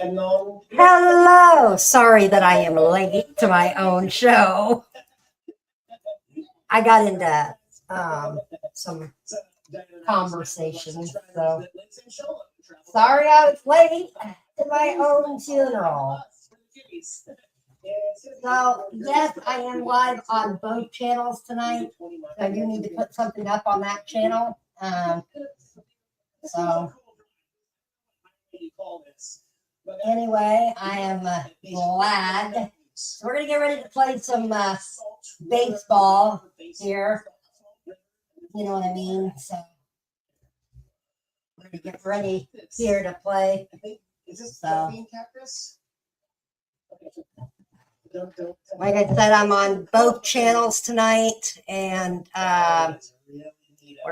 Hello. Sorry that I am late to my own show. I got into some conversations, so sorry I was late to my own funeral. So, yes, I am live on both channels tonight. I do need to put something up on that channel. So, anyway, I am glad. So we're going to get ready to play some baseball here. You know what I mean? So, we're going to get ready here to play. So, like I said, I'm on both channels tonight, and we're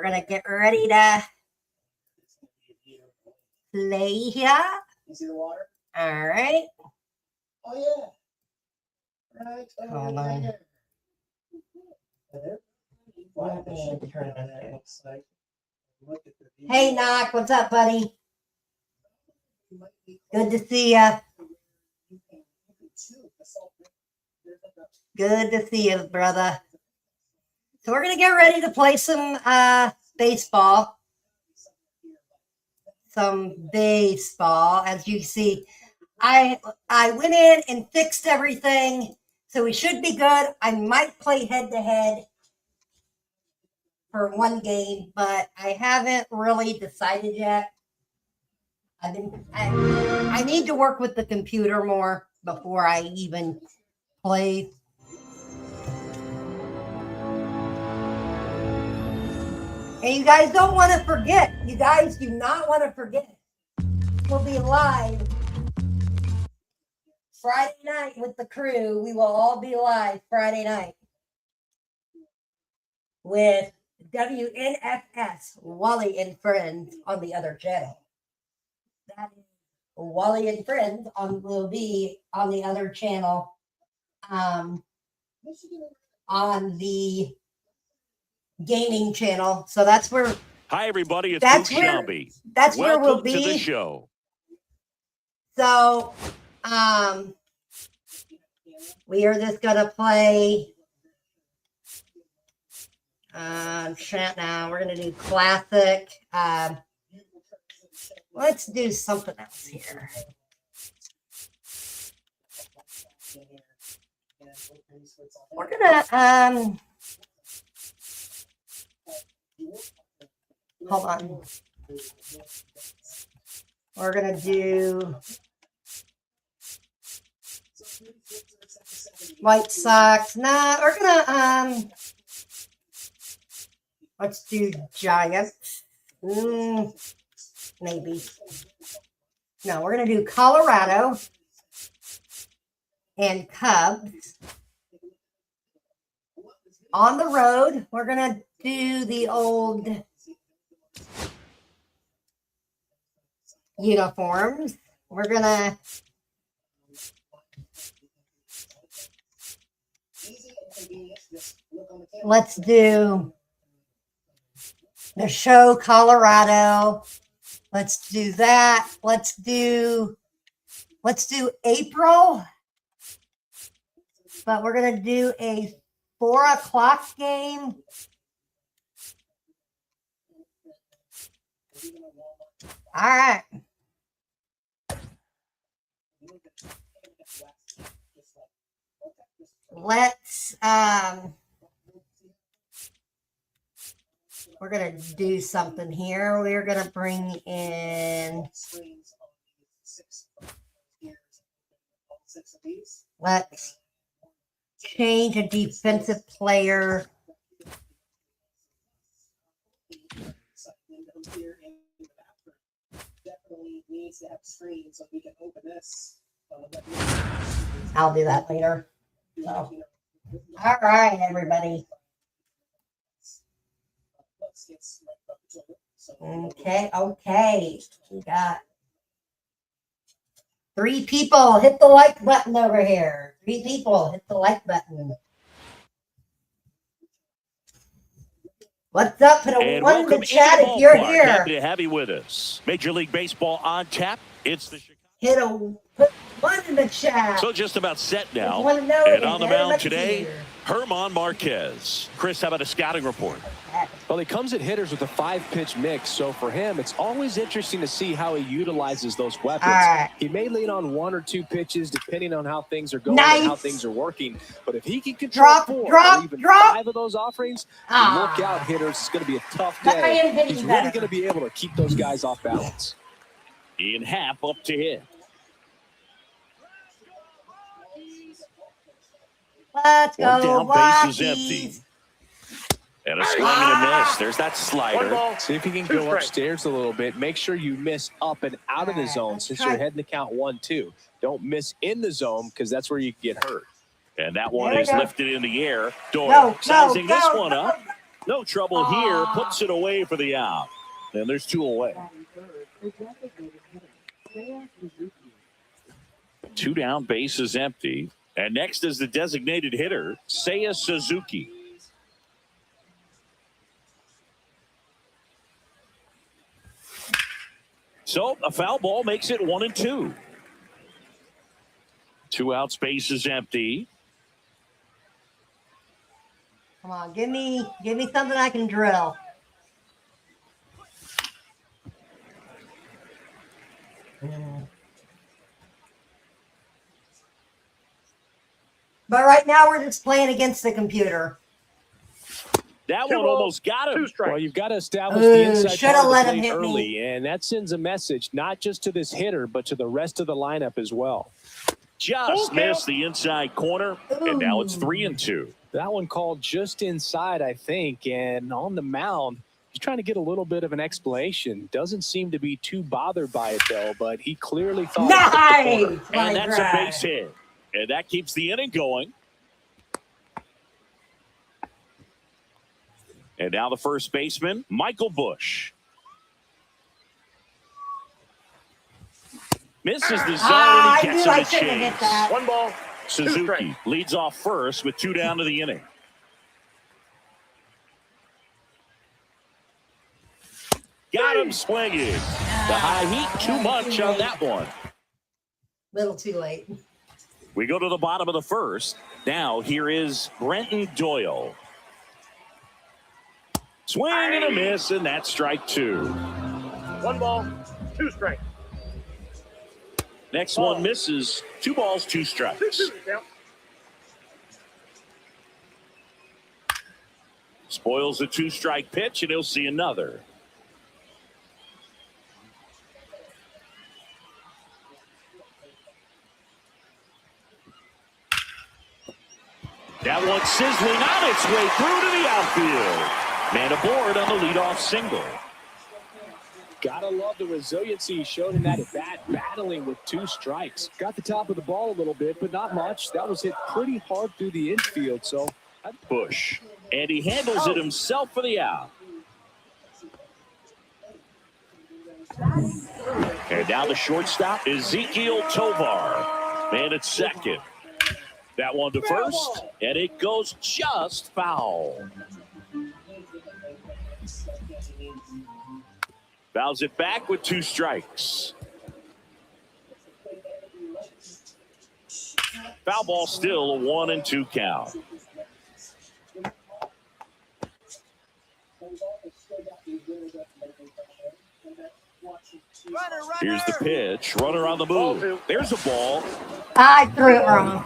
going to get ready to play here. All right. Hold on. Hey, Knock, what's up, buddy? Good to see ya. Good to see you, brother. So we're gonna get ready to play some baseball. Some baseball. As you see, I went in and fixed everything, so we should be good. I might play head to head for one game, but I haven't really decided yet. I need to work with the computer more before I even play. And you guys don't want to forget. You guys do not want to forget. We'll be live Friday night with the crew. We will all be live Friday night with WNFS, Wally and Friends, on the other channel. That is Wally and Friends will be on the other channel, on the gaming channel. So that's where. Hi, everybody. It's Luke Shelby. That's where we'll be. Welcome to the show. So, we are just gonna play. Chat now. We're gonna do classic. Let's do something else here. We're gonna hold on. We're gonna do White Sox. Nah, we're gonna let's do Giants. Maybe. No, we're gonna do Colorado and Cubs. On the road, we're gonna do the old uniforms. We're gonna let's do the show Colorado. Let's do that. Let's do April. But we're gonna do a 4:00 game. All right. Let's we're gonna do something here. We're gonna bring in. Let's change a defensive player. I'll do that later. So. All right, everybody. Okay. We got 3 people. Hit the like button over here. 3 people. Hit the like button. What's up? Put a 1 in the chat if you're here. Happy to have you with us. Major League Baseball on tap. It's the Chicago. put one in the chat. So just about set now. Want to know And if on the Aaron mound Murphy's today, here. Herman Marquez. Chris, how about a scouting report? Well, he comes at hitters with a 5-pitch mix, so for him, it's always interesting to see how he utilizes those weapons. Right. He may lean on 1 or 2 pitches depending on how things are going Nice. and how things are working. But if he can control 4 or even 5 of those offerings, look out, hitters. It's going to be a tough But I am day. hitting He's better. really going to be able to keep those guys off balance. Ian Happ up to hit. Let's One go, down, bases Rockies. empty. And a swing and a miss. There's that slider. See if you can go upstairs a little bit. Make sure you miss up and out of the zone since you're heading to count 1-2. Don't miss in the zone because that's where you get hurt. And that one There we is go. lifted in the air. Doyle No, sizing this no, one no. up. No trouble here. Puts it away for the out. And there's 2 away. 2 down, bases empty. And next is the designated hitter, Seiya Suzuki. So a foul ball makes it 1-2. 2 outs, bases empty. Come on, give me something I can drill. But right now we're just playing against the computer. That one almost got him. Well, you've got to establish the inside shoulda part of the let him plate hit me. early, and that sends a message not just to this hitter, but to the rest of the lineup as well. Just missed the inside corner, and now it's 3-2. That one called just inside, I think, and on the mound, he's trying to get a little bit of an explanation. Doesn't seem to be too bothered by it, though, but he clearly thought it hit the corner. Nice! And that's a base hit. And that keeps the inning going. And now the first baseman, Michael Busch. Misses the zone, and he gets him I a shouldn't have hit chase. that. 1 ball. Suzuki leads off first with 2 down to the inning. Got him swinging. The high heat, too much on that one. Little too late. We go to the bottom of the first. Now here is Brenton Doyle. Swing and a miss, and that's strike 2. 1 ball, 2 strikes. Next one misses. 2 balls, 2 strikes. Spoils a 2-strike pitch, and he'll see another. That one sizzling on its way through to the outfield. Man aboard on the leadoff single. Gotta love the resiliency he showed in that at bat, battling with 2 strikes. Got the top of the ball a little bit, but not much. That was hit pretty hard through the infield, so. Busch. And he handles it himself for the out. And now the shortstop, Ezekiel Tovar. Man at second. That one to first, and it goes just foul. Fouls it back with 2 strikes. Foul ball still a 1-2 count. Here's the pitch. Runner on the move. There's a ball. I threw it wrong.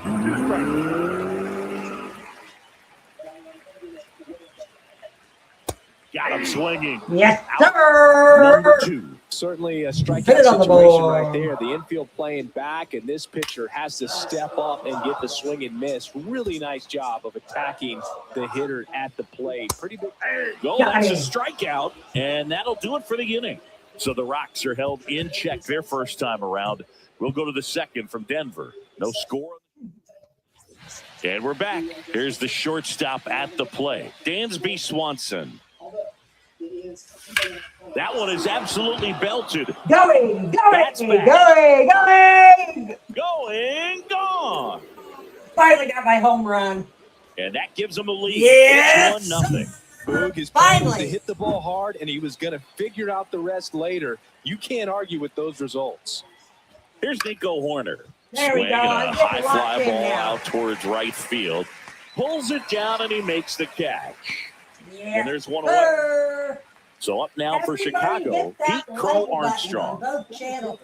Got him swinging. Yes, Number sir. 2. Certainly a Put strikeout it on the situation ball. right there. The infield playing back, and this pitcher has to step up and get the swing and miss. Really nice job of attacking the hitter at the plate. Pretty big. Go, that's a strikeout, and that'll do it for the inning. So the Rocks are held in check their first time around. We'll go to the second from Denver. No score. And we're back. Here's the shortstop at the plate, Dansby Swanson. That one is absolutely belted. Going, That's back. Going, gone. Finally got my home run. And that gives them a lead. Yes. It's 1-0. Boog, his plan was to Finally. hit the ball hard, and he was going to figure out the rest later. You can't argue with those results. Here's Nico Horner. There we Swinging go. a I'm high getting fly locked in ball now. out towards right field. Pulls it down and he makes the catch. Yeah. And there's one away. Sir. So up now for Everybody Chicago, hit that Pete Crow like button on Armstrong. both channels.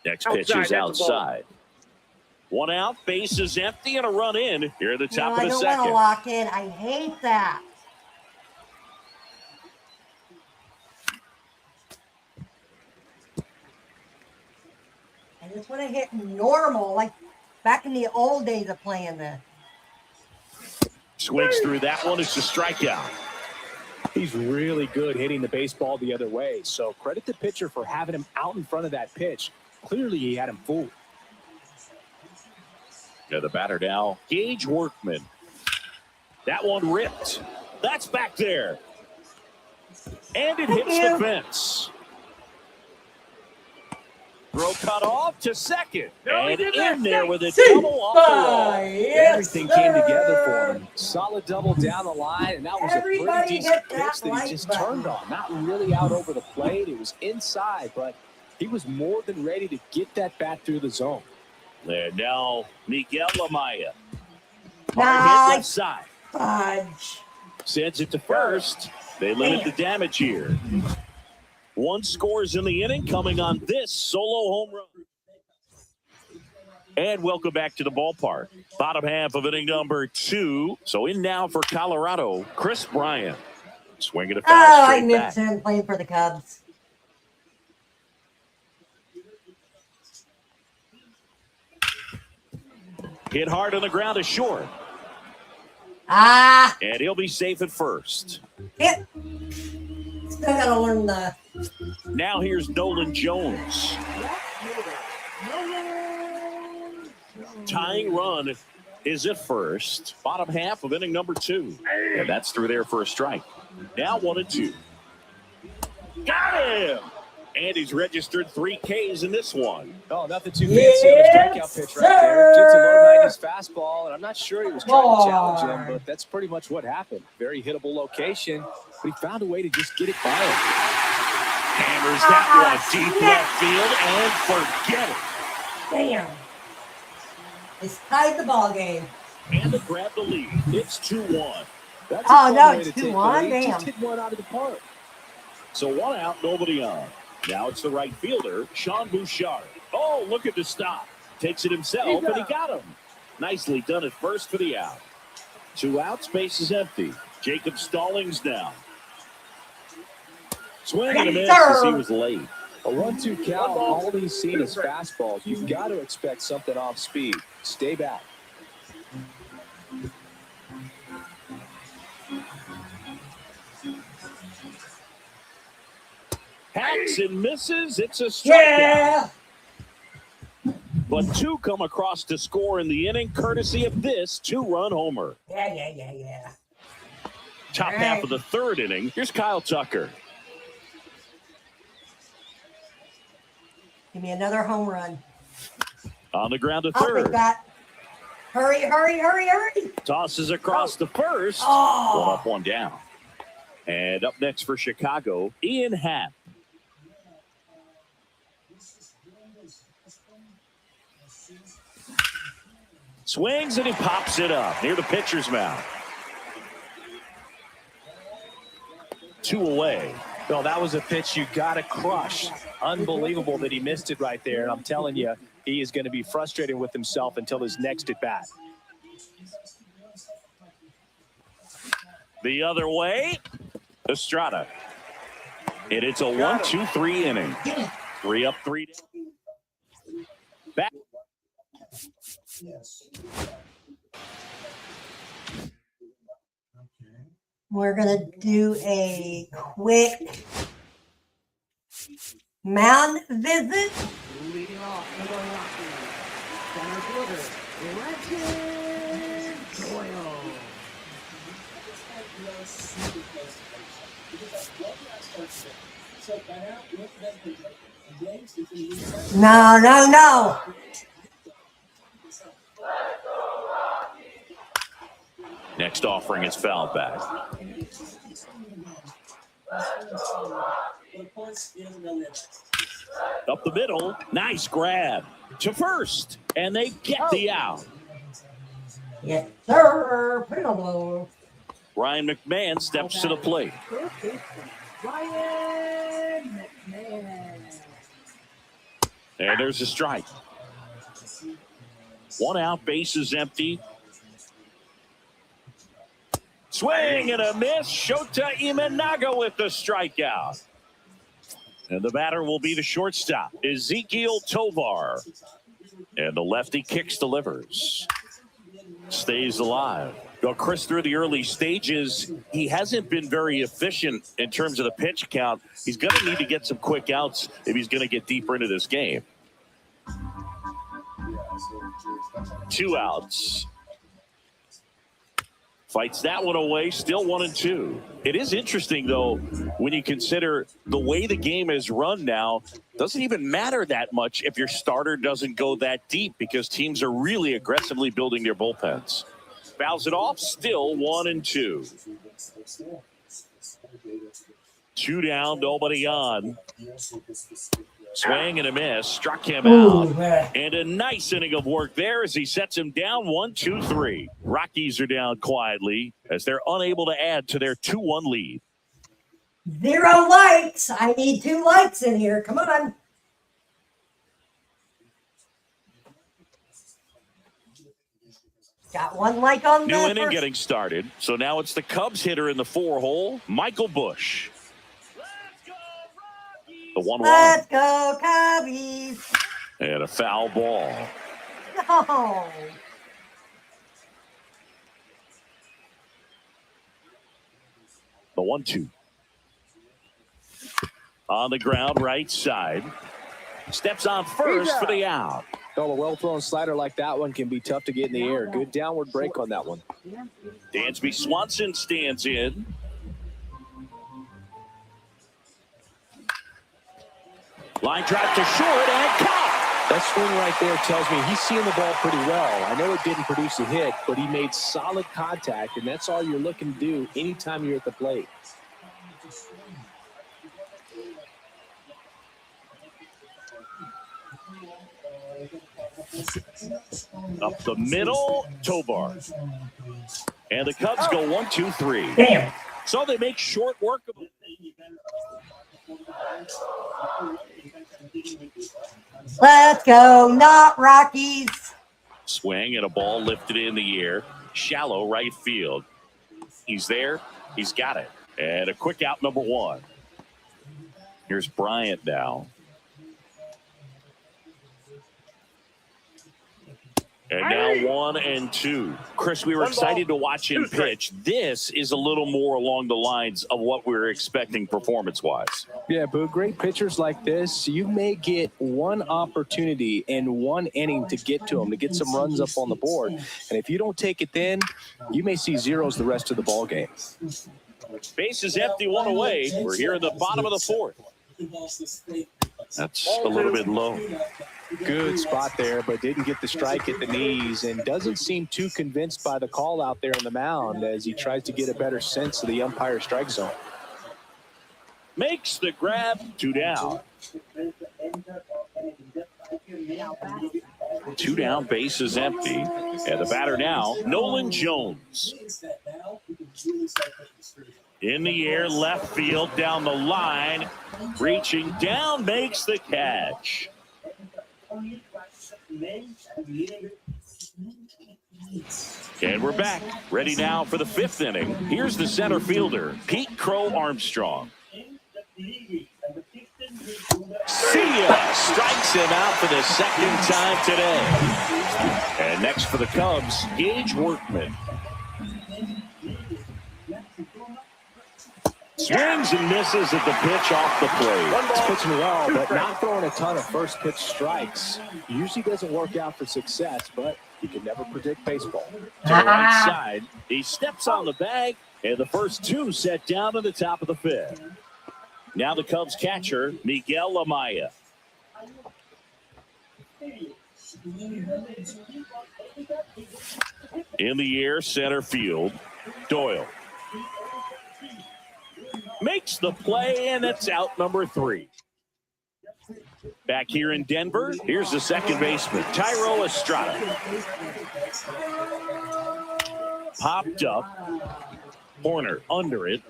Next pitch Outside, is that's a ball. outside. One out, base is empty, and a run in here at the No, top I of the don't want to second. lock in. I hate that. I just want to hit normal, like back in the old days of playing this. Swings through that one. It's a strikeout. He's really good hitting the baseball the other way. So credit the pitcher for having him out in front of that pitch. Clearly, he had him fooled. Yeah, the batter now, Gage Workman. That one ripped. That's back there. And it hits the fence. Throw cut off to second. No, he And did in that. there with a double off the wall. Everything came together for him. Solid double down the line, and that was a Everybody pretty decent hit that pitch that like he just button. turned on. Not really out over the plate. It was inside, but he was more than ready to get that bat through the zone. There now, Miguel Amaya. Hard hit Nice. left side. Fudge. Sends it to first. They limit the damage here. One scores in the inning coming on this solo home run. And welcome back to the ballpark. Bottom half of inning number 2. So in now for Colorado, Chris Bryant. Swinging a foul Oh, I straight missed back. him playing for the Cubs. Hit hard on the ground is short. Ah, And he'll be safe at first. hit. Still got to learn the. Now here's Nolan Jones. Tying run is at first. Bottom half of inning number 2. And that's through there for a strike. Now 1-2. Got him! And he's registered 3 Ks in this one. Oh, nothing too fancy on the strikeout pitch right there. Just a low 90s fastball, and I'm not sure he was trying to challenge him, but that's pretty much what happened. Very hittable location, but he found a way to just get it by him. Hammers that one deep left field and forget it. Damn. It's tied the ball game. And to grab the lead. It's 2-1. That's a Oh, fun no, way it's to take 2-1? the lead. Just Damn. hit one out of the park. So 1 out, nobody on. Now it's the right fielder, Sean Bouchard. Oh, look at the stop. Takes it himself, and he got him. Nicely done at first for the out. 2 outs, base is empty. Jacob Stallings down. Swing and a miss as he was late. A 1-2 count, all he's seen is fastballs. You've got to expect something off speed. Stay back. Hacks and misses. It's a strikeout. Yeah. But 2 come across to score in the inning, courtesy of this 2-run homer. Yeah. Top All half right. of the 3rd inning. Here's Kyle Tucker. Give me another home run. On the ground to I'll take 3rd. that. Hurry. Tosses across the first. Oh. 1 up, 1 down. And up next for Chicago, Ian Happ. Swings and he pops it up near the pitcher's mound. 2 away. No, that was a pitch you got to crush. Unbelievable that he missed it right there. And I'm telling you, he is going to be frustrated with himself until his next at bat. The other way, Estrada. And it's a 1-2-3 inning. 3 up, 3 down. Back. We're going to do a quick mound visit. No. Next offering is fouled back. Up the middle, nice grab to first, and they get the out. Yes, sir. Put it on the low. Ryan McMahon steps to the plate. Ryan McMahon. And there's a strike. 1 out, bases empty. Swing and a miss. Shota Imanaga with the strikeout. And the batter will be the shortstop, Ezequiel Tovar. And the lefty kicks, delivers. Stays alive. Well, Chris, through the early stages, he hasn't been very efficient in terms of the pitch count. He's going to need to get some quick outs if he's going to get deeper into this game. 2 outs. Fights that one away, still 1-2. It is interesting, though, when you consider the way the game is run now, doesn't even matter that much if your starter doesn't go that deep because teams are really aggressively building their bullpens. Fouls it off, still 1-2. 2 down, nobody on. Swing and a miss, struck him out. And a nice inning of work there as he sets him down 1-2-3. Rockies are down quietly as they're unable to add to their 2-1 lead. 0 lights. I need 2 lights in here. Come on. Got 1 light on New the inning first. getting started. So now it's the Cubs hitter in the 4-hole, Michael Busch. The 1-1. Let's go, Cubbies. And a foul ball. No. The 1-2. On the ground, right side. Steps on first for the out. Well, a well-thrown slider like that one can be tough to get in the air. Good downward break on that one. Dansby Swanson stands in. Line drive to short and caught. That swing right there tells me he's seeing the ball pretty well. I know it didn't produce a hit, but he made solid contact, and that's all you're looking to do anytime you're at the plate. Up the middle, Tovar. And the Cubs go 1-2-3. Damn. So they make short work of it. Let's go, not Rockies. Swing and a ball lifted in the air. Shallow right field. He's there. He's got it. And a quick out, number 1. Here's Bryant now. And now 1-2. Chris, we were excited to watch him pitch. This is a little more along the lines of what we were expecting performance-wise. Yeah, but great pitchers like this, you may get one opportunity in one inning to get to them, to get some runs up on the board. And if you don't take it then, you may see zeros the rest of the ball game. Base is empty, 1 away. We're here in the bottom of the 4th. That's a little bit low. Good spot there, but didn't get the strike at the knees and doesn't seem too convinced by the call out there on the mound as he tries to get a better sense of the umpire strike zone. Makes the grab, 2 down. 2 down, base is empty. And the batter now, Nolan Jones. In the air, left field, down the line. Reaching down, makes the catch. And we're back, ready now for the 5th inning. Here's the center fielder, Pete Crow Armstrong. See ya! Strikes him out for the 2nd time today. And next for the Cubs, Gage Workman. Swings and misses at the pitch off the plate. He's pitching well, but not throwing a ton of first pitch strikes. Usually doesn't work out for success, but you can never predict baseball. To the right side, he steps on the bag, and the first 2 set down to the top of the 5th. Now the Cubs catcher, Miguel Amaya. In the air, center field, Doyle. makes the play, and that's out number 3. Back here in Denver, here's the second baseman, Thairo Estrada. Popped up. Horner under it.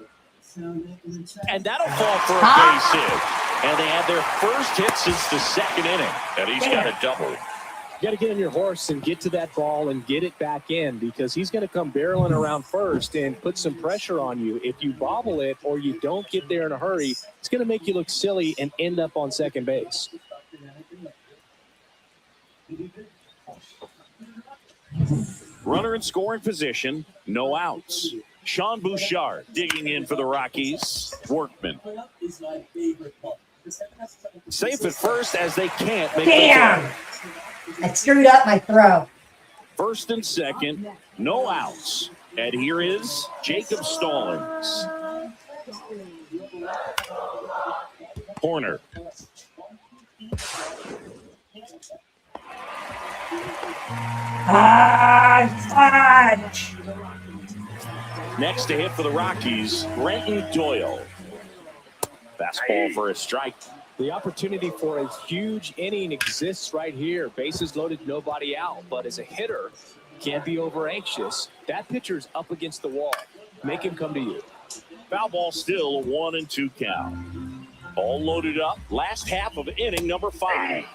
And that'll fall for a base hit. And they had their first hit since the second inning. And he's got a double. You got to get on your horse and get to that ball and get it back in, because he's going to come barreling around first and put some pressure on you. If you bobble it or you don't get there in a hurry, it's going to make you look silly and end up on second base. Runner in scoring position, no outs. Sean Bouchard digging in for the Rockies. Workman. Safe at first as they can't make the Damn! I screwed up my throw. First and second, no outs. And here is Jacob Stallings. Horner. Fudge! Next to hit for the Rockies, Brenton Doyle. Fastball for a strike. The opportunity for a huge inning exists right here. Bases loaded, nobody out. But as a hitter, can't be over anxious. That pitcher's up against the wall. Make him come to you. Foul ball still, a 1-2 count. All loaded up. Last half of inning number 5.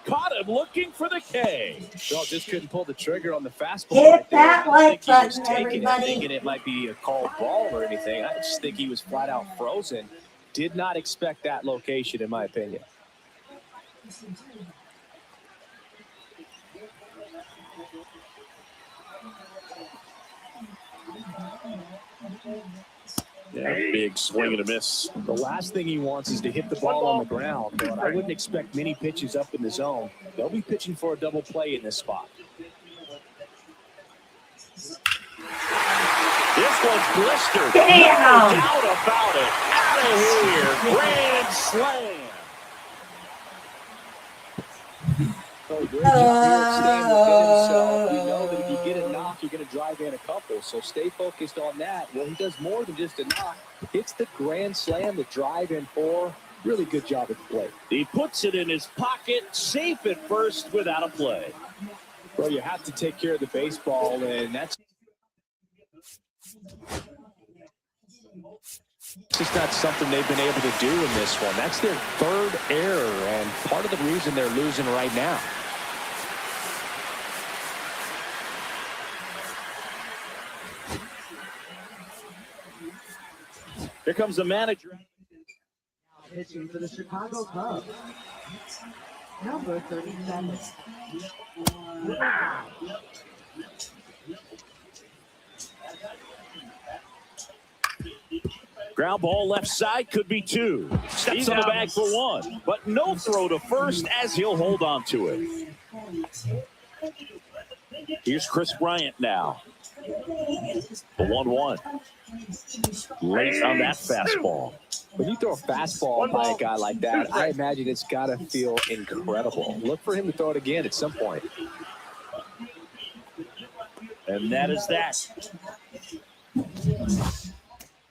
Caught him looking for the K. No, just couldn't pull the trigger on the fastball. Hit that like I don't think he was button, taking it, everybody. thinking it might be a called ball or anything. I just think he was flat out frozen. Did not expect that location, in my opinion. Yeah, big swing and a miss. The last thing he wants is to hit the ball on the ground, but I wouldn't expect many pitches up in the zone. They'll be pitching for a double play in this spot. This one's blistered. Damn! No doubt about it. Out of here. Grand slam. So good. You're staying within himself. You know that if you get a knock, you're going to drive in a couple. So stay focused on that. Well, he does more than just a knock. Hits the grand slam, the drive in 4. Really good job at the plate. He puts it in his pocket, safe at first without a play. Well, you have to take care of the baseball, and that's just not something they've been able to do in this one. That's their 3rd error, and part of the reason they're losing right now. Here comes the manager. Pitching for the Chicago Cubs, number 37. Ground ball left side, could be 2. Steps on the bag for 1, but no throw to first as he'll hold on to it. Here's Chris Bryant now. The 1-1. Lays on that fastball. When you throw a fastball by a guy like that, I imagine it's got to feel incredible. Look for him to throw it again at some point. And that is that.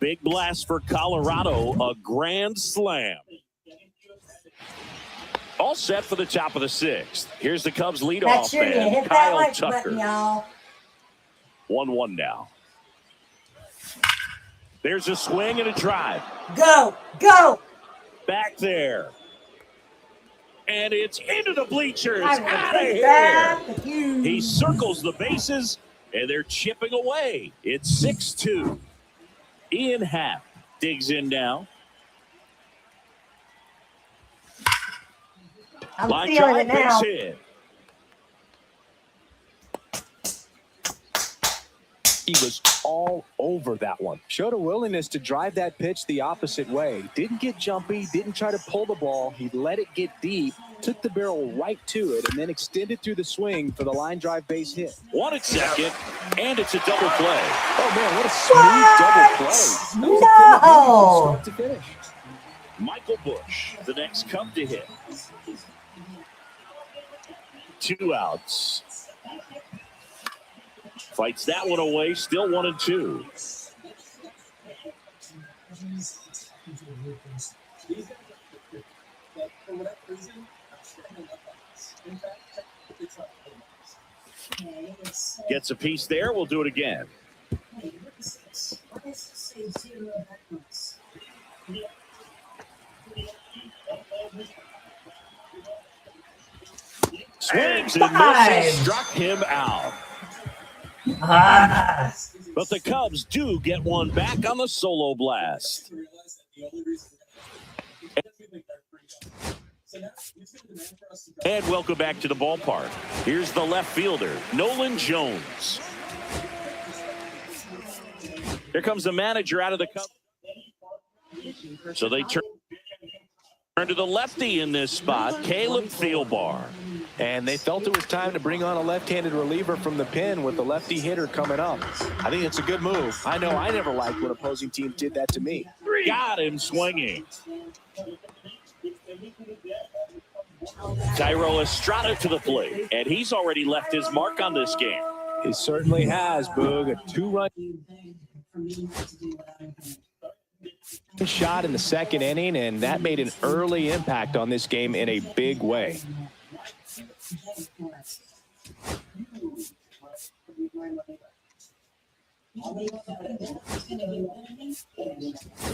Big blast for Colorado, a grand slam. All set for the top of the 6th. Here's the Cubs leadoff That's sure you man, hit that Kyle like Tucker. button, y'all. 1-1 now. There's a swing and a drive. Go, go. Back there. And it's into the bleachers. I will Out of take here. that with you. He circles the bases, and they're chipping away. It's 6-2. Ian Happ digs in now. I'm Line feeling it drive, now. base hit. He was all over that one. Showed a willingness to drive that pitch the opposite way. Didn't get jumpy, didn't try to pull the ball. He let it get deep, took the barrel right to it, and then extended through the swing for the line drive base hit. 1 at second, and it's a double play. Oh, man, what a smooth double play. No. Start to finish. Michael Busch, the next Cub to hit. 2 outs. Fights that one away, still 1-2. Gets a piece there. We'll do it again. Swings and misses, struck him out. But the Cubs do get one back on the solo blast. And welcome back to the ballpark. Here's the left fielder, Nolan Jones. Here comes the manager out of the Cubs. So they turn to the lefty in this spot, Caleb Thielbar. And they felt it was time to bring on a left-handed reliever from the pen with the lefty hitter coming up. I think it's a good move. I know I never liked when opposing teams did that to me. Got him swinging. Thairo Estrada to the plate, and he's already left his mark on this game. He certainly has, Boog. A 2-run shot in the second inning, and that made an early impact on this game in a big way.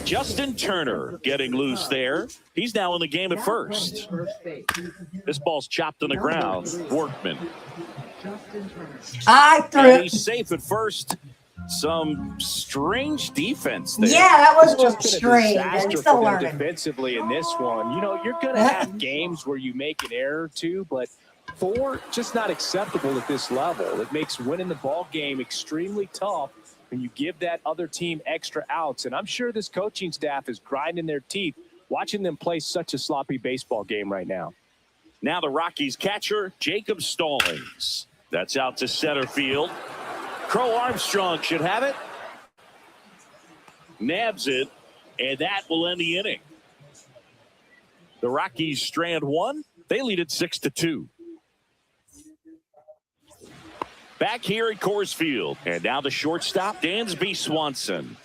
Justin Turner getting loose there. He's now in the game at first. This ball's chopped on the ground. Workman. I threw And it. he's safe at first. Some strange defense there. Yeah, that was It's just been a strange. disaster I'm still for them learning. defensively in this one. You know, you're going to have games where you make an error or two, but 4, just not acceptable at this level. It makes winning the ball game extremely tough when you give that other team extra outs. And I'm sure this coaching staff is grinding their teeth watching them play such a sloppy baseball game right now. Now the Rockies catcher, Jacob Stallings. That's out to center field. Crow Armstrong should have it. Nabs it, and that will end the inning. The Rockies strand one. They lead it 6-2. Back here at Coors Field. And now the shortstop, Dansby Swanson.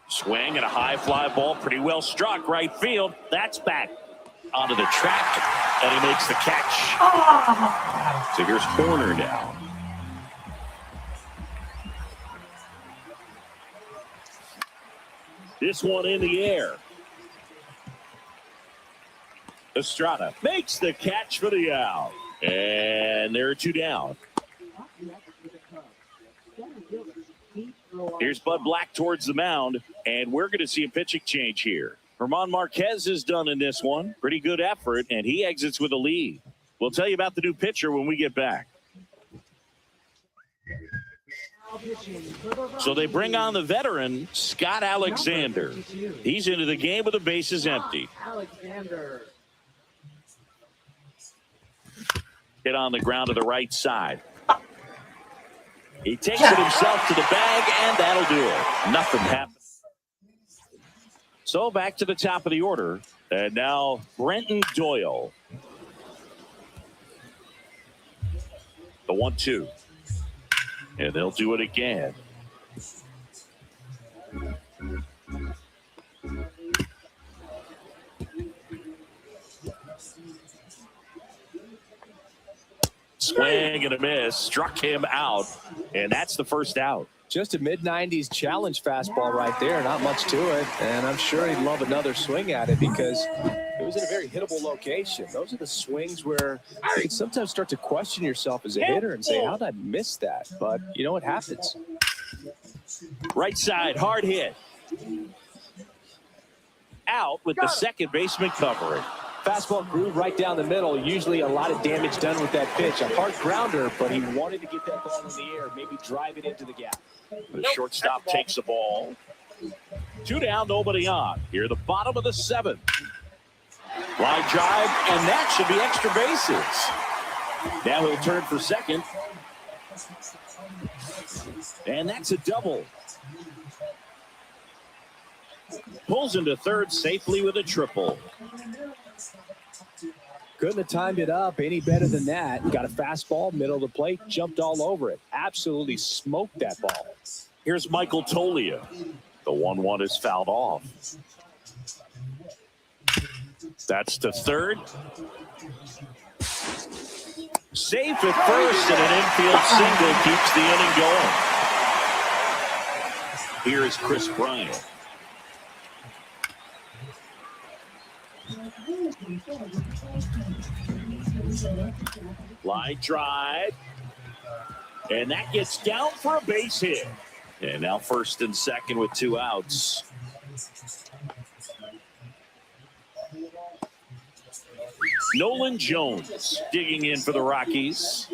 Swing and a high fly ball. Pretty well struck right field. That's back onto the track. And he makes the catch. So here's Horner now. This one in the air. Estrada makes the catch for the out. And there are 2 down. Here's Bud Black towards the mound, and we're going to see a pitching change here. German Marquez is done in this one. Pretty good effort, and he exits with a lead. We'll tell you about the new pitcher when we get back. So they bring on the veteran, Scott Alexander. He's into the game with the bases empty. Alexander. Hit on the ground to the right side. He takes it himself to the bag, and that'll do it. Nothing happens. So back to the top of the order. And now Brenton Doyle. The 1-2. And they'll do it again. Swing and a miss. Struck him out. And that's the first out. Just a mid-90s challenge fastball right there. Not much to it. And I'm sure he'd love another swing at it because it was in a very hittable location. Those are the swings where you can sometimes start to question yourself as a hitter and say, how did I miss that? But, you know, it happens. Right side, hard hit. Out with the second baseman covering. Fastball groove right down the middle. Usually a lot of damage done with that pitch. A hard grounder, but he wanted to get that ball in the air, maybe drive it into the gap. The shortstop takes the ball. 2 down, nobody on. Here, the bottom of the 7th. Line drive, and that should be extra bases. Now he'll turn for second. And that's a double. Pulls into third safely with a triple. Couldn't have timed it up any better than that. Got a fastball, middle of the plate, jumped all over it. Absolutely smoked that ball. Here's Michael Toglia. The 1-1 is fouled off. That's to third. Safe at first, and an infield single keeps the inning going. Here is Chris Bryant. Line drive. And that gets down for a base hit. And now first and second with 2 outs. Nolan Jones digging in for the Rockies.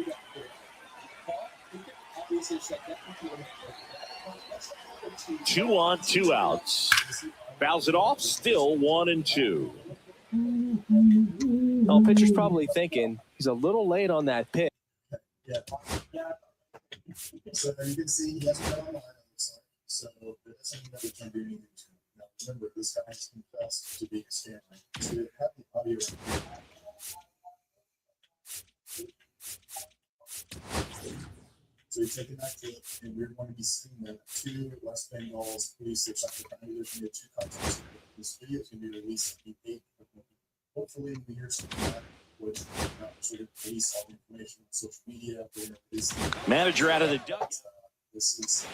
Two on, 2 outs. Fouls it off, still 1-2. Well, pitcher's probably thinking he's a little late on that pitch. So you can see he hasn't been on the line, it looks like. So that doesn't mean that we can't do anything to him. Now remember, this guy has confessed to being a scammer. So you have the audio. So you take it back to it, and we're going to be seeing that 2 West Bengals police are maybe there's going to be 2 contacts. This video is going to be released in the 8th. Hopefully we hear something back, which sort of release all the information on social media. Manager out of the dugout. This is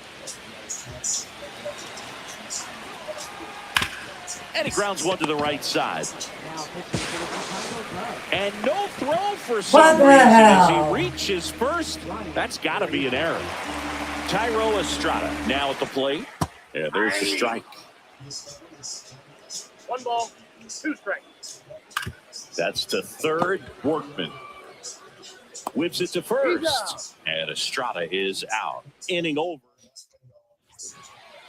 And he grounds one to the right side. And no throw for some reason as he reaches first. That's got to be an error. Thairo Estrada now at the plate. Yeah, there's the strike. 1 ball, 2 strikes. That's to third. Workman whips it to first. And Estrada is out. Inning over.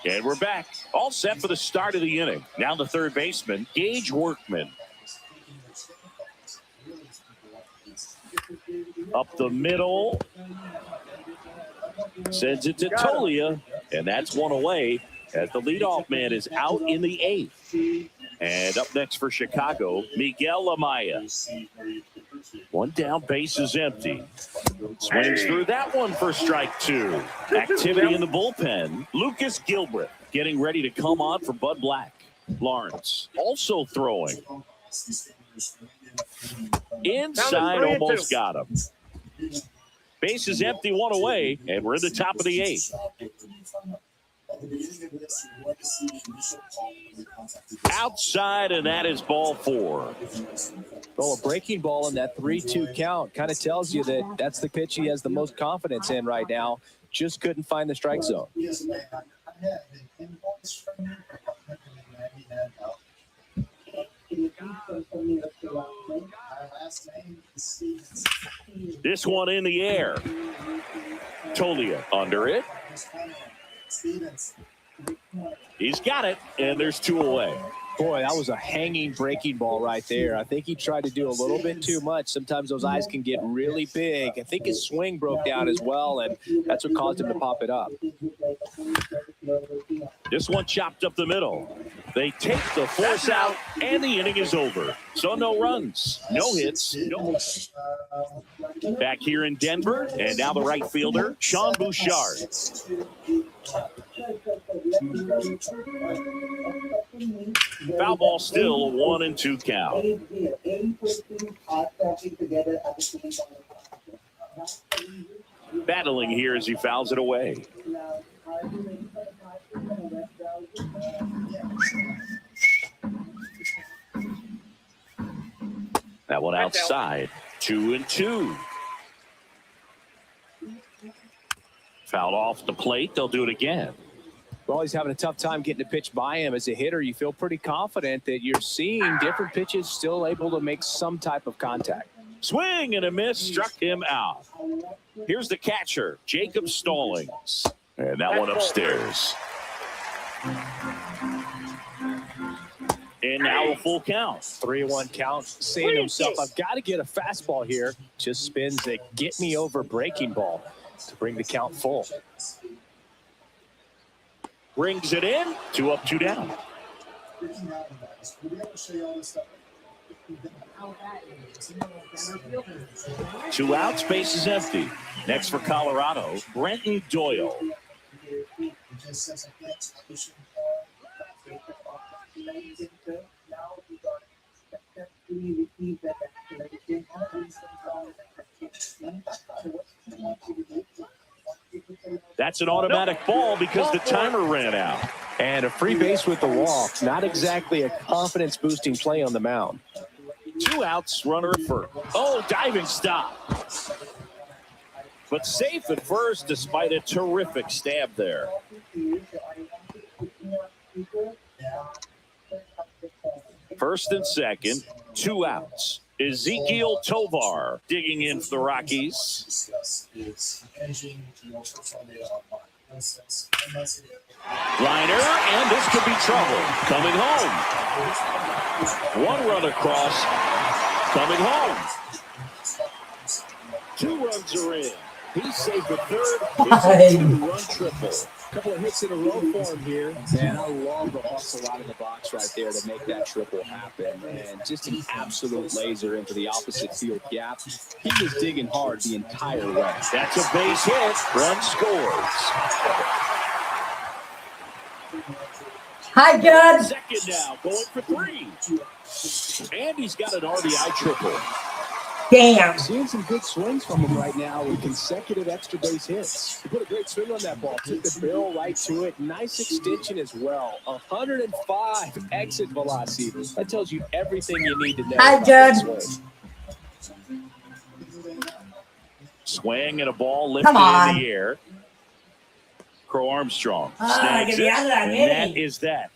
And we're back. All set for the start of the inning. Now the third baseman, Gage Workman. Up the middle. Sends it to Toglia. And that's one away as the leadoff man is out in the 8th. And up next for Chicago, Miguel Amaya. 1 down, base is empty. Swings through that one for strike 2. Activity in the bullpen. Lucas Gilbreth getting ready to come on for Bud Black. Lawrence also throwing. Inside, almost got him. Base is empty, 1 away, and we're in the top of the 8th. Outside, and that is ball 4. Well, a breaking ball in that 3-2 count kind of tells you that that's the pitch he has the most confidence in right now. Just couldn't find the strike zone. This one in the air. Toglia under it. He's got it, and there's 2 away. Boy, that was a hanging breaking ball right there. I think he tried to do a little bit too much. Sometimes those eyes can get really big. I think his swing broke down as well, and that's what caused him to pop it up. This one chopped up the middle. They take the force out, and the inning is over. So no runs, no hits, no. Back here in Denver, and now the right fielder, Sean Bouchard. Foul ball still, a 1-2 count. Battling here as he fouls it away. That one outside. 2-2. Fouled off the plate. They'll do it again. Well, he's having a tough time getting a pitch by him. As a hitter, you feel pretty confident that you're seeing different pitches still able to make some type of contact. Swing and a miss struck him out. Here's the catcher, Jacob Stallings. And that one upstairs. And now a full count. 3-1 count, saying to himself, I've got to get a fastball here. Just spins a get me over breaking ball to bring the count full. Brings it in. 2 up, 2 down. Two outs, base is empty. Next for Colorado, Brenton Doyle. That's an automatic ball because the timer ran out. And a free base with the walk. Not exactly a confidence-boosting play on the mound. Two outs, runner at first. Oh, diving stop. But safe at first despite a terrific stab there. First and second, two outs. Ezekiel Tovar digging in for the Rockies. Liner, and this could be trouble. Coming home. One run across. Coming home. Two runs are in. He's safe at third. It's a two-run triple. Couple of hits in a row for him here. And I love the hustle out of the box right there to make that triple happen. And just an absolute laser into the opposite field gap. He was digging hard the entire way. That's a base hit. Run scores. Hi, Judd. Second now, going for three. And he's got an RBI triple. Damn. Seeing some good swings from him right now with consecutive extra base hits. He put a great swing on that ball. Took the barrel right to it. Nice extension as well. 105 exit velocity. That tells you everything you need to know. Hi, about Judd. that swing. Swing and a ball lifted Come on. in the air. Crow Armstrong Ah, snags get it, me out of that and inning. that is that.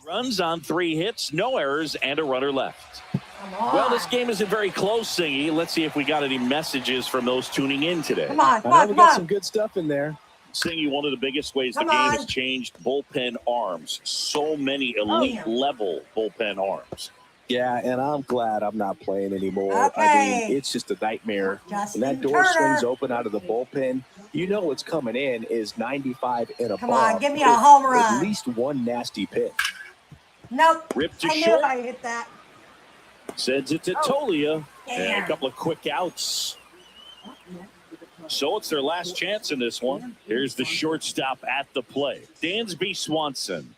Runs on 3 hits, no errors, and a runner left. Come on. Well, this game isn't very close, Singy. Let's see if we got any messages from those tuning in today. Come on, come I know on, we come got some on. good stuff in there. Singy, one of the biggest ways Come the game on. has changed bullpen arms. So many elite yeah. level bullpen arms. Yeah, and I'm glad I'm not playing anymore. I Okay. mean, it's just a nightmare. Justin When that door Turner. swings open out of the bullpen, you know what's coming in is 95 and above. Come on, give me a with home At run. least one nasty pitch. Nope. Ripped to I knew short. if I hit that. Sends it to Tolia. And a Damn. couple of quick outs. So it's their last chance in this one. Here's the shortstop at the plate. Dansby Swanson.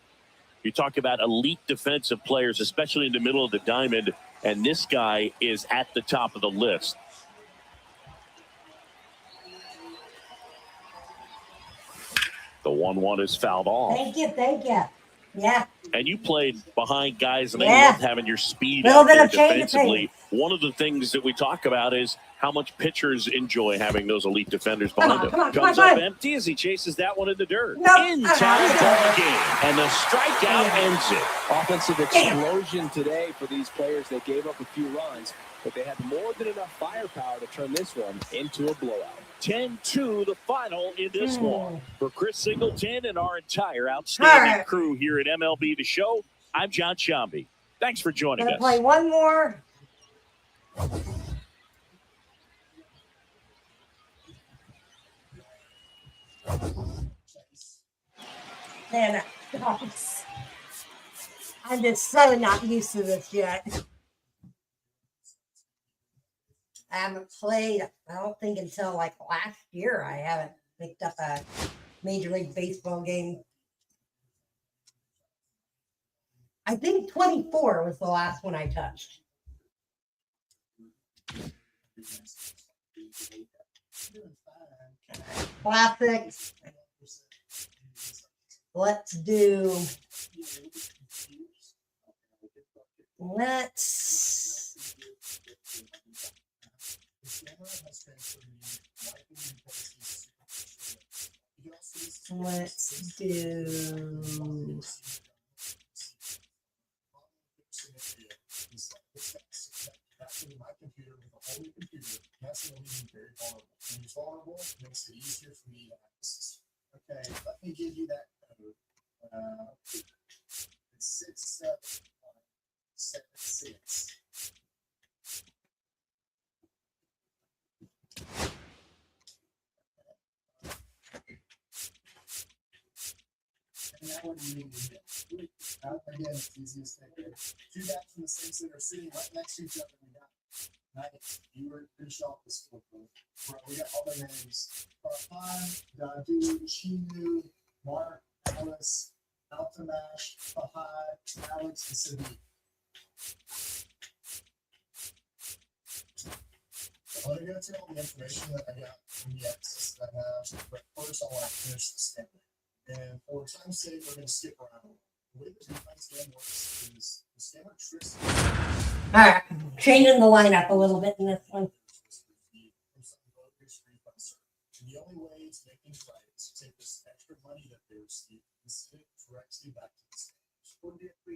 You talk about elite defensive players, especially in the middle of the diamond, and this guy is at the top of the list. The 1-1 is fouled off. Thank you, thank you. Yeah. And you played behind guys, and they Yeah. love having your speed Little out bit there of change of defensively. One of the things that we talk about is how much pitchers enjoy having those elite defenders Come behind on, them. come on, come Comes on, up come on. empty as he chases that one in the dirt. Nope. In time ball game. And the strikeout ends it. Offensive explosion today for these players. They gave up a few runs, but they had more than enough firepower to turn this one into a blowout. 10-2 the final in this one. For Chris Singleton and our entire All outstanding right. crew here at MLB The Show, I'm John Shambi. Thanks for joining Gonna us. play one more. Man, dogs. I'm just so not used to this yet. I haven't played, I don't think until like last year, I haven't picked up a Major League Baseball game. I think 24 was the last one I touched. Classics. Let's do. Let's do. My computer with a whole new computer, that's going to leave me very vulnerable. When you're vulnerable, it makes it easier for me to access. Okay, let me give you that code. It's 6776. And now what do you need to hit? Again, it's easiest thing. Two guys from the same center sitting right next to each other. We got nice. You were finished off the scoreboard. We got all their names. Farhan, Dadu, Chinu, Mark, Alice, Altamash, Fahad, Alex, and Sadiq. I'm going to go through all the information that I got from the access that I have, but first I want to finish the stamp. And for time's sake, we're going to skip around. The way the defense game works is the scammer tricks. All right, changing the lineup a little bit in this one. And the only way to make things right is to take this extra money that they receive and send it directly back to the scammers.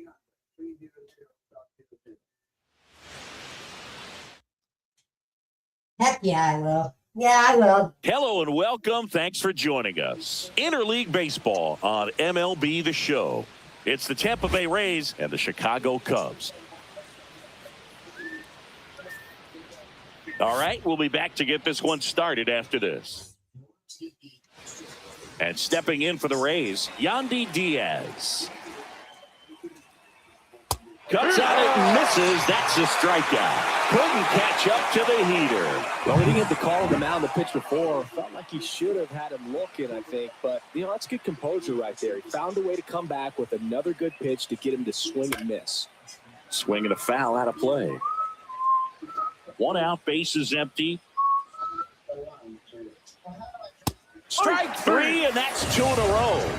Heck yeah, I will. Yeah, I will. Hello and welcome. Thanks for joining us. Interleague Baseball on MLB The Show. It's the Tampa Bay Rays and the Chicago Cubs. All right, we'll be back to get this one started after this. And stepping in for the Rays, Yandy Diaz. Cuts at it and misses. That's a strikeout. Couldn't catch up to the heater. Well, we didn't get the call on the mound the pitch before. Felt like he should have had him looking, I think. But, that's good composure right there. He found a way to come back with another good pitch to get him to swing and miss. Swing and a foul out of play. One out, bases empty. Strike three, and that's two in a row.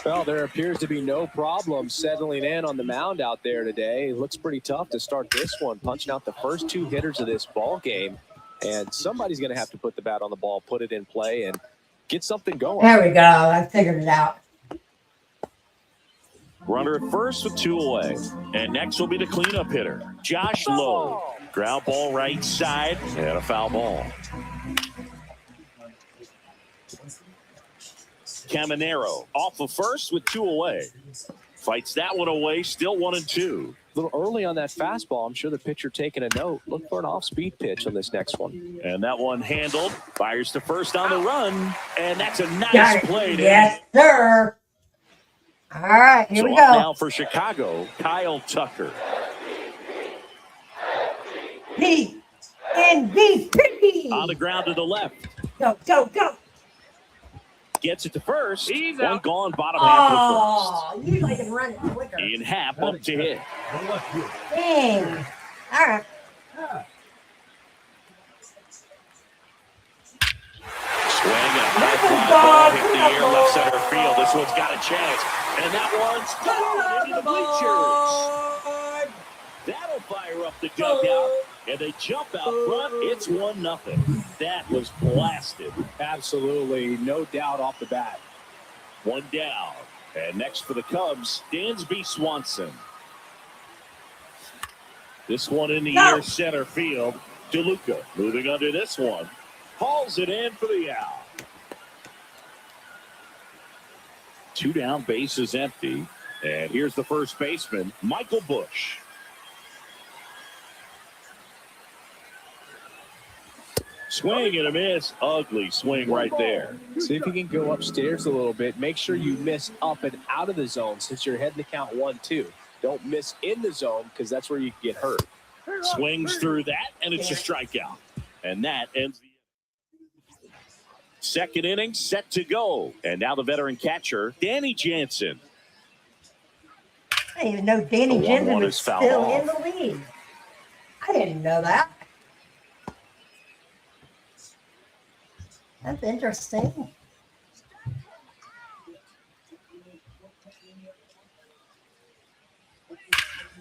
Well, there appears to be no problem settling in on the mound out there today. It looks pretty tough to start this one, punching out the first two hitters of this ball game. And somebody's going to have to put the bat on the ball, put it in play, and get something going. There we go. I figured it out. Runner at first with two away. And next will be the cleanup hitter, Josh Lowe. Ground ball right side and a foul ball. Caminero off of first with two away. Fights that one away, still 1-2. A little early on that fastball. I'm sure the pitcher taking a note. Look for an off-speed pitch on this next one. And that one handled. Fires to first on the run. And that's a nice play. Yes, sir. All right, here we go. Now for Chicago, Kyle Tucker. The MVP. On the ground to the left. Go, go, go. Gets it to first. He's one out. gone, bottom half of Oh, usually I can run it quicker. first. Ian Happ up to hit. Dang. All right. Swing and a high fly ball hit the air left center field. This one's got a chance. And that one's gone into the bleachers. That'll fire up the dugout. And they jump out front. It's 1-0. That was blasted. Absolutely, no doubt off the bat. One down. And next for the Cubs, Dansby Swanson. This one in the air center field. DeLuca moving under this one. Hauls it in for the out. Two down, bases empty. And here's the first baseman, Michael Busch. Swing and a miss. Ugly swing right there. See if you can go upstairs a little bit. Make sure you miss up and out of the zone since you're heading to count 1-2. Don't miss in the zone because that's where you can get hurt. Swings through that, and it's a strikeout. And that ends the second inning, set to go. And now the veteran catcher, Danny Jansen. I didn't even know Danny The 1-1 Jansen was is fouled still off. in the league. I didn't know that. That's interesting.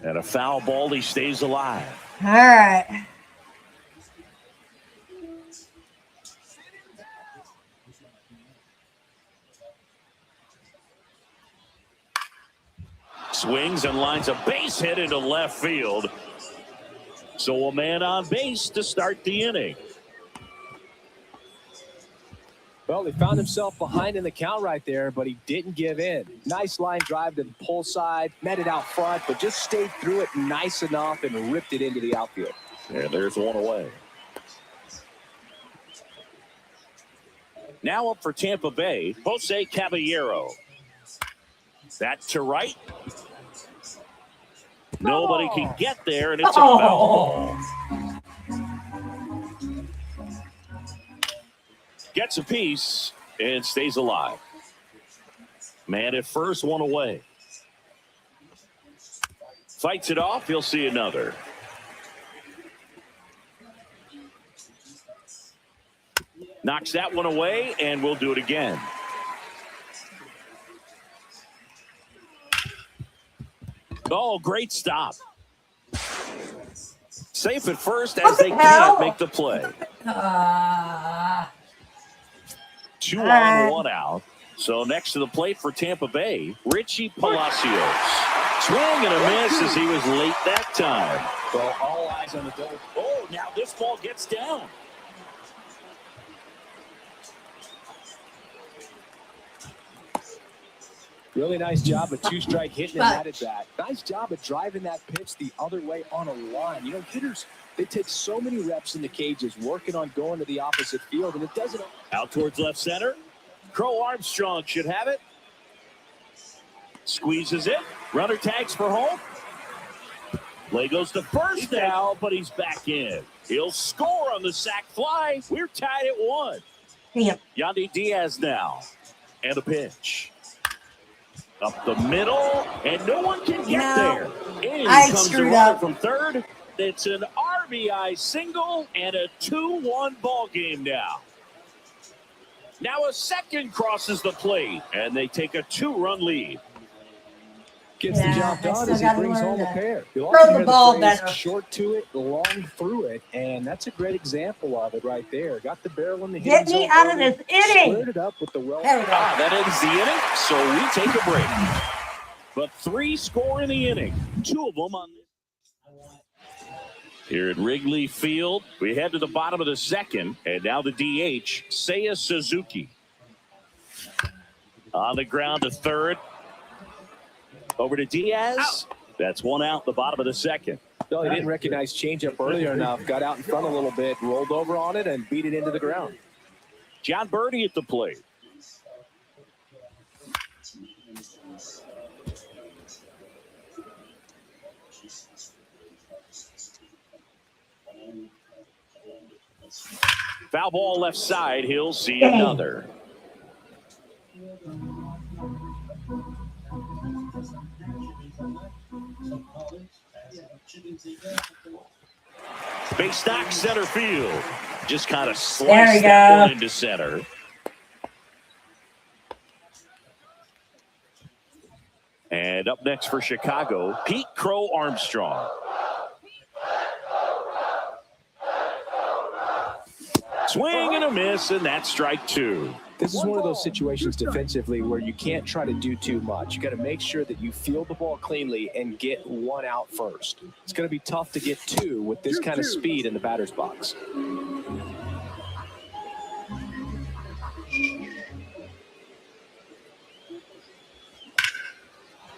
And a foul ball, he stays alive. All right. Swings and lines a base hit into left field. So a man on base to start the inning. Well, he found himself behind in the count right there, but he didn't give in. Nice line drive to the pull side, met it out front, but just stayed through it nice enough and ripped it into the outfield. And there's one away. Now up for Tampa Bay, Jose Caballero. That to right. Nobody can get there, and it's a foul. Gets a piece and stays alive. Man at first, one away. Fights it off. He'll see another. Knocks that one away, and we'll do it again. Oh, great stop. Safe at first as they can't make the play. 2 on, 1 out. So next to the plate for Tampa Bay, Richie Palacios. Swing and a miss as he was late that time. So all eyes on the double. Oh, now this ball gets down. Really nice job of 2-strike hitting that at bat. Nice job of driving that pitch the other way on a line. You know, hitters, they take so many reps in the cages working on going to the opposite field, and it doesn't. Out towards left center. Crow Armstrong should have it. Squeezes it. Runner tags for home. Play goes to first now, but he's back in. He'll score on the sac fly. We're tied at 1. Damn. Yandy Diaz now. And a pitch. Up the middle, and no one can get there. In I comes the screwed runner up. from third. It's an RBI single and a 2-1 ball game now. Now a second crosses the plate, and they take a 2-run lead. Gets the job done as he brings home a pair. You'll Throw often the hear ball phrase, better. short to it, long through it, and that's a great example of it right there. Got the barrel in the Get hitting me zone out of early, this inning. squared it up with the well. There we go. That ends the inning, so we take a break. But 3 score in the inning. 2 of them on this. Here at Wrigley Field, we head to the bottom of the second, and now the DH, Seiya Suzuki. On the ground to third. Over to Diaz. Out. That's 1 out, the bottom of the second. No, he didn't recognize changeup earlier enough. Got out in front a little bit, rolled over on it, and beat it into the ground. John Birdie at the plate. Foul ball left side. He'll see another. Base knock center field. Just kind of sliced that one into center. And up next for Chicago, Pete Crow Armstrong. Swing and a miss, and that's strike 2. This is one of those situations defensively where you can't try to do too much. You got to make sure that you field the ball cleanly and get 1 out first. It's going to be tough to get 2 with this kind of speed in the batter's box.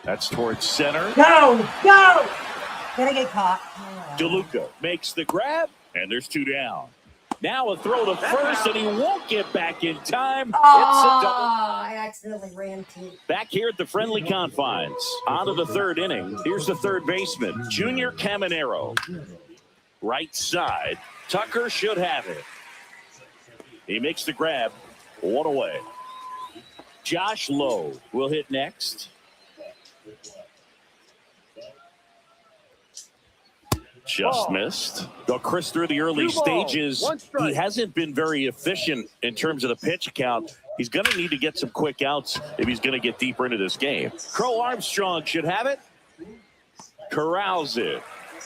That's towards center. Go! Gonna get caught. DeLuca makes the grab, and there's 2 down. Now a throw to first, and he won't get back in time. It's a double. I accidentally ran to. Back here at the friendly confines. On to the third inning. Here's the third baseman, Junior Caminero. Right side. Tucker should have it. He makes the grab. 1 away. Josh Lowe will hit next. Just missed. Though Chris, through the early stages, he hasn't been very efficient in terms of the pitch count. He's going to need to get some quick outs if he's going to get deeper into this game. Crow Armstrong should have it. Corrals it.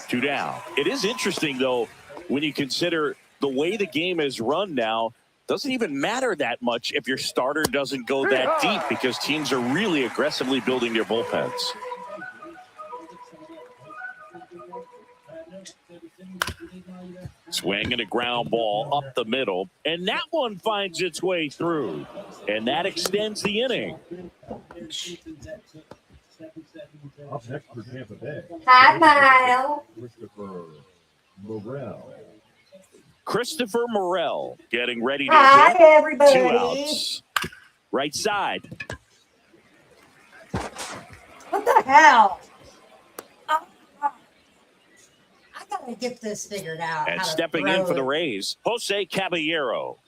2 down. It is interesting, though, when you consider the way the game is run now, doesn't even matter that much if your starter doesn't go that deep because teams are really aggressively building their bullpens. Swing and a ground ball up the middle, and that one finds its way through, and that extends the inning. Up next for Tampa Bay, Hi, Kyle. Christopher Morel getting ready to Hi, hit. 2 everybody. outs. Right side. What the hell? Ah, I gotta get this figured out. And how to stepping in throw for the it. Rays, Jose Caballero.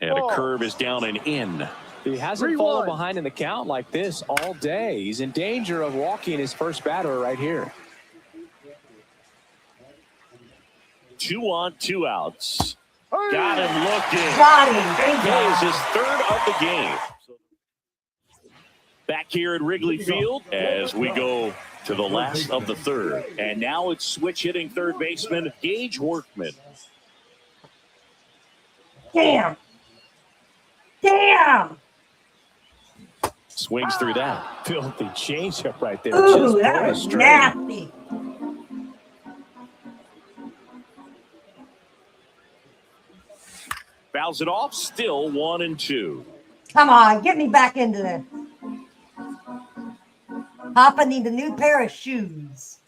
And a curve is down and in. He hasn't fallen behind in the count like this all day. He's in danger of walking his first batter right here. 2 on, 2 outs. Got him looking. Got him. Great That is job. his 3rd of the game. Back here at Wrigley Field as we go to the last of the 3rd. And now it's switch hitting third baseman Gage Workman. Damn. Damn. Swings through that. Filthy changeup right there. Ooh, Just that going was straight. nasty. Fouls it off. Still 1 and 2. Come on, get me back into there. Papa need a new pair of shoes.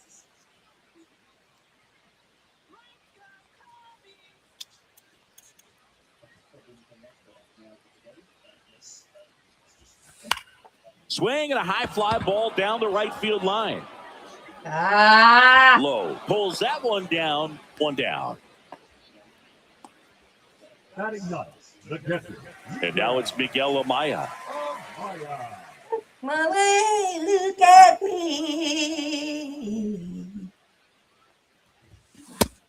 Swing and a high fly ball down the right field line. Ah. Low. Pulls that one down. 1 down. Batting ninth, the catcher. And now it's Miguel Amaya. My way, look at me.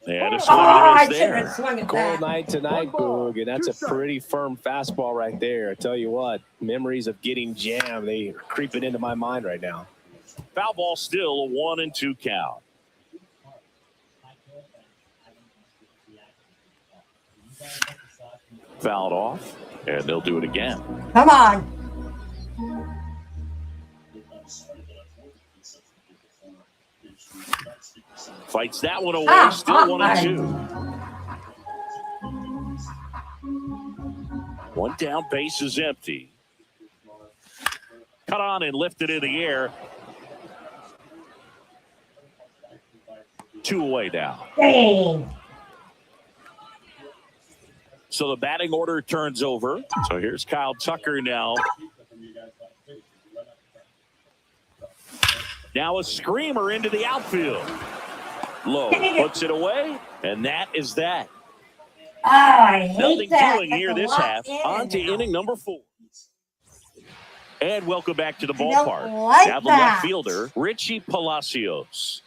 And a Oh, swing I and a miss should have there. swung at Cold that. night tonight, Boog, and that's a pretty firm fastball right there. I tell you what, memories of getting jammed, they are creeping into my mind right now. Foul ball still a 1 and 2 count. Fouled off, and they'll do it again. Come on. Fights that one away, Ah, still 1 and ah. 2. 1 down, base is empty. Cut on and lifted in the air. 2 away now. Dang. So the batting order turns over. So here's Kyle Tucker now. Now a screamer into the outfield. Low puts it away, and that is that. Oh, I hate Nothing that. doing here That's a this lot half. in On to now. inning number 4. And welcome back to the I don't ballpark. like Now the that. left fielder, Richie Palacios.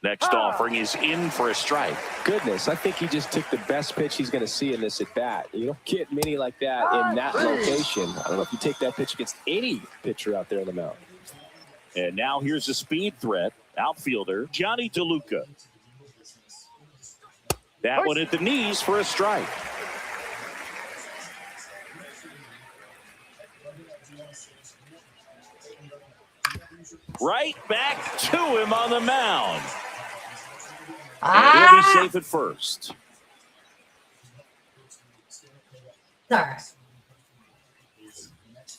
Next offering is in for a strike. Goodness, I think he just took the best pitch he's going to see in this at-bat. You don't get many like that in that location. I don't know if you take that pitch against any pitcher out there on the mound. And now here's a speed threat. Outfielder, Johnny DeLuca. That one at the knees for a strike. Right back to him on the mound. And he'll be safe at first. Sorry.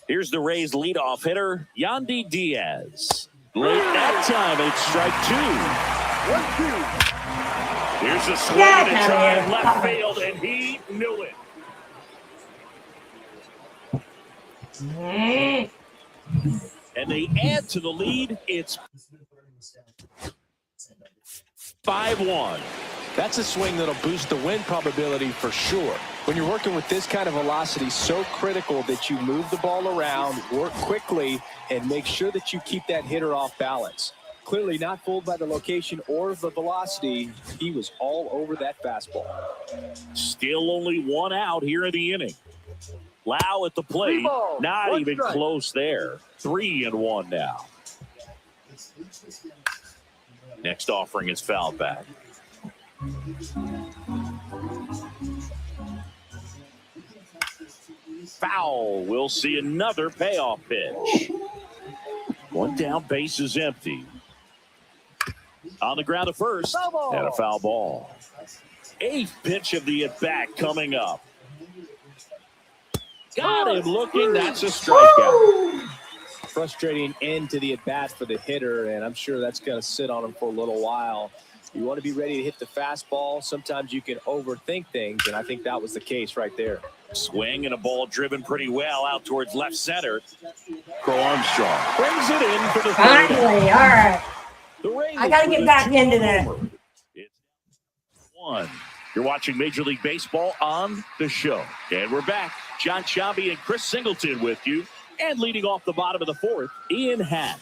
Here's the Rays' leadoff hitter, Yandy Diaz. Late that time, it's strike 2. Here's a swing Get to out of try here. left field, and he knew it. And they add to the lead. It's 5-1. That's a swing that'll boost the win probability for sure. When you're working with this kind of velocity, so critical that you move the ball around, work quickly, and make sure that you keep that hitter off balance. Clearly not fooled by the location or the velocity. He was all over that fastball. Still only 1 out here in the inning. Lau at the plate. Not even close there. 3-1 now. Next offering is fouled back. Foul. We'll see another payoff pitch. 1 down, base is empty. On the ground at first, and a foul ball. 8th pitch of the at-bat coming up. Got him looking. That's a strikeout. Frustrating end to the at-bat for the hitter, and I'm sure that's going to sit on him for a little while. You want to be ready to hit the fastball. Sometimes you can overthink things, and I think that was the case right there. Swing and a ball driven pretty well out towards left center. Crow Armstrong brings it in for the third. Finally, all right. The Rays I got to with get a back 2-1 into that. homer. It's 1. You're watching Major League Baseball on the show. And we're back. John Sciambi and Chris Singleton with you. And leading off the bottom of the 4th, Ian Happ.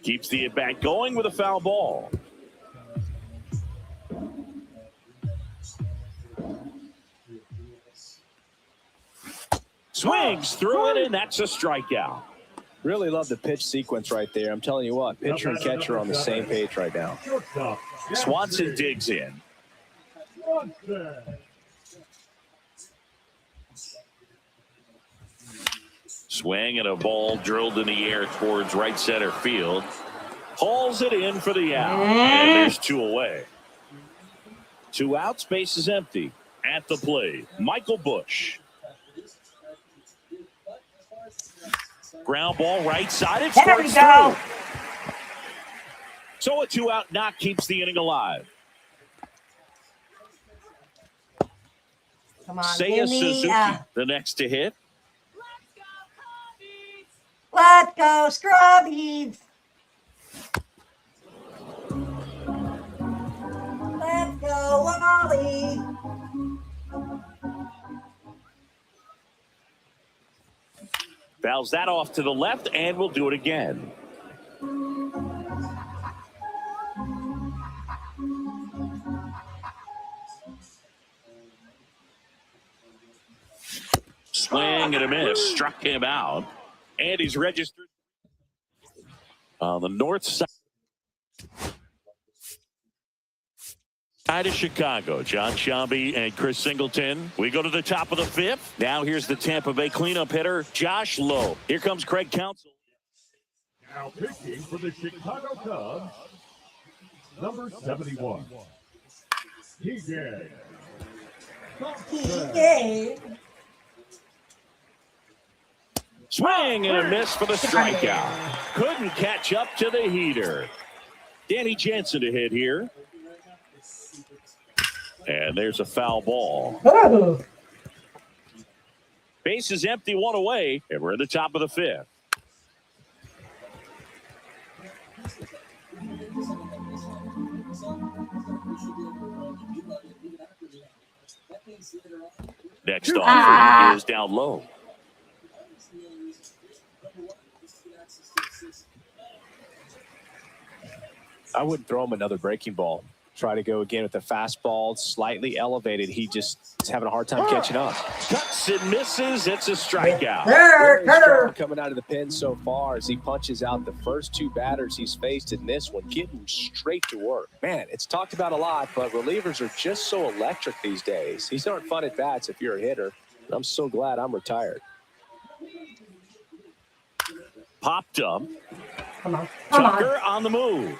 Keeps the at-bat going with a foul ball. Swings through it, and that's a strikeout. Really love the pitch sequence right there. I'm telling you what, pitcher and catcher are on the same page right now. Shortstop. Swanson digs in. Swanson. Swing and a ball drilled in the air towards right center field. Hauls it in for the out. And there's 2 away. 2 outs, base is empty. At the plate, Michael Busch. Ground ball right side. It There we squirts go. through. So a 2-out knock keeps the inning alive. Come on, Seiya give me, Suzuki, the next to hit. let's go, Scrubbies. Let's go, Wally. Fouls that off to the left, and we'll do it again. Swing and a miss. Struck him out. And he's registered on the north side of Chicago. John Sciambi and Chris Singleton. We go to the top of the 5th. Now here's the Tampa Bay cleanup hitter, Josh Lowe. Here comes Craig Counsell. Now pitching for the Chicago Cubs, number 71. TJ. Yay. Swing and a miss for the strikeout. Couldn't catch up to the heater. Danny Jansen to hit here. And there's a foul ball. Oh. Base is empty, 1 away, and we're in the top of the 5th. Next offering is down low. I wouldn't throw him another breaking ball. Try to go again with the fastball, slightly elevated. He just is having a hard time catching up. Cuts and misses. It's a strikeout. Very strong coming out of the pen so far as he punches out the first 2 batters he's faced in this one, getting straight to work. Man, it's talked about a lot, but relievers are just so electric these days. These aren't fun at bats if you're a hitter. I'm so glad I'm retired. Popped up. Come on. Come on. Tucker on the move.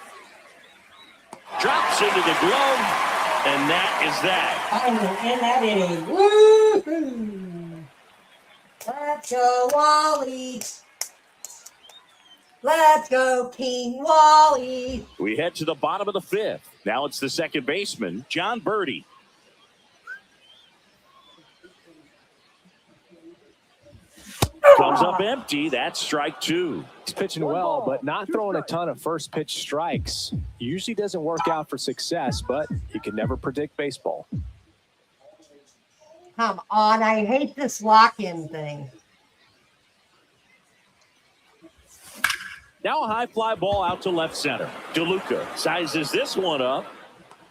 Drops into the glove, and that is that. I'm in that inning. Woo-hoo. Let's go, Wally. Let's go, King Wally. We head to the bottom of the 5th. Now it's the second baseman, John Birdie. Comes up empty. That's strike 2. He's pitching well, but not throwing a ton of first pitch strikes. Usually doesn't work out for success, but you can never predict baseball. Come on. I hate this lock-in thing. Now a high fly ball out to left center. DeLuca sizes this one up,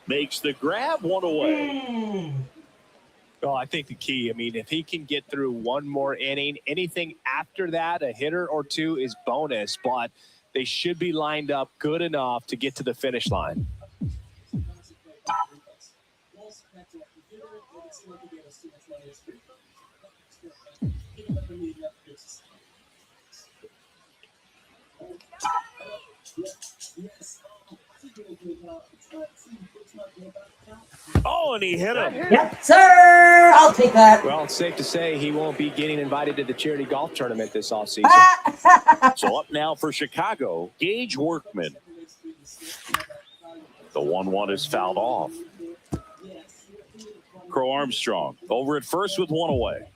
makes the grab, 1 away. Well, I think the key, if he can get through one more inning, anything after that, a hitter or 2 is bonus, but they should be lined up good enough to get to the finish line. Oh, and he hit him. Yep, sir. I'll take that. Well, it's safe to say he won't be getting invited to the charity golf tournament this offseason. So up now for Chicago, Gage Workman. The 1-1 is fouled off. Crow Armstrong over at first with one away.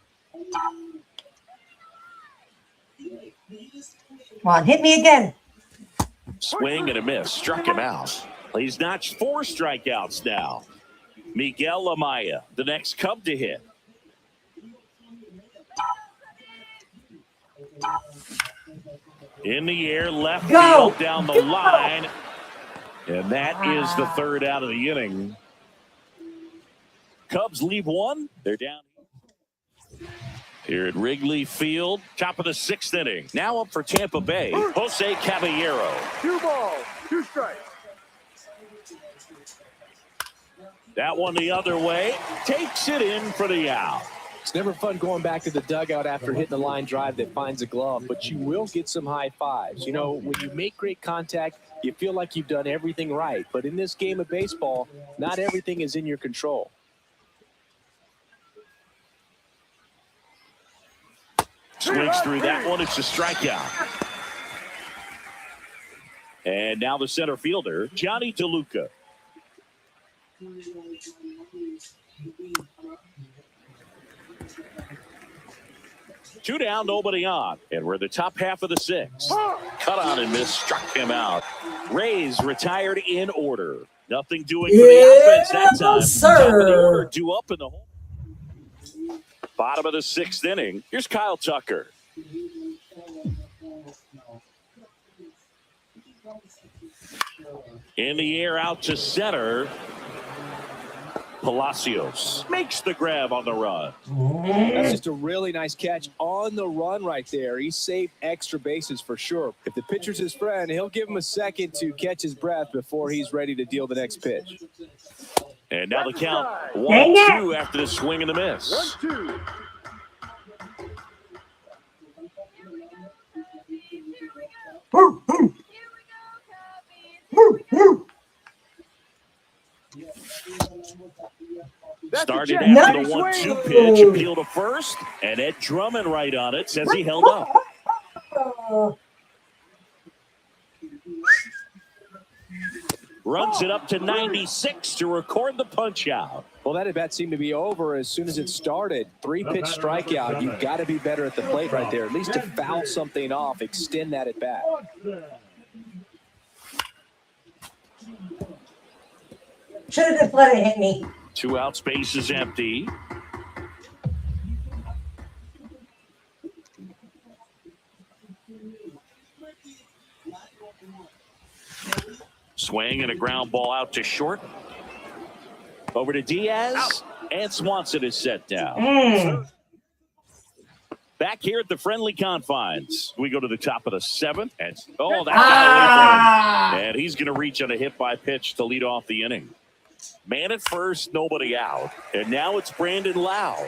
Come on, hit me again. Swing and a miss. Struck him out. He's notched 4 strikeouts now. Miguel Amaya, the next Cub to hit. In the air, left Go. field down the line. And that is the third out of the inning. Cubs leave 1. They're down here at Wrigley Field. Top of the 6th inning. Now up for Tampa Bay, Jose Caballero. 2 balls, 2 strikes. That one the other way. Takes it in for the out. It's never fun going back to the dugout after hitting a line drive that finds a glove, but you will get some high fives. You know, when you make great contact, you feel like you've done everything right. But in this game of baseball, not everything is in your control. Swings through that one. It's a strikeout. And now the center fielder, Johnny DeLuca. Two down, nobody on. And we're the top half of the 6th. Cut on and miss, struck him out. Rays retired in order. Nothing doing for the offense that time. sir. Top of the order, due up in the hole. Bottom of the 6th inning. Here's Kyle Tucker. In the air out to center. Palacios makes the grab on the run. That's just a really nice catch on the run right there. He saved extra bases for sure. If the pitcher's his friend, he'll give him a second to catch his breath before he's ready to deal the next pitch. And now the count 1-2 after the swing and the miss. 1-2. Started after the 1-2 pitch, appeal to first, and Ed Drummond right on it, says he held up. Runs it up to 96 to record the punch out. Well, that at bat seemed to be over as soon as it started. 3-pitch strikeout. You've got to be better at the plate right there. At least to foul something off, extend that at bat. Should have just let it hit me. 2 out, space is empty. Swing and a ground ball out to short. Over to Diaz, and Swanson is set down. Back here at the friendly confines, we go to the top of the 7th. And that got away from him. And he's going to reach on a hit by pitch to lead off the inning. Man at first, nobody out. And now it's Brandon Lau.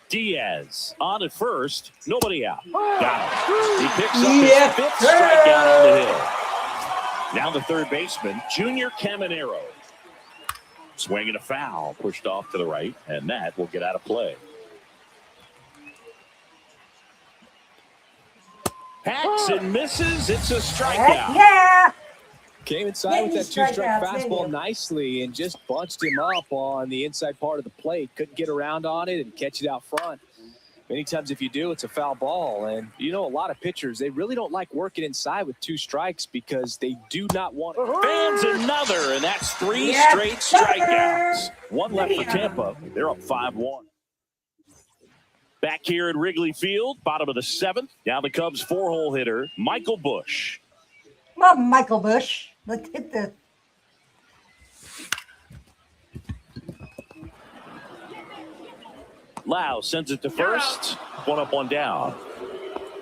Diaz on at first, nobody out. Got him. He picks up his 5th strikeout on the hill. Now the third baseman, Junior Caminero. Swinging a foul, pushed off to the right, and that will get out of play. Hacks and misses. It's a strikeout. Yeah. Came inside with that 2-strike strikeouts, fastball didn't you? nicely and just bunched him up on the inside part of the plate. Couldn't get around on it and catch it out front. Many times if you do, it's a foul ball. And, you know, a lot of pitchers, they really don't like working inside with 2 strikes because they do not want it. Fans another, and that's 3 Yes, straight sir. strikeouts. 1 left for Tampa. They're up 5-1. Back here at Wrigley Field, bottom of the 7th. Now the Cubs' 4-hole hitter, Michael Busch. Come on, Michael Bush. Let's hit the. Lau sends it to first. 1 up, 1 down.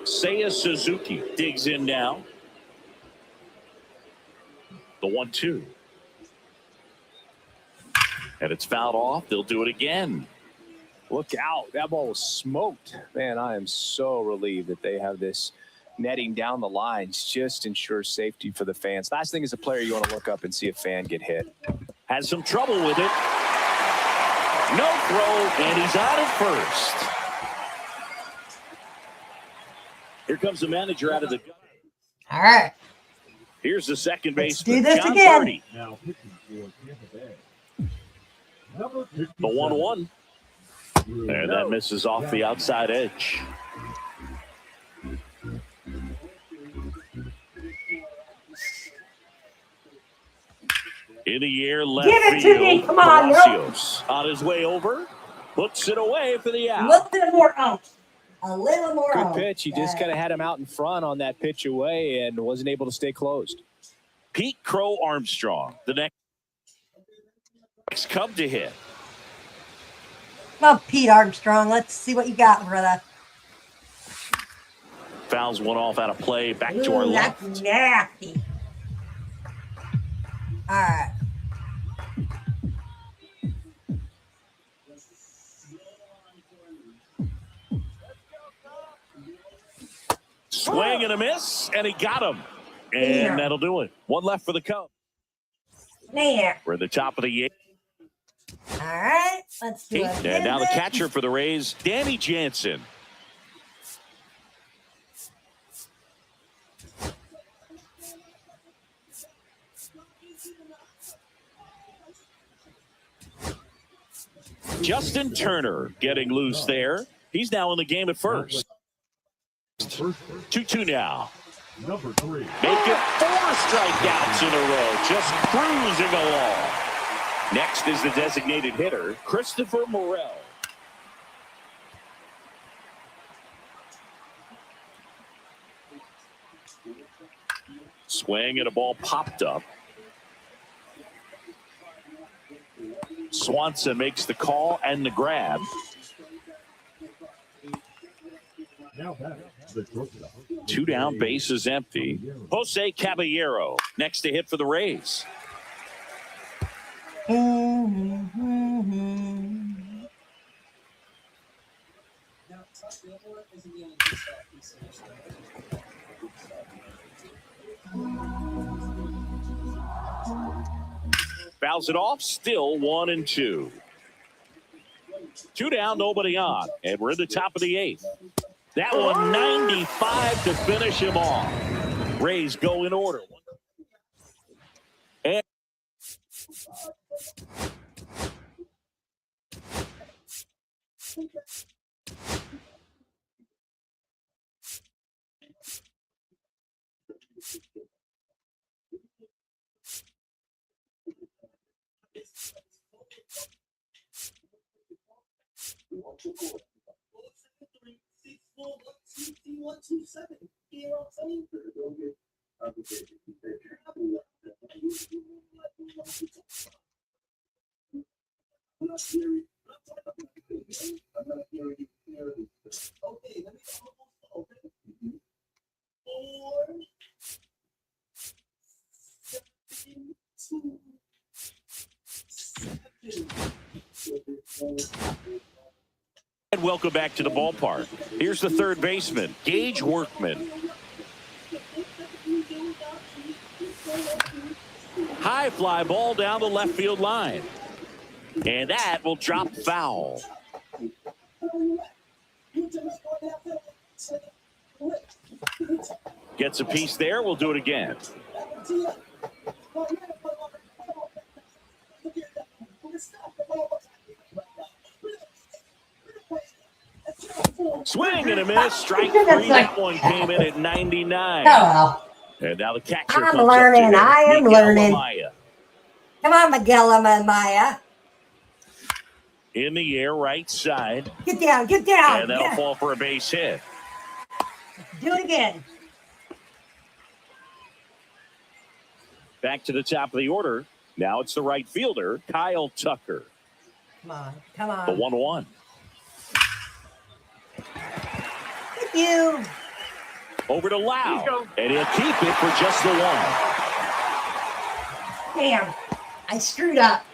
Seiya Suzuki digs in now. The 1-2. And it's fouled off. They'll do it again. Look out. That ball was smoked. Man, I am so relieved that they have this netting down the lines. Just ensures safety for the fans. Last thing as a player, you want to look up and see a fan get hit. Has some trouble with it. No throw, and he's out at first. Here comes the manager out of the gun. All right. Here's the second Let's baseman, do this John again. Birdie. Now pitching for Tampa Bay. Number 57. The 1-1. And that misses off the outside edge. In the air, left Give it to field. me. Come on, Palacios on his way over. Puts it away for the A out. little bit more out. A little more Good out. pitch. He just kind of had him out in front on that pitch away and wasn't able to stay closed. Pete Crow Armstrong. The next Cub to hit. Come on, Pete Armstrong. Let's see what you got, brother. Fouls one off out of play. Back to our Ooh, left. that's nasty. All right. Swing and a miss, and he got him. And Yeah. that'll do it. One left for the Cubs. There. We're at the top of the eighth. All right. Let's do it. And now the catcher for the Rays, Danny Jansen. Justin Turner getting loose there. He's now in the game at first. 2-2 now. Number 3. Make it 4 strikeouts in a row, just cruising along. Next is the designated hitter, Christopher Morel. Swing and a ball popped up. Swanson makes the call and the grab. Now back to the shortstop. 2 down, bases empty. Jose Caballero next to hit for the Rays. Fouls it off, still 1-2. 2 down, nobody on. And we're in the top of the 8th. That one 95 to finish him off. Rays go in order. And welcome back to the ballpark. Here's the third baseman, Gage Workman. High fly ball down the left field line. And that will drop foul. Gets a piece there. We'll do it again. Swing and a miss. Strike 3. That one came in at 99. Oh, And now the catcher I'm comes learning. up to hit. I am Miguel learning. Amaya. come on, Miguel Amaya. In the air, right side. Get down, get down. And that'll Yeah. fall for a base hit. Do it again. Back to the top of the order. Now it's the right fielder, Kyle Tucker. Come on, come The on. 1-1. Thank you. Over to Lau. And he'll keep it for just the one. Damn, I screwed up.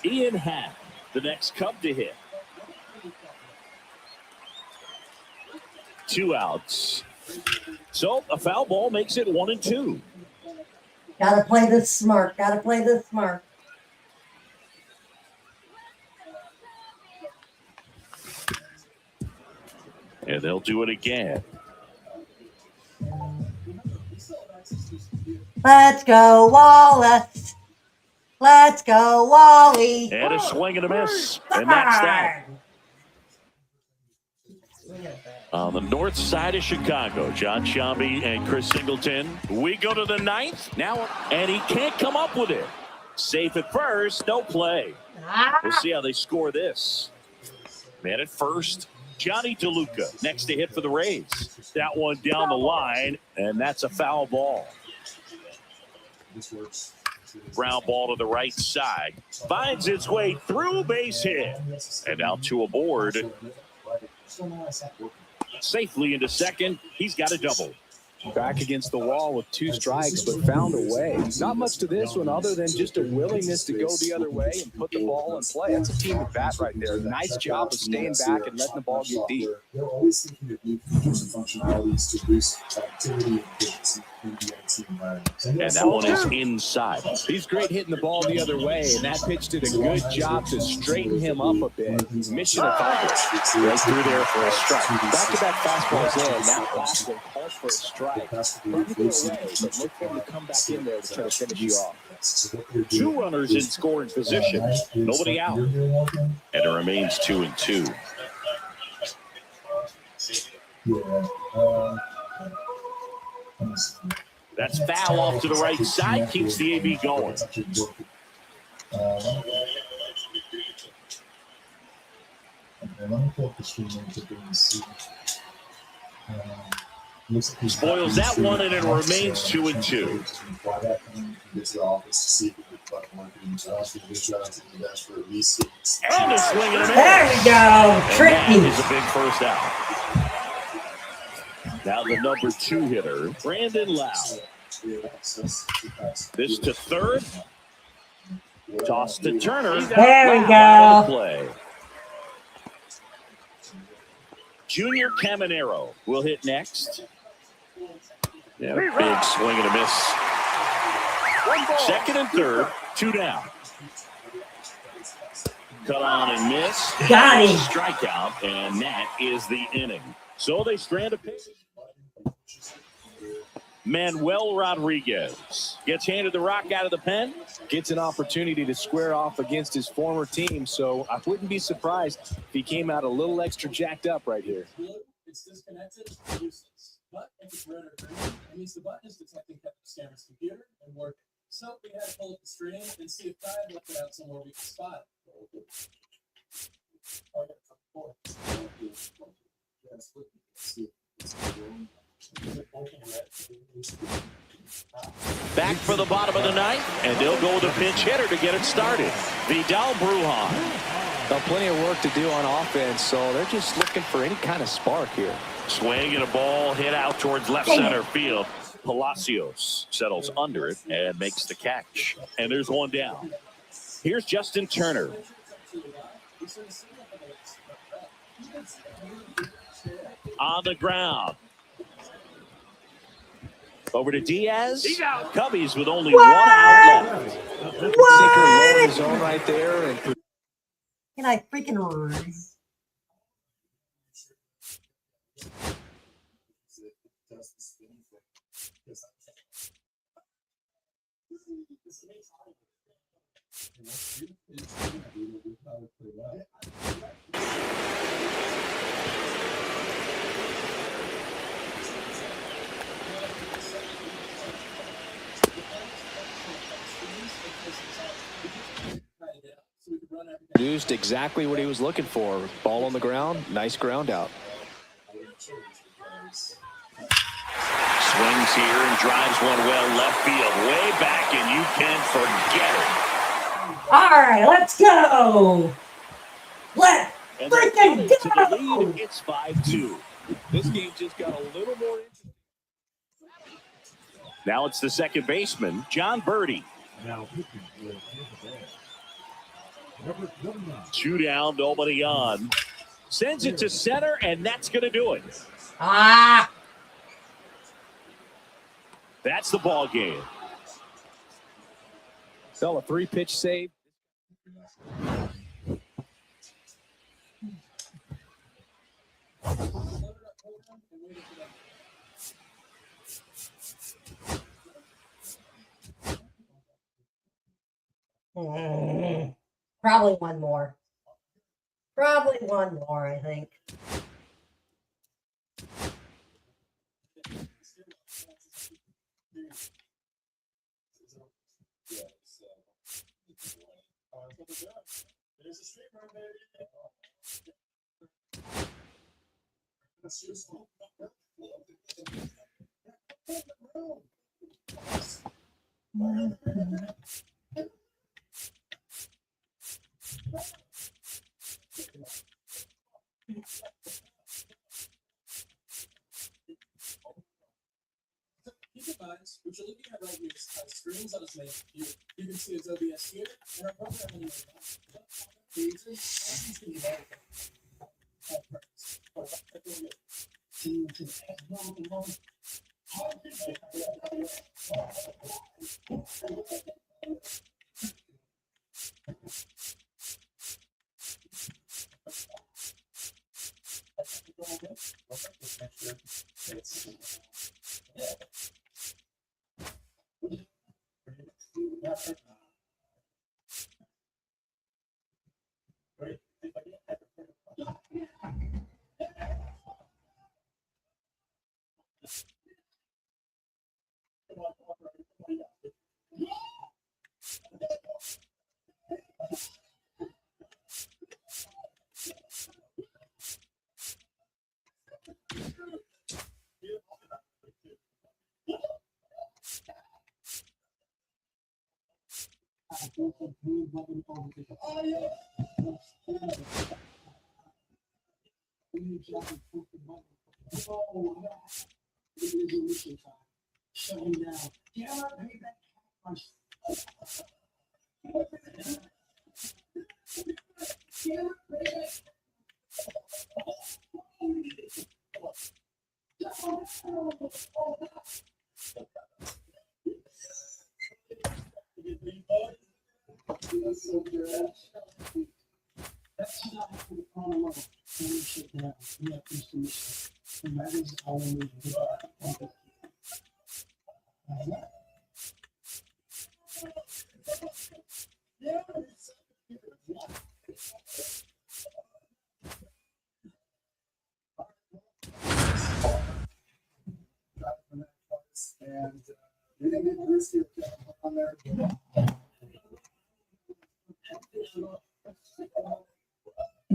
Ian Happ, the next Cub to hit. 2 outs. So a foul ball makes it 1-2. Gotta play this smart. Gotta play this smart. And they'll do it again. Let's go, Wallace. Let's go, Wally. And a swing and a miss. And that's that. On the north side of Chicago, John Sciambi and Chris Singleton. We go to the ninth now, and he can't come up with it. Safe at first, no play. We'll see how they score this. Man at first, Johnny DeLuca next to hit for the Rays. That one down the line, and that's a foul ball. Ground ball to the right side. Finds its way through, base hit. And out to a board. Safely into second. He's got a double. Back against the wall with 2 strikes, but found a way. Not much to this one other than just a willingness to go the other way and put the ball in play. That's a team at bat right there. Nice job of staying back and letting the ball get deep. They're always thinking of new features and functionalities to boost activity and efficiency in the team environment. And that one is inside. He's great hitting the ball the other way, and that pitch did a good job to straighten him up a bit. Mission accomplished. Right through there for a strike. Back-to-back fastballs in. That last one calls for a strike. Trying to get away, but look for him to come back in there to try to finish you off. 2 runners in scoring position. Nobody out. And it remains 2-2. That's foul off to the right side. Keeps the AB going. Spoils that one, and it remains 2-2. And a swing and a miss. There we go. And that Tricky. is a big first out. Now the number 2 hitter, Brandon Lau. This to third. Toss to Turner. There we Wow, go. play. Junior Caminero will hit next. Yeah, big swing and a miss. Second and third, 2 down. Cut on and miss. Got him. Strikeout, and that is the inning. So they strand a pitch. Manuel Rodriguez gets handed the rock out of the pen. Gets an opportunity to square off against his former team, so I wouldn't be surprised if he came out a little extra jacked up right here. It's disconnected, useless. But if it's red or green, it means the button is detecting Scammer's computer and working. So we had to pull up the stream and see if Brad left it out somewhere we could spot it. Back for the bottom of the ninth, and they'll go with a pinch hitter to get it started. Vidal Brujan. Got plenty of work to do on offense, so they're just looking for any kind of spark here. Swing and a ball hit out towards left center field. Palacios settles under it and makes the catch. And there's one down. Here's Justin Turner. On the ground. Over to Diaz. Cubbies with only 1 out left. Sinker low in his zone right there. And Can I freaking run? produced exactly what he was looking for. Ball on the ground, nice ground out. Swings here and drives one well left field, way back, and you can forget it. All right, let's go. Let's And freaking to the go. lead, it's 5-2. This game just got a little more interesting. Now it's the second baseman, John Birdie. Now pitching for Tampa Bay. Number 9. 2 down, nobody on. Sends it to center, and that's going to do it. Ah, That's the ball game. Fell a 3-pitch save. and waited for them. Probably one more. Probably one more, I think. There's a street run, baby. That's your song. Keep in mind, what you're looking at right here is screens on his main computer. You can see his OBS here, and our programming is And we didn't get Bruce here on there.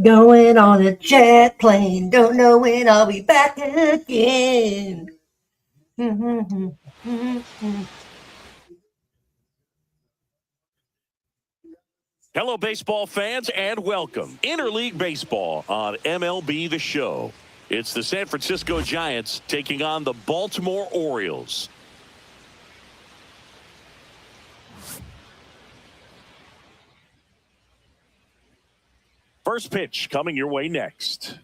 Going on a jet plane, don't know when I'll be back again. Hello, baseball fans, and welcome. Interleague Baseball on MLB The Show. It's the San Francisco Giants taking on the Baltimore Orioles. First pitch coming your way next.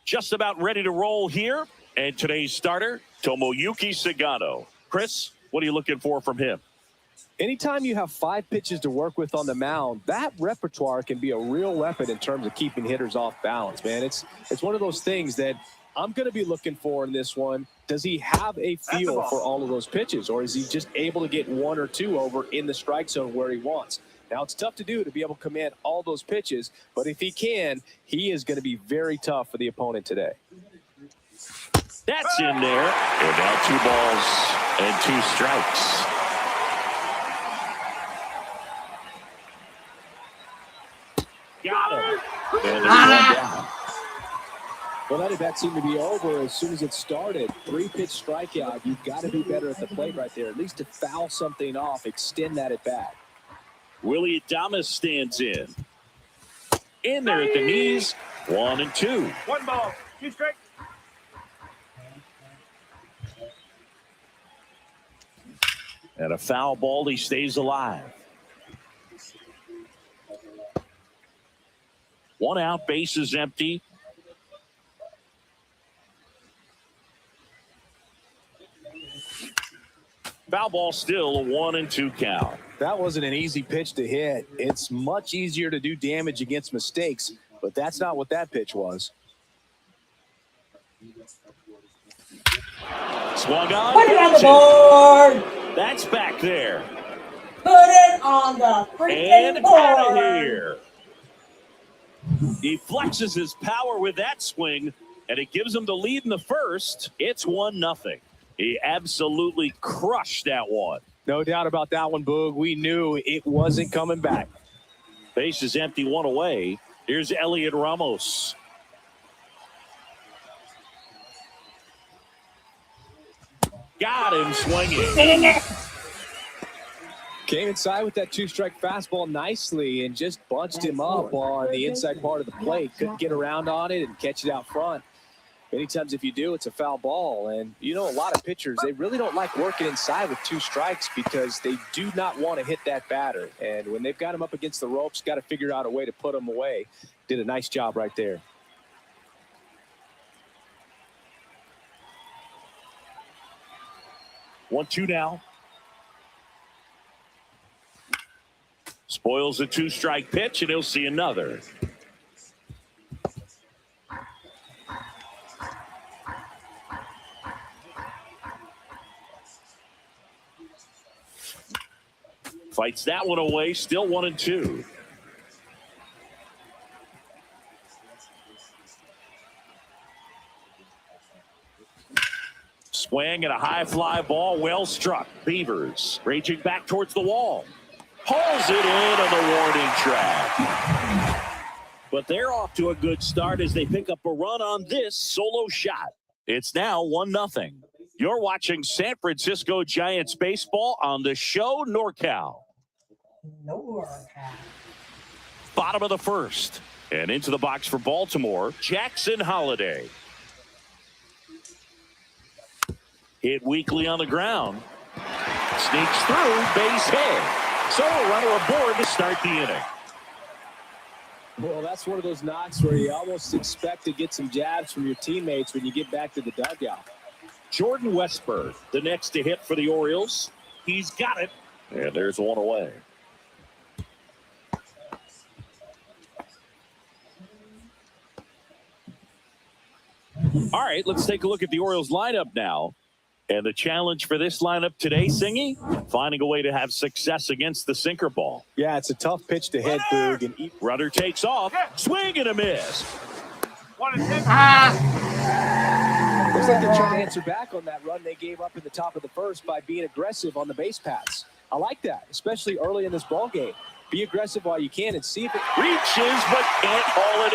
Just about ready to roll here. And today's starter, Tomoyuki Sagano. Chris, what are you looking for from him? Anytime you have 5 pitches to work with on the mound, that repertoire can be a real weapon in terms of keeping hitters off balance, man. It's one of those things that I'm going to be looking for in this one. Does he have a feel for all of those pitches, or is he just able to get 1 or 2 over in the strike zone where he wants? Now, it's tough to do to be able to command all those pitches, but if he can, he is going to be very tough for the opponent today. That's in there. And now 2 balls and 2 strikes. Got him. And there's 1 down. Well, that at-bat seemed to be over as soon as it started. 3-pitch strikeout. You've got to be better at the plate right there, at least to foul something off, extend that at-bat. Willie Adames stands in. In there at the knees. 1 and 2. 1 ball, 2 strikes. And a foul ball, he stays alive. 1 out, base is empty. Foul ball, still a 1 and 2 count. That wasn't an easy pitch to hit. It's much easier to do damage against mistakes, but that's not what that pitch was. Swung on. Put it on the board. That's back there. Put it on the freaking And out of board. here. He flexes his power with that swing, and it gives him the lead in the first. It's 1-0. He absolutely crushed that one. No doubt about that one, Boog. We knew it wasn't coming back. Base is empty, 1 away. Here's Elliot Ramos. Got him swinging. Came inside with that 2-strike fastball nicely and just bunched him up on the inside part of the plate. Couldn't get around on it and catch it out front. Many times if you do, it's a foul ball. And, you know, a lot of pitchers, they really don't like working inside with 2 strikes because they do not want to hit that batter. And when they've got him up against the ropes, got to figure out a way to put him away. Did a nice job right there. 1-2 now. Spoils a 2-strike pitch, and he'll see another. Fights that one away, still 1-2. Swing and a high fly ball, well struck. Beavers raging back towards the wall. Pulls it in on the warning track. But they're off to a good start as they pick up a run on this solo shot. It's now 1-0. You're watching San Francisco Giants baseball on the show NorCal. Bottom of the first. And into the box for Baltimore, Jackson Holliday. Hit weakly on the ground. Sneaks through, base hit. So a runner aboard to start the inning. Well, that's one of those knocks where you almost expect to get some jabs from your teammates when you get back to the dugout. Jordan Westburg, the next to hit for the Orioles. He's got it. And there's one away. All right, let's take a look at the Orioles lineup now. And the challenge for this lineup today, Singy, finding a way to have success against the sinker ball. Yeah, it's a tough pitch to hit, Boog. And Runner takes off, swing and a miss. looks like they're trying to answer back on that run they gave up in the top of the first by being aggressive on the base paths. I like that, especially early in this ball game. Be aggressive while you can and see if it Reaches but can't haul it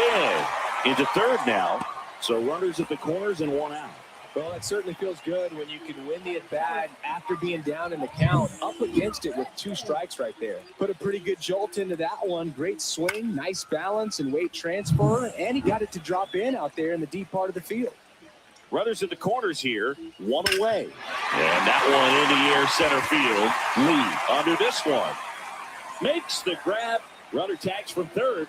in. Into third now. So runners at the corners and one out. Well, it certainly feels good when you can win the at-bat after being down in the count, up against it with 2 strikes right there. Put a pretty good jolt into that one. Great swing, nice balance and weight transfer, and he got it to drop in out there in the deep part of the field. Runners at the corners here, one away. And that one in the air center field. Lee under this one. Makes the grab. Runner tags from third.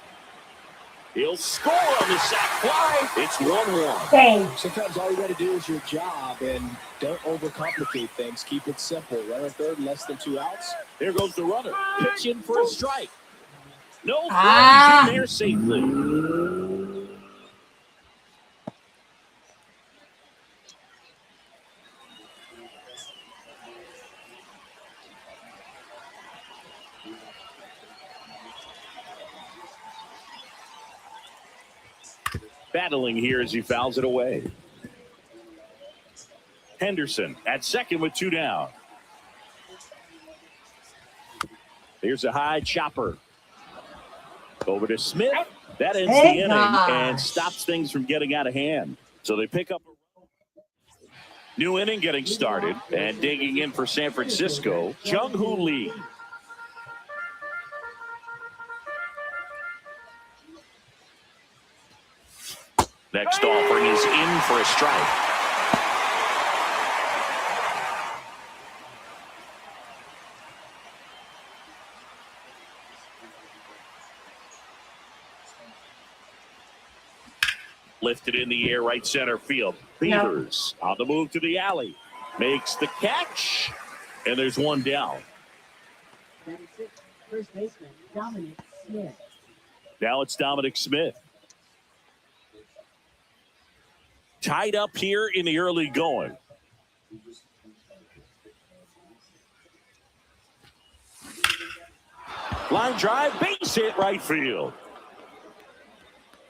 He'll score on the sac fly. It's 1-1. Sometimes all you got to do is your job and don't overcomplicate things. Keep it simple. Runner third, less than 2 outs. There goes the runner. Pitch in for a strike. No, he's in there safely. Battling here as he fouls it away. Henderson at second with 2 down. Here's a high chopper. Over to Smith. That ends the inning and stops things from getting out of hand. So they pick up a new inning getting started, and digging in for San Francisco, Jung-Hoo Lee. Next offering is in for a strike. Lifted in the air, right center field. Beavers on the move to the alley. Makes the catch, and there's one down. 96. First baseman, Dominic Smith. Now it's Dominic Smith. Tied up here in the early going. Line drive, base hit right field.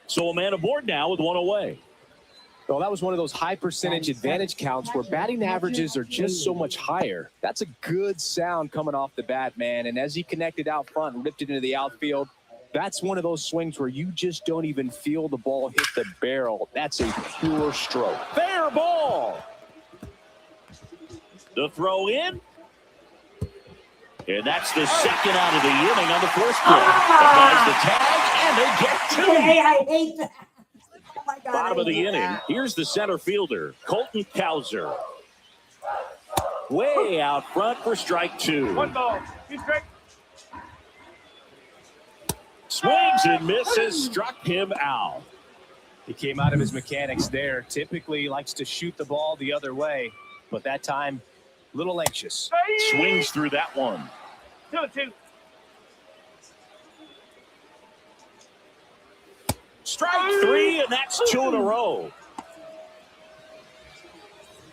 So a man aboard now with one away. Well, that was one of those high percentage advantage counts where batting averages are just so much higher. That's a good sound coming off the bat, man. And as he connected out front and ripped it into the outfield, that's one of those swings where you just don't even feel the ball hit the barrel. That's a pure stroke. Fair ball. The throw in. And that's the second out of the inning on the first pitch. Applies the tag, and they get two. Hey, I hate that. Oh my God, Bottom I of the hate inning. that. Here's the center fielder, Colton Cowser. Way out front for strike two. One ball. Two strike. Swings and misses, struck him out. He came out of his mechanics there. Typically likes to shoot the ball the other way, but that time, a little anxious. Swings through that one. 2-2. Strike three, and that's two in a row.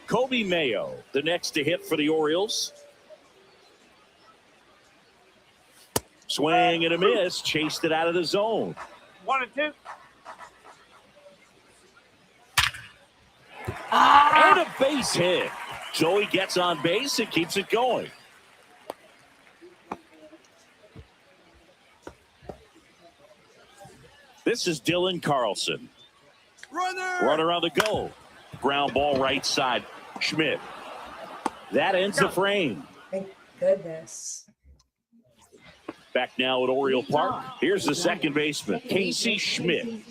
Kobe Mayo, the next to hit for the Orioles. Swing and a miss, chased it out of the zone. 1-2. And a base hit. So he gets on base and keeps it going. This is Dylan Carlson. Runner on the go. Ground ball right side. Schmidt. That ends the frame. Thank goodness. Back now at Oriole Park. Here's the second baseman, Casey Schmidt.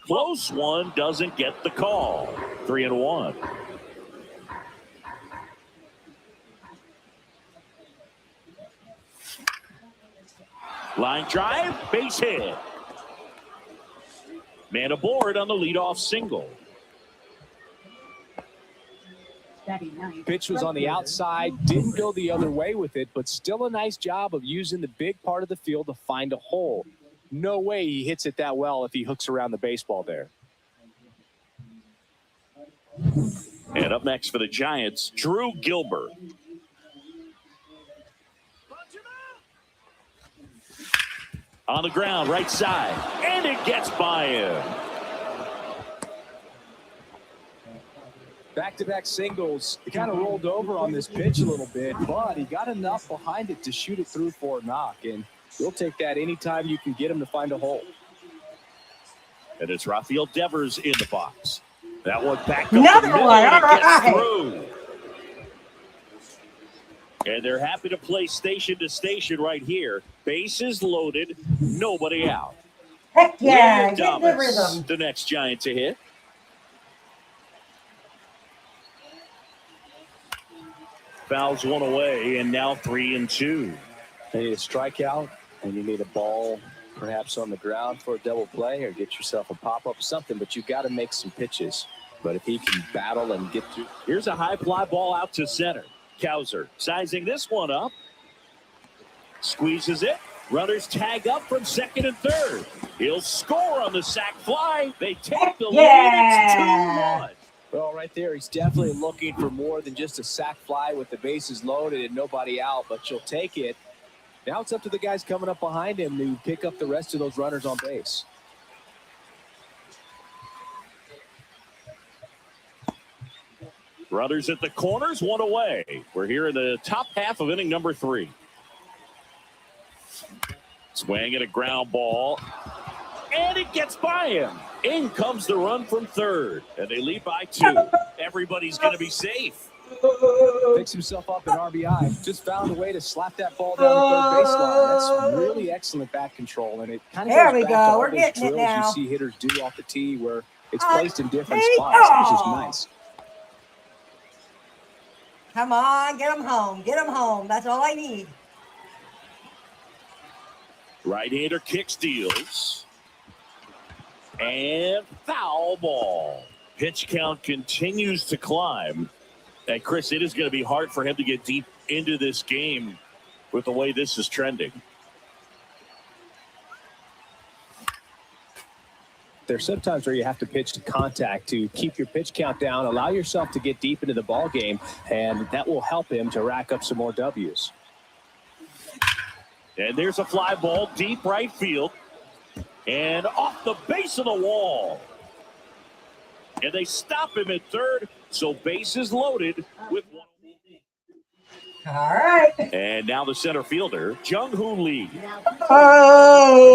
Close one, doesn't get the call. 3-1. Line drive, base hit. Man aboard on the leadoff single. Pitch was on the outside, didn't go the other way with it, but still a nice job of using the big part of the field to find a hole. No way he hits it that well if he hooks around the baseball there. And up next for the Giants, Drew Gilbert. On the ground, right side, and it gets by him. Back-to-back singles. He kind of rolled over on this pitch a little bit, but he got enough behind it to shoot it through for a knock, and we'll take that anytime you can get him to find a hole. And it's Rafael Devers in the box. That one back up Another the middle, one, and it all gets right. through. And they're happy to play station to station right here. Bases loaded, nobody out. Heck yeah, William get the Thomas, rhythm. the next Giant to hit. Fouls one away, and now 3-2. You need a strikeout, and you need a ball perhaps on the ground for a double play or get yourself a pop-up, something, but you've got to make some pitches. But if he can battle and get through. Here's a high fly ball out to center. Cowser sizing this one up. Squeezes it. Runners tag up from second and third. He'll score on the sac fly. They take the lead. Yeah. It's 2-1. Well, right there, he's definitely looking for more than just a sac fly with the bases loaded and nobody out, but you'll take it. Now it's up to the guys coming up behind him to pick up the rest of those runners on base. Runners at the corners, one away. We're here in the top half of inning number 3. Swing at a ground ball. And it gets by him. In comes the run from third. And they lead by 2. Everybody's going to be safe. Picks himself up at RBI. Just found a way to slap that ball down the third baseline. That's really excellent bat control. And it kind of There goes we back go. to all We're those getting it drills now. you see hitters do off the tee where it's placed in different Hey, spots, which is oh. nice. Come on, get them home. Get them home. That's all I need. Right-hander kick steals. And foul ball. Pitch count continues to climb. And, Chris, it is going to be hard for him to get deep into this game with the way this is trending. There's sometimes where you have to pitch to contact to keep your pitch count down, allow yourself to get deep into the ball game, and that will help him to rack up some more W's. And there's a fly ball deep right field and off the base of the wall. And they stop him at third, so bases loaded with one. All right. And now the center fielder, Jung-Hoo Lee. Oh.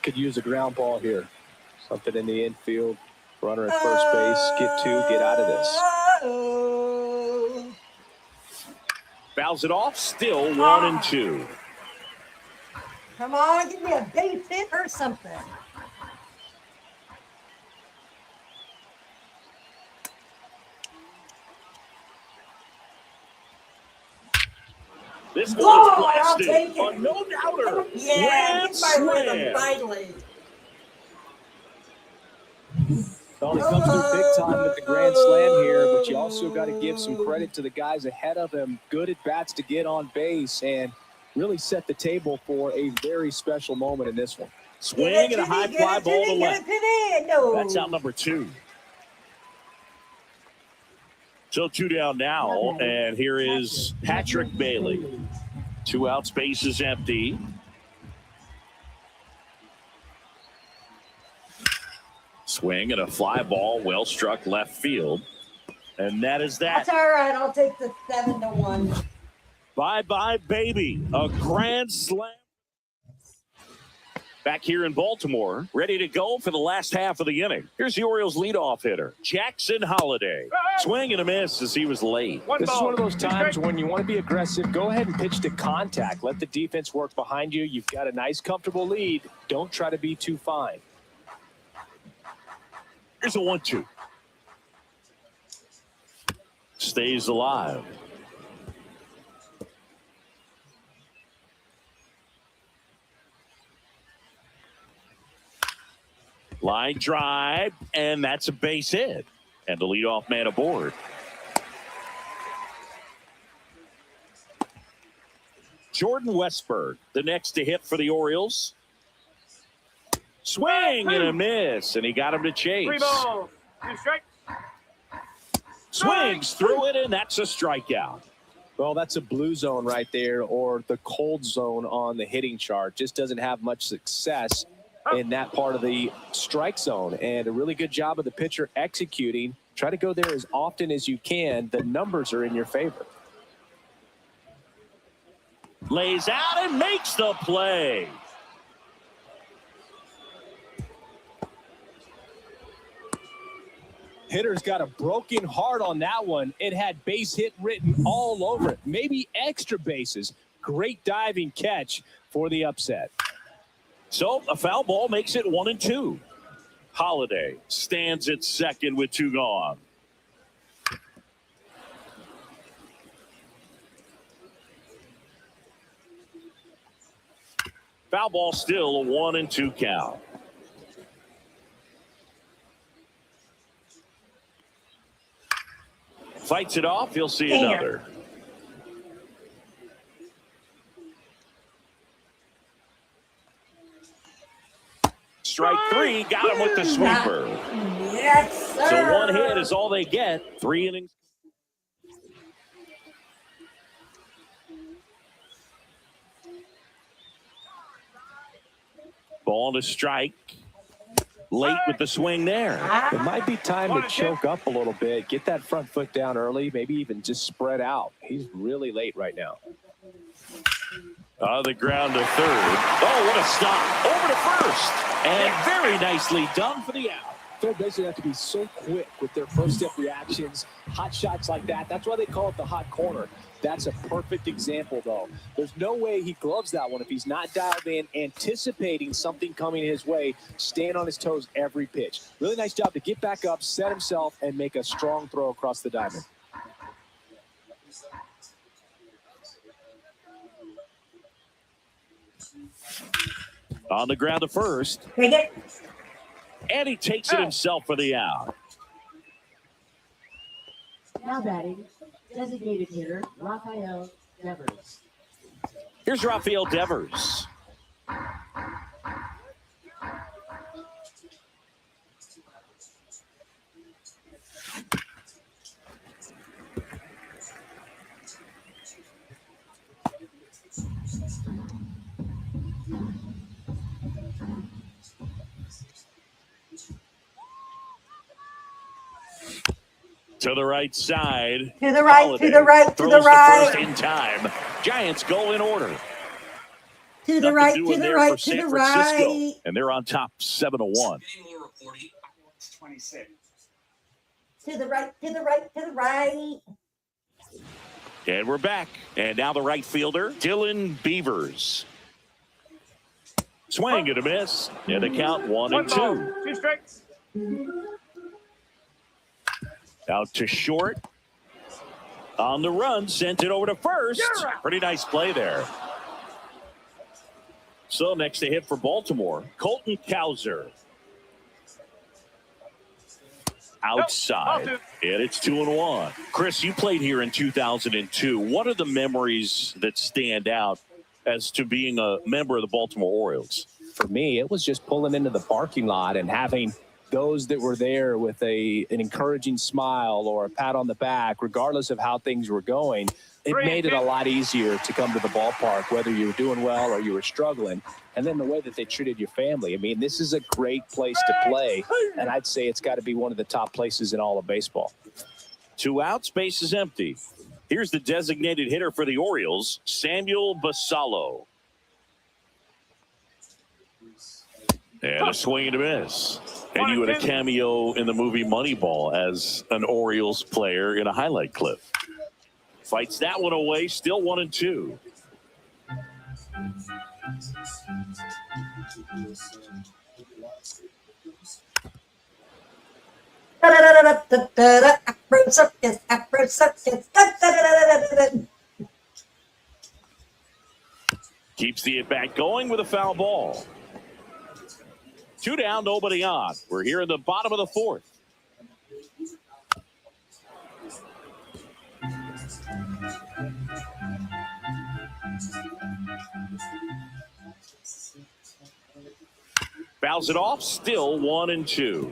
Could use a ground ball here. Something in the infield. Runner at first base. Get two. Get out of this. Fouls it off. Still 1-2. Come on, give me a base hit or something. This Whoa, one's I'll blasted. take it. A no-doubter. Yeah, Grand get my rhythm slam. finally. Well, he comes through big time with the grand slam here, but you also got to give some credit to the guys ahead of him. Good at bats to get on base and really set the table for a very special moment in this one. Swing and a high fly ball to left. No. That's out number 2. So 2 down now, and here is Patrick Bailey. 2 outs, base is empty. Swing and a fly ball, well struck left field. And that is that. That's all right. I'll take the 7-1. Bye-bye, baby. A grand slam. Back here in Baltimore, ready to go for the last half of the inning. Here's the Orioles leadoff hitter, Jackson Holliday. Swing and a miss as he was late. This is one of those times when you want to be aggressive. Go ahead and pitch to contact. Let the defense work behind you. You've got a nice, comfortable lead. Don't try to be too fine. Here's a 1-2. Stays alive. Line drive, and that's a base hit. And the leadoff man aboard. Jordan Westburg, the next to hit for the Orioles. Swing and a miss, and he got him to chase. 3 balls, 2 strikes. Swings through it, and that's a strikeout. Well, that's a blue zone right there, or the cold zone on the hitting chart. Just doesn't have much success in that part of the strike zone, and a really good job of the pitcher executing. Try to go there as often as you can. The numbers are in your favor. Lays out and makes the play. Hitter's got a broken heart on that one. It had base hit written all over it. Maybe extra bases. Great diving catch for the upset. So a foul ball makes it 1-2. Holliday stands at second with 2 gone. Foul ball, still a 1-2 count. Fights it off. He'll see another. Strike 3, got him with the sweeper. Yes, sir. So 1 hit is all they get. 3 innings. Ball to strike. Late with the swing there. It might be time to choke up a little bit. Get that front foot down early. Maybe even just spread out. He's really late right now. The ground to third. Oh, what a stop. Over to first. And very nicely done for the out. Third basemen have to be so quick with their first step reactions. Hot shots like that. That's why they call it the hot corner. That's a perfect example, though. There's no way he gloves that one if he's not dialed in, anticipating something coming his way, staying on his toes every pitch. Really nice job to get back up, set himself, and make a strong throw across the diamond. On the ground to first. Take it. And he takes it himself for the out. Now batting, designated hitter Rafael Devers. Here's Rafael Devers. To the right side. To the right, Holiday to the right, to throws the first right. in time. Giants go in order. To the Nothing right, doing to the there right, for to San the Francisco. right. And they're on top 7-1. 26. To the right, to the right, to the right. And we're back. And now the right fielder, Dylan Beavers. Swing and a miss. And the count 1-2. Two strikes. Out to short. On the run, sent it over to first. Pretty nice play there. So next to hit for Baltimore, Colton Cowser. Outside. And it's 2-1. Chris, you played here in 2002. What are the memories that stand out as to being a member of the Baltimore Orioles? For me, it was just pulling into the parking lot and having those that were there with an encouraging smile or a pat on the back, regardless of how things were going. It made it a lot easier to come to the ballpark, whether you were doing well or you were struggling. And then the way that they treated your family. I mean, this is a great place to play, and I'd say it's got to be one of the top places in all of baseball. 2 outs, base is empty. Here's the designated hitter for the Orioles, Samuel Basallo. And a swing and a miss. And you had a cameo in the movie Moneyball as an Orioles player in a highlight clip. Fights that one away, still 1-2. Afro circus, Afro circus. Keeps the at-bat going with a foul ball. 2 down, nobody on. We're here in the bottom of the 4th. Fouls it off, still 1-2.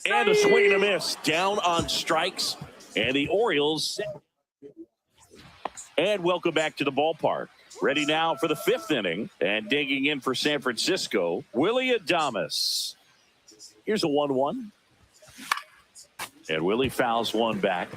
And a swing and a miss. Down on strikes. And the Orioles. And welcome back to the ballpark. Ready now for the 5th inning. And digging in for San Francisco, Willie Adames. Here's a 1-1. And Willie fouls one back.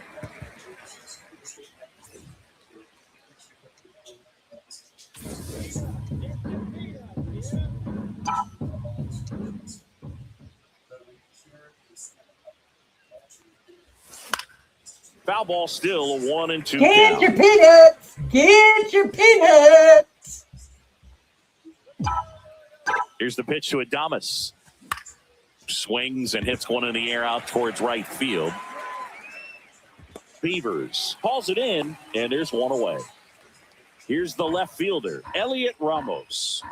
Foul ball, still a 1-2 Get count. your peanuts. Get your peanuts. Here's the pitch to Adames. Swings and hits one in the air out towards right field. Beavers hauls it in, and there's one away. Here's the left fielder, Elliot Ramos.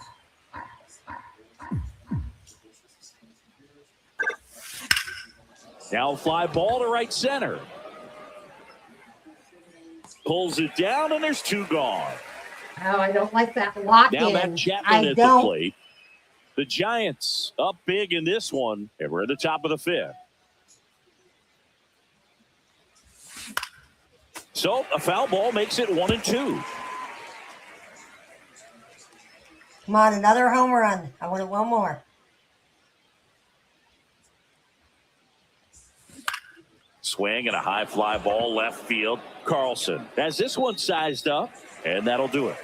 Now fly ball to right center. Pulls it down, and there's 2 gone. Oh, I don't like that lock Now in. Matt Chapman I at the don't. plate. The Giants up big in this one, and we're at the top of the 5th. So a foul ball makes it 1-2. Come on, another home run. I want one more. Swing and a high fly ball left field. Carlson has this one sized up, and that'll do it.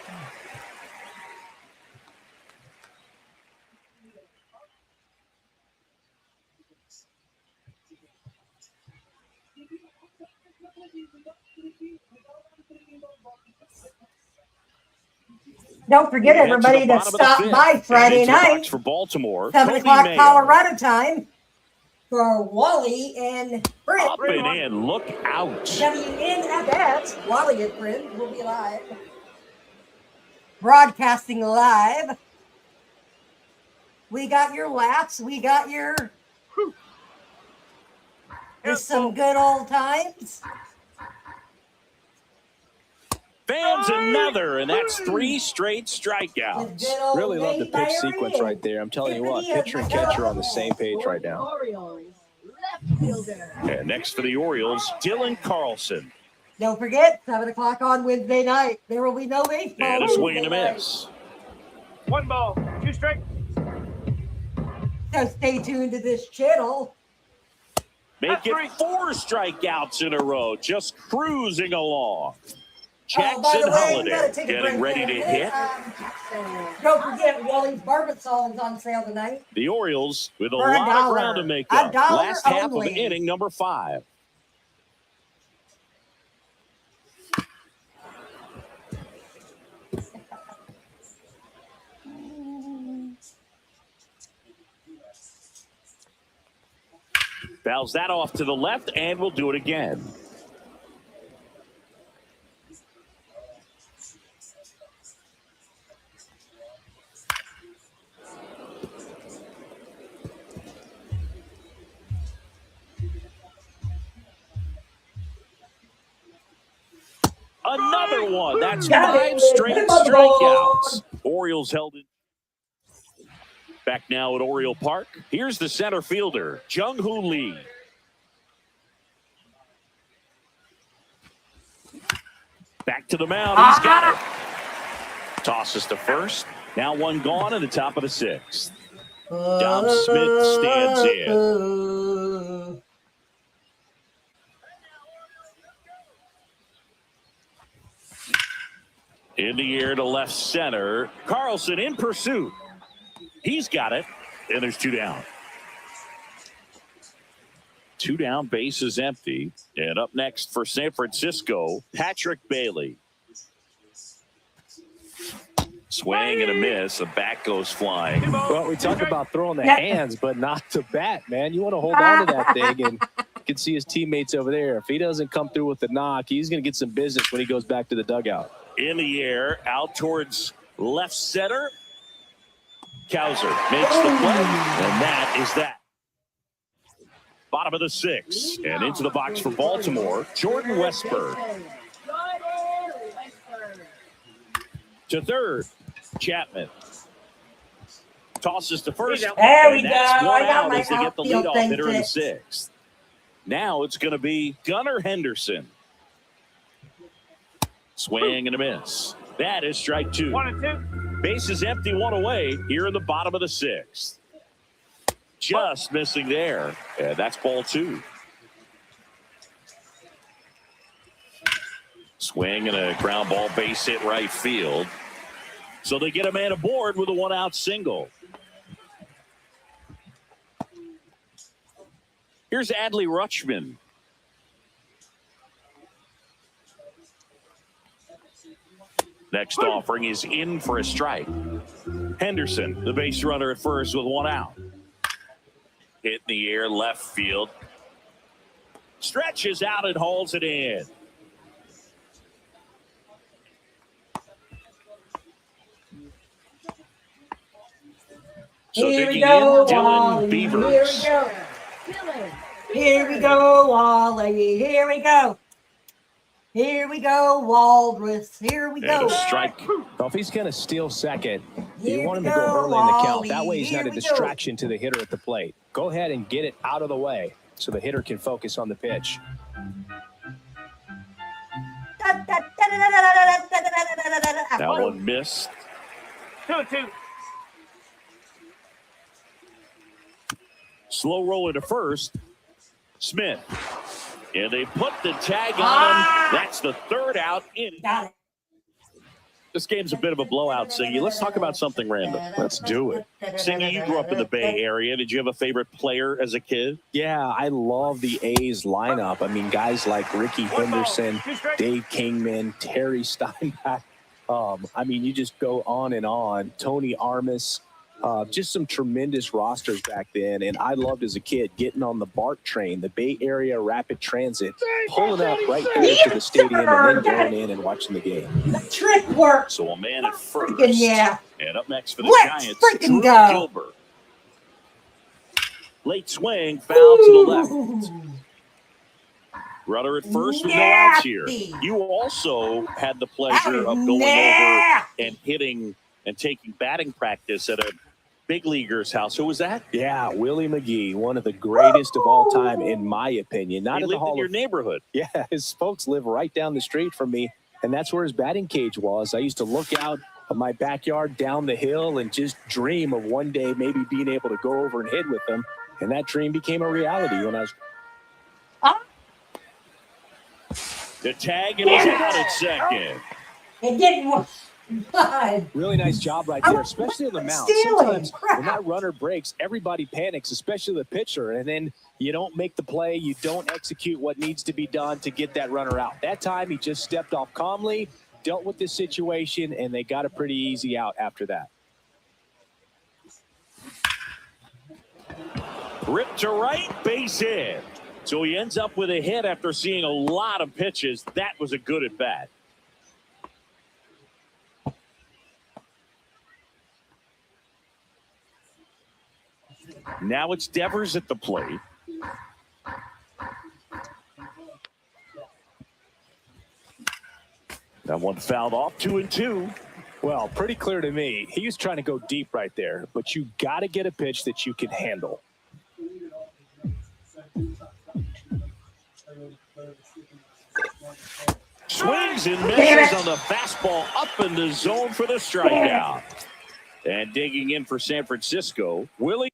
Don't forget, We head everybody, the to bottom of the stop 5th. by And Friday into the box night, for Baltimore. 7 Cody o'clock Mayo. Colorado time. for Wally and Brent. Up and in. Look out. WN at that. Wally and Brent will be live. Broadcasting live. We got your laps. We got your. There's some good old times. Fans another, and that's 3 straight With strikeouts. good old Really love the Dave pitch Barry sequence and right there. I'm telling you what, Tiffany pitcher and and catcher on the same page For right the now. Orioles, left fielder. And next for the Orioles, Dylan Carlson. Don't forget, 7 o'clock on Wednesday night. There will be no baseball. And a swing and a Wednesday night. miss. 1 ball, 2 strikes. So stay tuned to this channel. Make it 4 strikeouts in a row, just cruising along. Jackson by the way, we Holiday gotta take a getting break ready to there. hit. Don't forget, Wally's Barbasol is on sale tonight. The Orioles with a For a lot of dollar. ground to make A up. dollar Last half only. of inning number 5. Fouls that off to the left, and we'll do it again. Another one. That's Got 5 it. straight Hit the ball. strikeouts. Orioles held it. Back now at Oriole Park. Here's the center fielder, Jung-Hoo Lee. Back to the mound. He's got it. Tosses to first. Now 1 gone in the top of the 6th. Dom Smith stands in. In the air to left center. Carlson in pursuit. He's got it. And there's 2 down. 2 down, base is empty. And up next for San Francisco, Patrick Bailey. Swing and a miss. The bat goes flying. Well, we talk about throwing the hands, but not the bat, man. You want to hold on to that thing, and you can see his teammates over there. If he doesn't come through with the knock, he's going to get some business when he goes back to the dugout. In the air, out towards left center. Kowser makes the play, and that is that. Bottom of the 6th, and into the box for Baltimore, Jordan Westburg. Jordan Westburg. To third, Chapman. Tosses to first. There we and that's go. 1 I got out my as they get the outfield leadoff thing hitter in the fixed. 6th. Now it's going to be Gunnar Henderson. Swing and a miss. That is strike 2. 1 and 2. Base is empty, 1 away here in the bottom of the 6th. Just missing there. And that's ball 2. Swing and a ground ball, base hit right field. So they get a man aboard with a 1-out single. Here's Adley Rutschman. Next offering is in for a strike. Henderson, the base runner at first with 1 out. Hit in the air, left field. Stretches out and hauls it in. So Here we digging go, in, Dylan Wally. Beavers. Here we go. Dylan. Here we go, Wally. Here we go. Here we go, Walrus. Here we And go. a strike. Well, if he's going to steal second, you Here want him we to go go, early in the count. Wally. That way he's not Here a we go. distraction to the hitter at the plate. Go ahead and get it out of the way so the hitter can focus on the pitch. That one missed. 2 and 2. Slow roller to first. Smith. And they put the tag on him. That's the 3rd out in. Got it. This game's a bit of a blowout, Singy. Let's talk about something random. Let's do it. Singy, you grew up in the Bay Area. Did you have a favorite player as a kid? Yeah, I love the A's lineup. I mean, guys like Ricky Henderson, Dave Kingman, Terry Steinbach. I mean, you just go on and on. Tony Armas. Just some tremendous rosters back then. And I loved as a kid getting on the BART train, the Bay Area Rapid Transit, pulling up right there to the stadium and then going in and watching the game. The trick work. So a man at first. Freaking yeah. And up next for the Let's Giants, freaking Drew go. Gilbert. Late swing, foul to the left. Ooh. Runner at first with no outs here. Nasty. You also had the pleasure of going over Nasty. and hitting and taking batting practice at a big leaguer's house. Who was that? Yeah, Willie McGee, one of the greatest of all time, in my opinion. Not He in the lived in Hall your of neighborhood. Yeah, his folks live right down the street from me, and that's where his batting cage was. I used to look out of my backyard down the hill and just dream of one day maybe being able to go over and hit with him, and that dream became a reality when I was. The tag and he's out at second. It didn't work. God. Really nice job right there, especially on the mound. Stealing. Sometimes when that runner breaks, everybody panics, especially the pitcher, and then you don't make the play, you don't execute what needs to be done to get that runner out. That time, he just stepped off calmly, dealt with the situation, and they got a pretty easy out after that. Ripped to right, base hit. So he ends up with a hit after seeing a lot of pitches. That was a good at bat. Now it's Devers at the plate. That one fouled off, 2-2. Well, pretty clear to me. He was trying to go deep right there, but you got to get a pitch that you can handle. Swings and misses on the fastball up in the zone for the strikeout. And digging in for San Francisco, Willie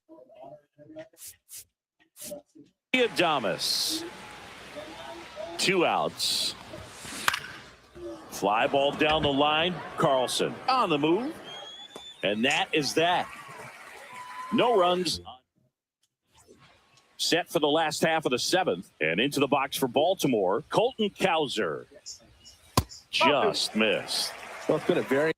Adames. 2 outs. Fly ball down the line. Carlson on the move. And that is that. No runs. Set for the last half of the 7th. And into the box for Baltimore, Colton Cowser. Just missed. Well, it's been a very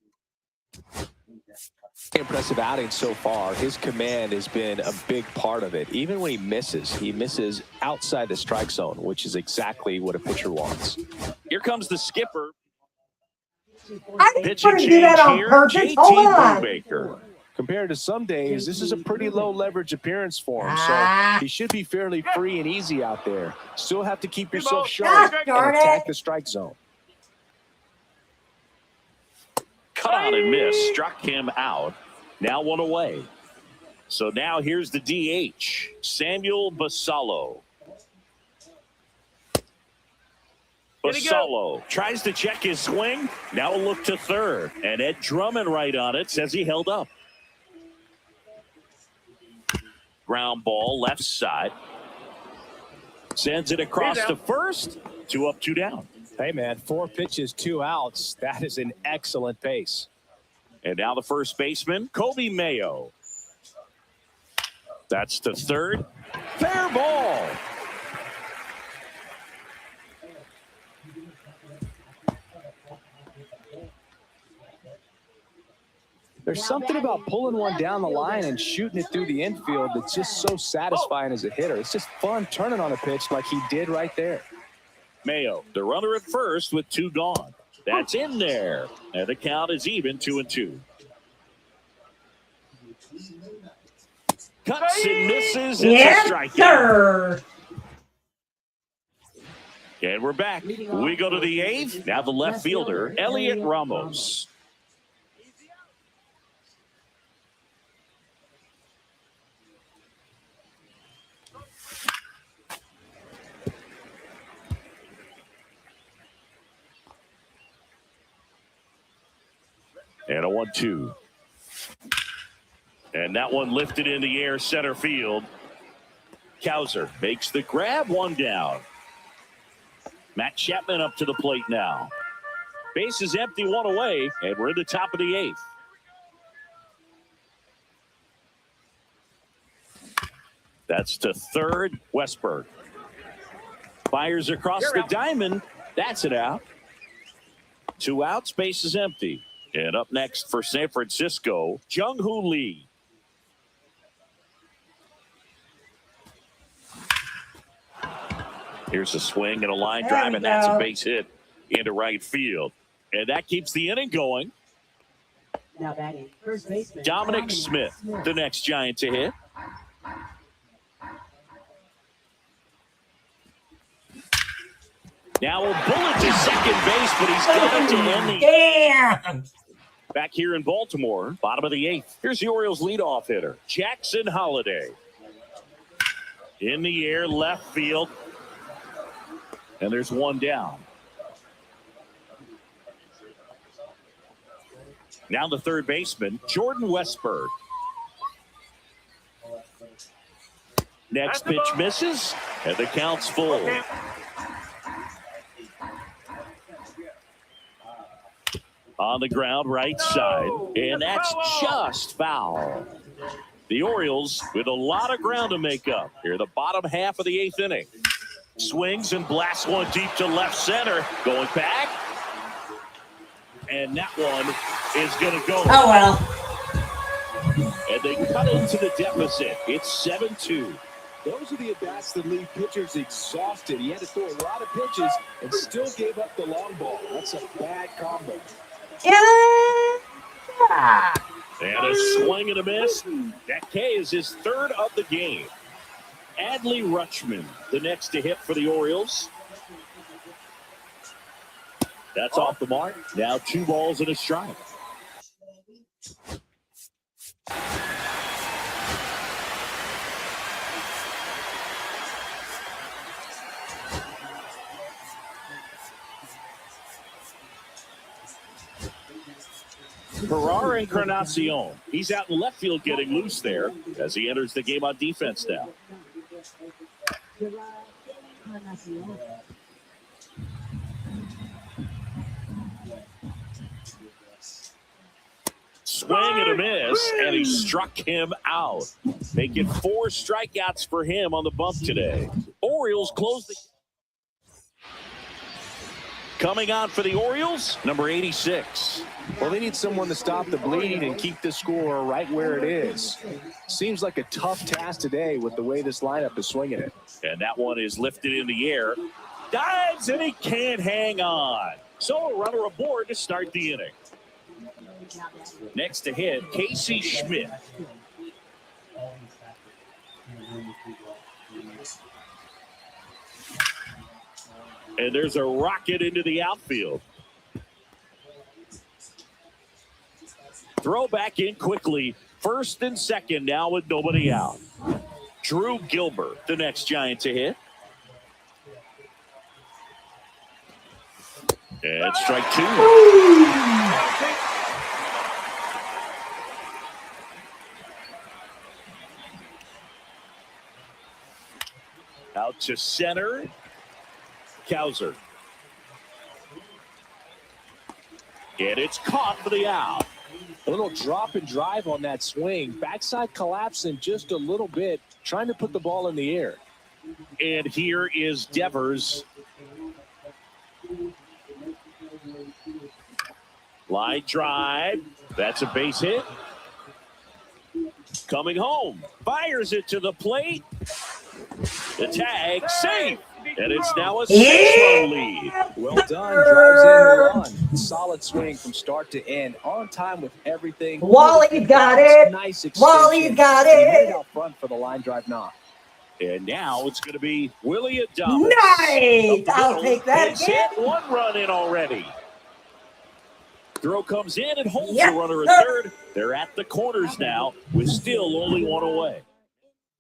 impressive outing so far. His command has been a big part of it. Even when he misses outside the strike zone, which is exactly what a pitcher wants. Here comes the skipper. I didn't Pitching want to do that change on here, purpose. JT Hold on. Brubaker. Compared to some days, this is a pretty low leverage appearance for him. Ah. So he should be fairly free and easy out there. Still have to keep yourself Ah, sharp darn and attack it. the strike zone. Cut on and miss. Struck him out. Now 1 away. So now here's the DH, Samuel Basallo. Basallo tries to check his swing. Now a look to third. And Ed Drummond right on it says he held up. Ground ball left side. Sends it across to first. 2 up, 2 down. Hey, man, 4 pitches, 2 outs. That is an excellent pace. And now the first baseman, Kobe Mayo. That's to third. Fair ball. There's something about pulling one down the line and shooting it through the infield that's just so satisfying as a hitter. It's just fun turning on a pitch like he did right there. Mayo, the runner at first with 2 gone. That's in there. And the count is even, 2-2. Cuts and misses. It's a Yes, strikeout. sir. And we're back. We go to the 8th. Now the left fielder, Elliot Ramos. And a 1-2. And that one lifted in the air, center field. Cowser makes the grab, 1 down. Matt Chapman up to the plate now. Base is empty, 1 away, and we're in the top of the 8th. That's to third, Westberg. Fires across the diamond. That's it out. 2 outs, base is empty. And up next for San Francisco, Jung-Hoo Lee. Here's a swing and a line There drive, we and that's a go. base hit into right field. And that keeps the inning going. Now batting first baseman Dominic Smith, the next Giant to hit. Now a bullet to second base, but he's got it to end the Damn. back here in Baltimore, bottom of the 8th. Here's the Orioles leadoff hitter, Jackson Holliday. In the air, left field. And there's one down. Now the third baseman, Jordan Westberg. Next pitch misses, and the count's full. Okay. On the ground, right side, and that's just foul. The Orioles with a lot of ground to make up here, the bottom half of the 8th inning. Swings and blasts one deep to left center, going back, and that one is going to go. Oh, well. And they cut into the deficit. It's 7-2. Those are the at-bats that leave pitchers exhausted. He had to throw a lot of pitches and still gave up the long ball. That's a bad combo. Yeah. And a swing and a miss. That K is his third of the game. Adley Rutschman, the next to hit for the Orioles. That's off the mark. Now 2 balls and a strike. Ferrara Encarnacion. He's out in left field getting loose there as he enters the game on defense now. Swing and a miss, and he struck him out. Making 4 strikeouts for him on the bump today. Orioles close the... Coming on for the Orioles, number 86. Well, they need someone to stop the bleed and keep the score right where it is. Seems like a tough task today with the way this lineup is swinging it. And that one is lifted in the air. Dives, and he can't hang on. So a runner aboard to start the inning. Next to hit, Casey Schmidt. And there's a rocket into the outfield. Throw back in quickly. First and second now with nobody out. Drew Gilbert, the next Giant to hit. And strike 2. Out to center. Kowser. And it's caught for the out. A little drop and drive on that swing. Backside collapsing just a little bit, trying to put the ball in the air. And here is Devers. Line drive. That's a base hit. Coming home. Fires it to the plate. The tag, safe. And it's now a 6-run lead. Well done. Drives in the run. Solid swing from start to end. On time with everything. Wally got it. Nice extension. Wally got He hit it. out front for the line drive knock. And now it's going to be Willie Adames. Nice. I'll take that Base again. hit, 1 run in already. Throw comes in and holds Yes, the runner at sir. third. They're at the corners now with still only 1 away.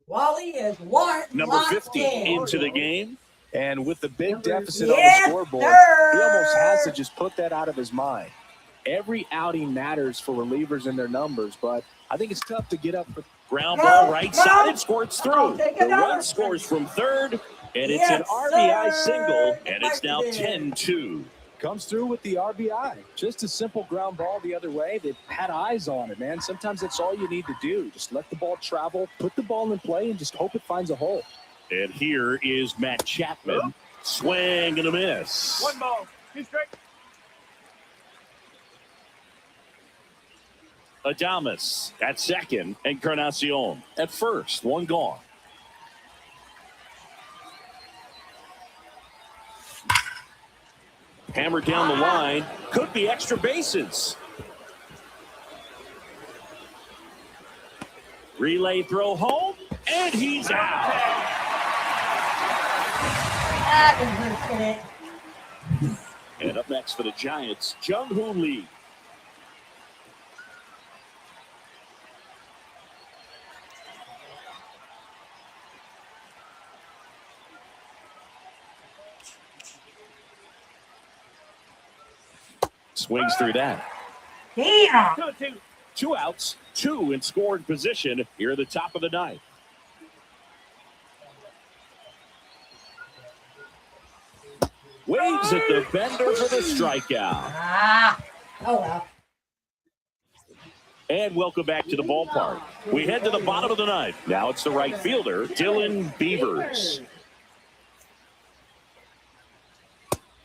Wally is one. Number locked 50 in. into the game. And with the big deficit Yes, on the scoreboard, sir. he almost has to just put that out of his mind. Every outing matters for relievers and their numbers, but I think it's tough to get up for Ground Go, ball right go. side. It squirts I'll through. take The another. run scores from third, and it's Yes, an RBI sir. single, and it's now Right there. 10-2. comes through with the RBI. Just a simple ground ball the other way. They've had eyes on it, man. Sometimes that's all you need to do. Just let the ball travel, put the ball in play, and just hope it finds a hole. And here is Matt Chapman. Swing and a miss. 1 ball, 2 strikes. Adames at second, Encarnacion at first. 1 gone. Hammered down the line. Could be extra bases. Relay throw home, and he's out. That was it. And up next for the Giants, Jung-Hoo Lee. Swings through that. Damn. 2-2. 2 outs, 2 in scoring position here at the top of the ninth. Waves at the bender for the strikeout. Oh well. And welcome back to the ballpark. We head to the bottom of the ninth. Now it's the right fielder, Dylan Beavers.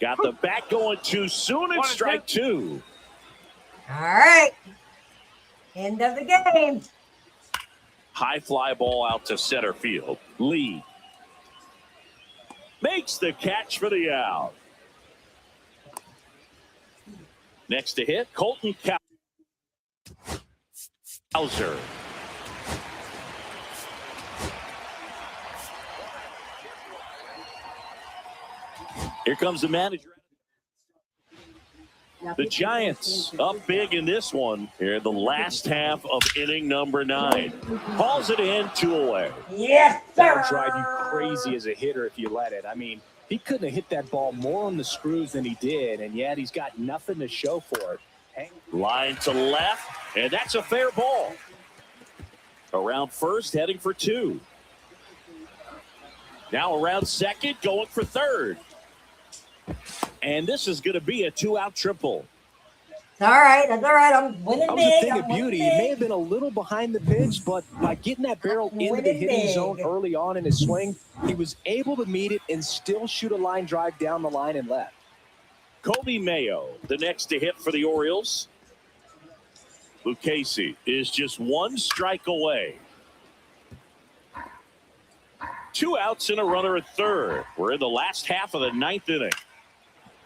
Got the bat going too soon at strike 2. All right. End of the game. High fly ball out to center field. Lee makes the catch for the out. Next to hit, Colton Cowser. Here comes the manager. The Giants up big in this one here in the last half of inning number 9. Calls it in, 2 away. Yes, sir. That would drive you crazy as a hitter if you let it. I mean, he couldn't have hit that ball more on the screws than he did, and yet he's got nothing to show for it. Line to left, and that's a fair ball. Around first, heading for 2. Now around second, going for third. And this is going to be a 2-out triple. All right. That's all right. I'm winning That was a big. thing I'm of winning beauty. big. It may have been a little behind the pitch, but by getting that barrel into the winning hitting big. zone early on in his swing, he was able to meet it and still shoot a line drive down the line and left. Kobe Mayo, the next to hit for the Orioles. Lucchesi is just 1 strike away. 2 outs and a runner at third. We're in the last half of the 9th inning.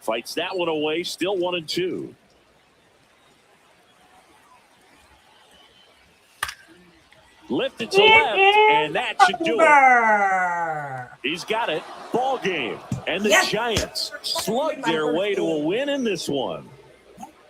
Fights that one away, still 1-2. Lifted to left, and that should do it. He's got it. Ball game. And the Yes. Giants slugged their way to a win in this one.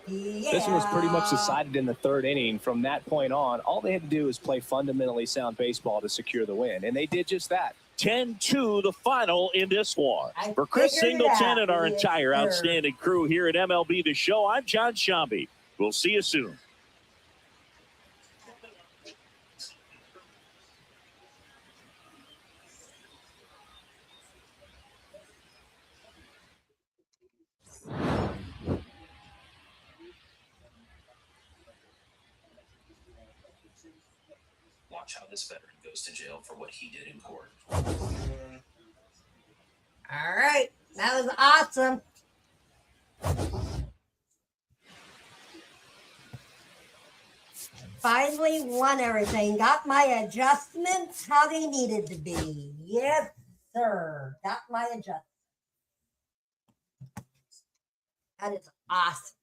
This one was pretty much decided in the 3rd inning. From that point on, all they had to do was play fundamentally sound baseball to secure the win, and they did just that. 10-2 the final in this one. I For Chris figured it Singleton out. and our Yes, entire sir. outstanding crew here at MLB The Show, I'm John Shambi. We'll see you soon. Watch how this veteran goes to jail for what he did in court. All right. That was awesome. Finally won everything. Got my adjustments how they needed to be. Yes, sir. Got my adjustments. That is awesome.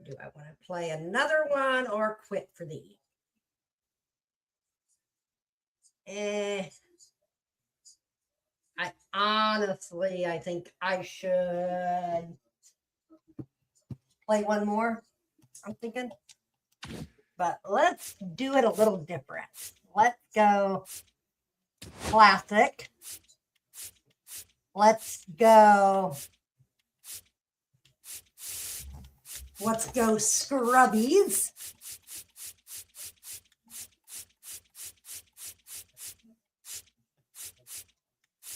Do I want to play another one or quit for these? I think I should play one more. I'm thinking, but let's do it a little different. Let's go classic. Let's go Scrubbies.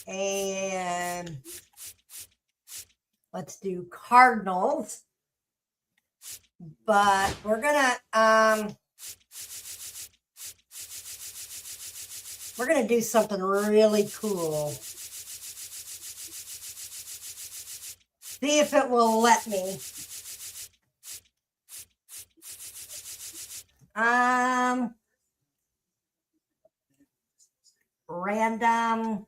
And let's do Cardinals. But we're gonna do something really cool. See if it will let me. Random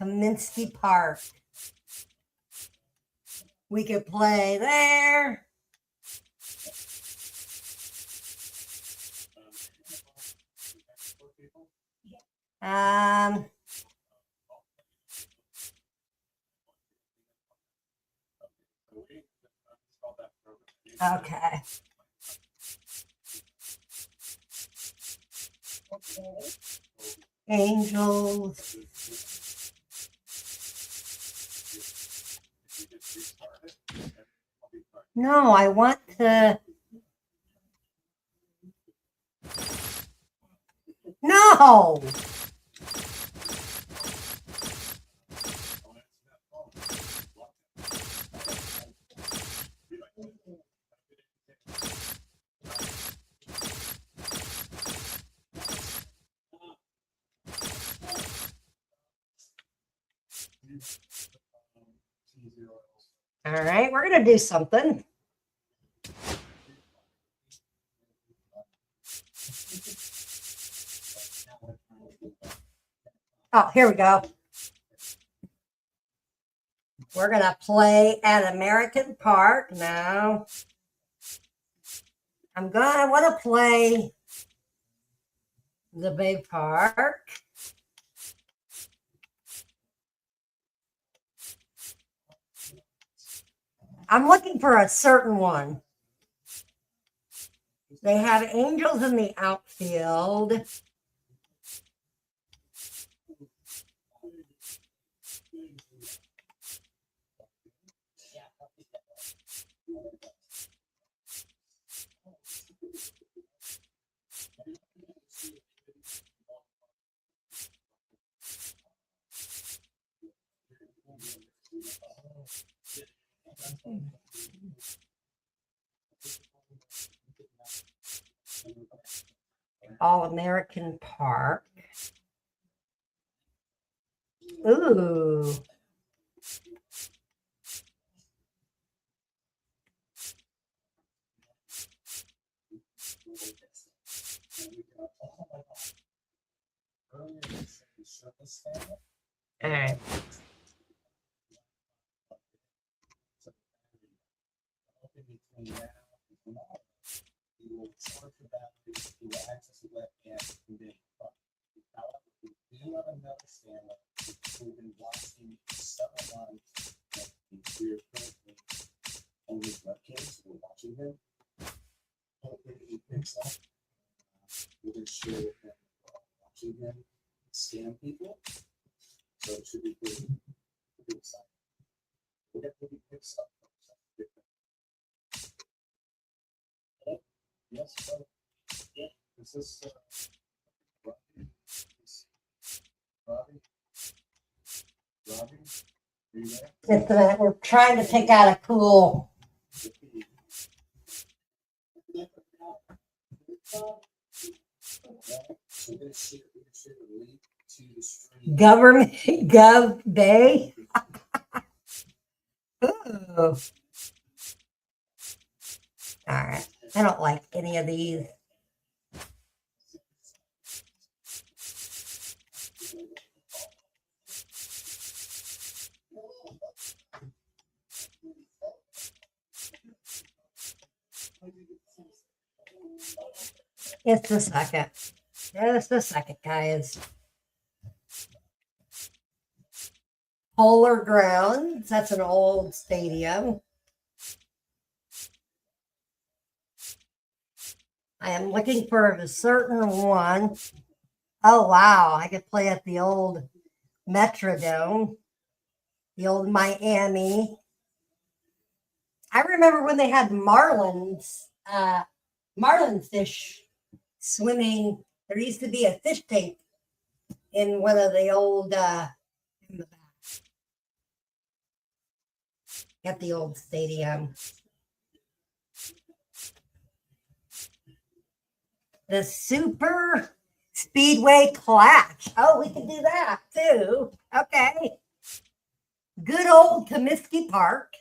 Kaminsky Park. We could play there. Um, okay. Angels. No, I want to. No. All right, we're going to do something. Oh, here we go. We're going to play at American Park now. I want to play the Bay Park. I'm looking for a certain one. They have Angels in the outfield. All-American Park. Ooh. All right. Scam people. So it should be pretty exciting. We have to be good stuff. Yes, yeah. This is Robbie. Are you there? We're trying to pick out a cool government Gov Bay. Ooh. All right. I don't like any of these. It's the second. It's the second, guys. Polar Grounds. That's an old stadium. I am looking for a certain one. Oh, wow. I could play at the old Metrodome, the old Miami. I remember when they had marlins fish swimming. There used to be a fish tank in one of the old, in the back, at the old stadium. The Super Speedway Clash. Oh, we can do that too. Okay. Good old Comiskey Park.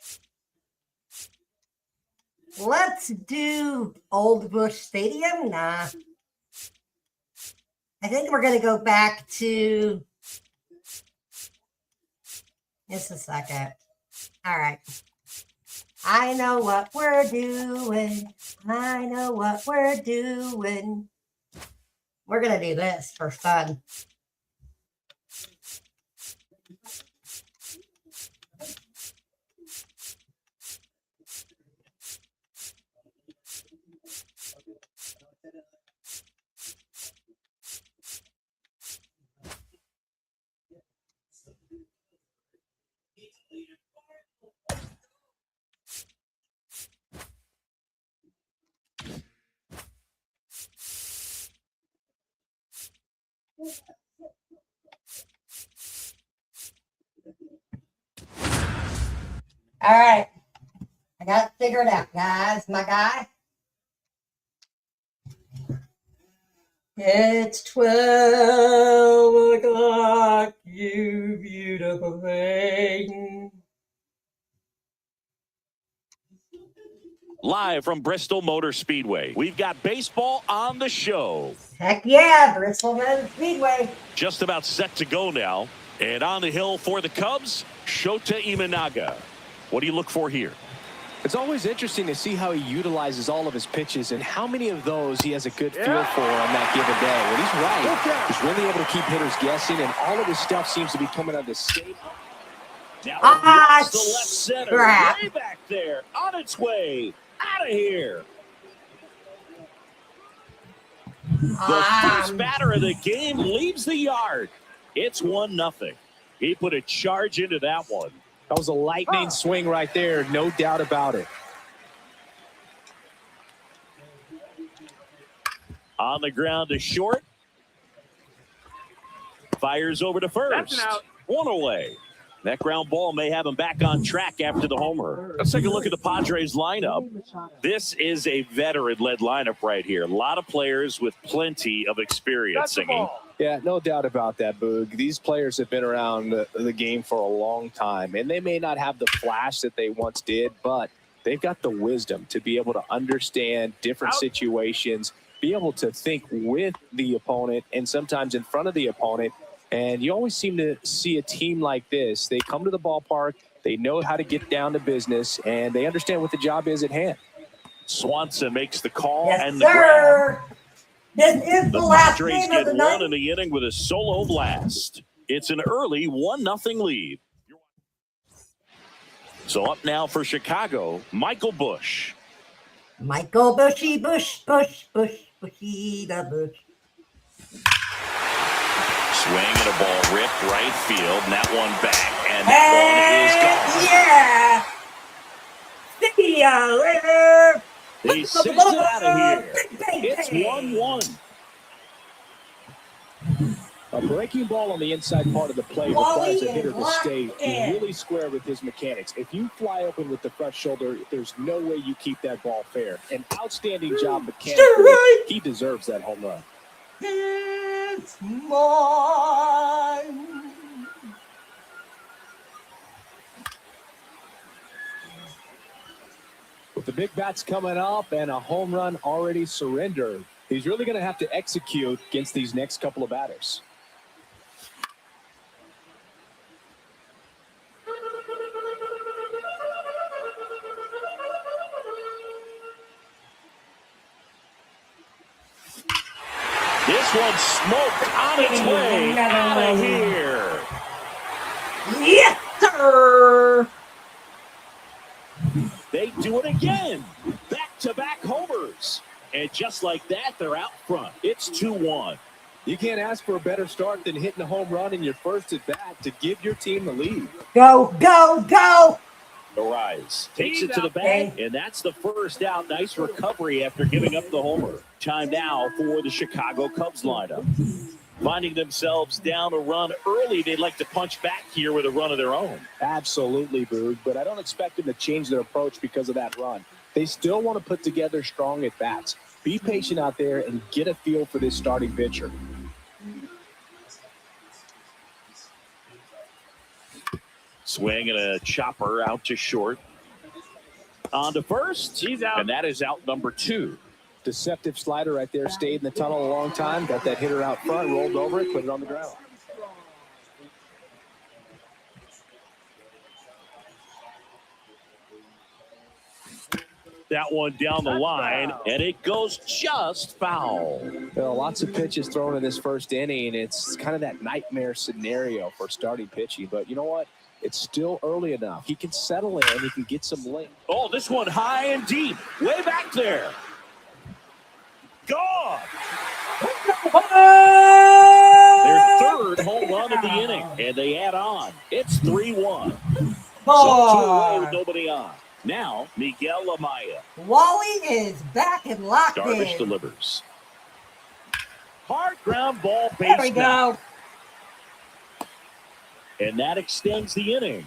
Let's do Old Bush Stadium. Nah. I think we're going to go back to It's the second. All right. I know what we're doing. I know what we're doing. We're going to do this for fun. All right. I got it figured out, guys. My guy. It's 12 o'clock, you beautiful thing. Live from Bristol Motor Speedway, we've got baseball on the show. Heck yeah, Bristol Motor Speedway. Just about set to go now. And on the hill for the Cubs, Shota Imanaga. What do you look for here? It's always interesting to see how he utilizes all of his pitches and how many of those he has a good feel for on that given day. When he's right, he's really able to keep hitters guessing, and all of his stuff seems to be coming out of the state. Now Ah, the left center, crap. way back there, on its way, out of here. The first batter of the game leaves the yard. It's 1-0. He put a charge into that one. That was a lightning swing right there, no doubt about it. On the ground to short. Fires over to first. That's an out. One away. That ground ball may have him back on track after the homer. Let's take a look at the Padres lineup. This is a veteran-led lineup right here. A lot of players with plenty of experience That's the singing. ball. Yeah, no doubt about that, Boog. These players have been around the game for a long time, and they may not have the flash that they once did, but they've got the wisdom to be able to understand different situations, be able to think with the opponent and sometimes in front of the opponent. And you always seem to see a team like this. They come to the ballpark, they know how to get down to business, and they understand what the job is at hand. Swanson makes the call Yes, and the grab. sir. This is the The last Padres game of get the one night. in the inning with a solo blast. It's an early 1-0 lead. So up now for Chicago, Michael Busch. Michael Bushy, Bushy the Bush. Swing and a ball ripped right field, and that one back, and that Yeah. See ya later. one is gone. He sends it out of here. It's 1-1. A breaking ball on the inside part of the play requires a hitter to stay really square with his mechanics. If you fly open with the front shoulder, there's no way you keep that ball fair. An outstanding job mechanically. He deserves that home run. It's mine. With the big bats coming up and a home run already surrendered, he's really going to have to execute against these next couple of batters. This one smoked on its way out of here. Yes, sir. They do it again. Back-to-back homers. And just like that, they're out front. It's 2-1. You can't ask for a better start than hitting a home run in your first at bat to give your team the lead. Go, go, go. Arise takes it to the bag, and that's the first out. Nice recovery after giving up the homer. Time now for the Chicago Cubs lineup. Finding themselves down a run early, they'd like to punch back here with a run of their own. Absolutely, Boog, but I don't expect them to change their approach because of that run. They still want to put together strong at-bats. Be patient out there and get a feel for this starting pitcher. Swing and a chopper out to short. On to first. He's out. And that is out number 2. Deceptive slider right there. Stayed in the tunnel a long time. Got that hitter out front. Rolled over it. Put it on the ground. that one down the line, and it goes just foul. Lots of pitches thrown in this first inning. It's kind of that nightmare scenario for starting pitching. But you know what? It's still early enough. He can settle in. He can get some length. Oh, this one high and deep. Way back there. Gone. Their third home run of the inning, and they add on. It's 3-1. So 2 away with nobody on. Now, Miguel Amaya. Wally is back and locked Darvish in. delivers. Hard ground ball There we base now. go. And that extends the inning.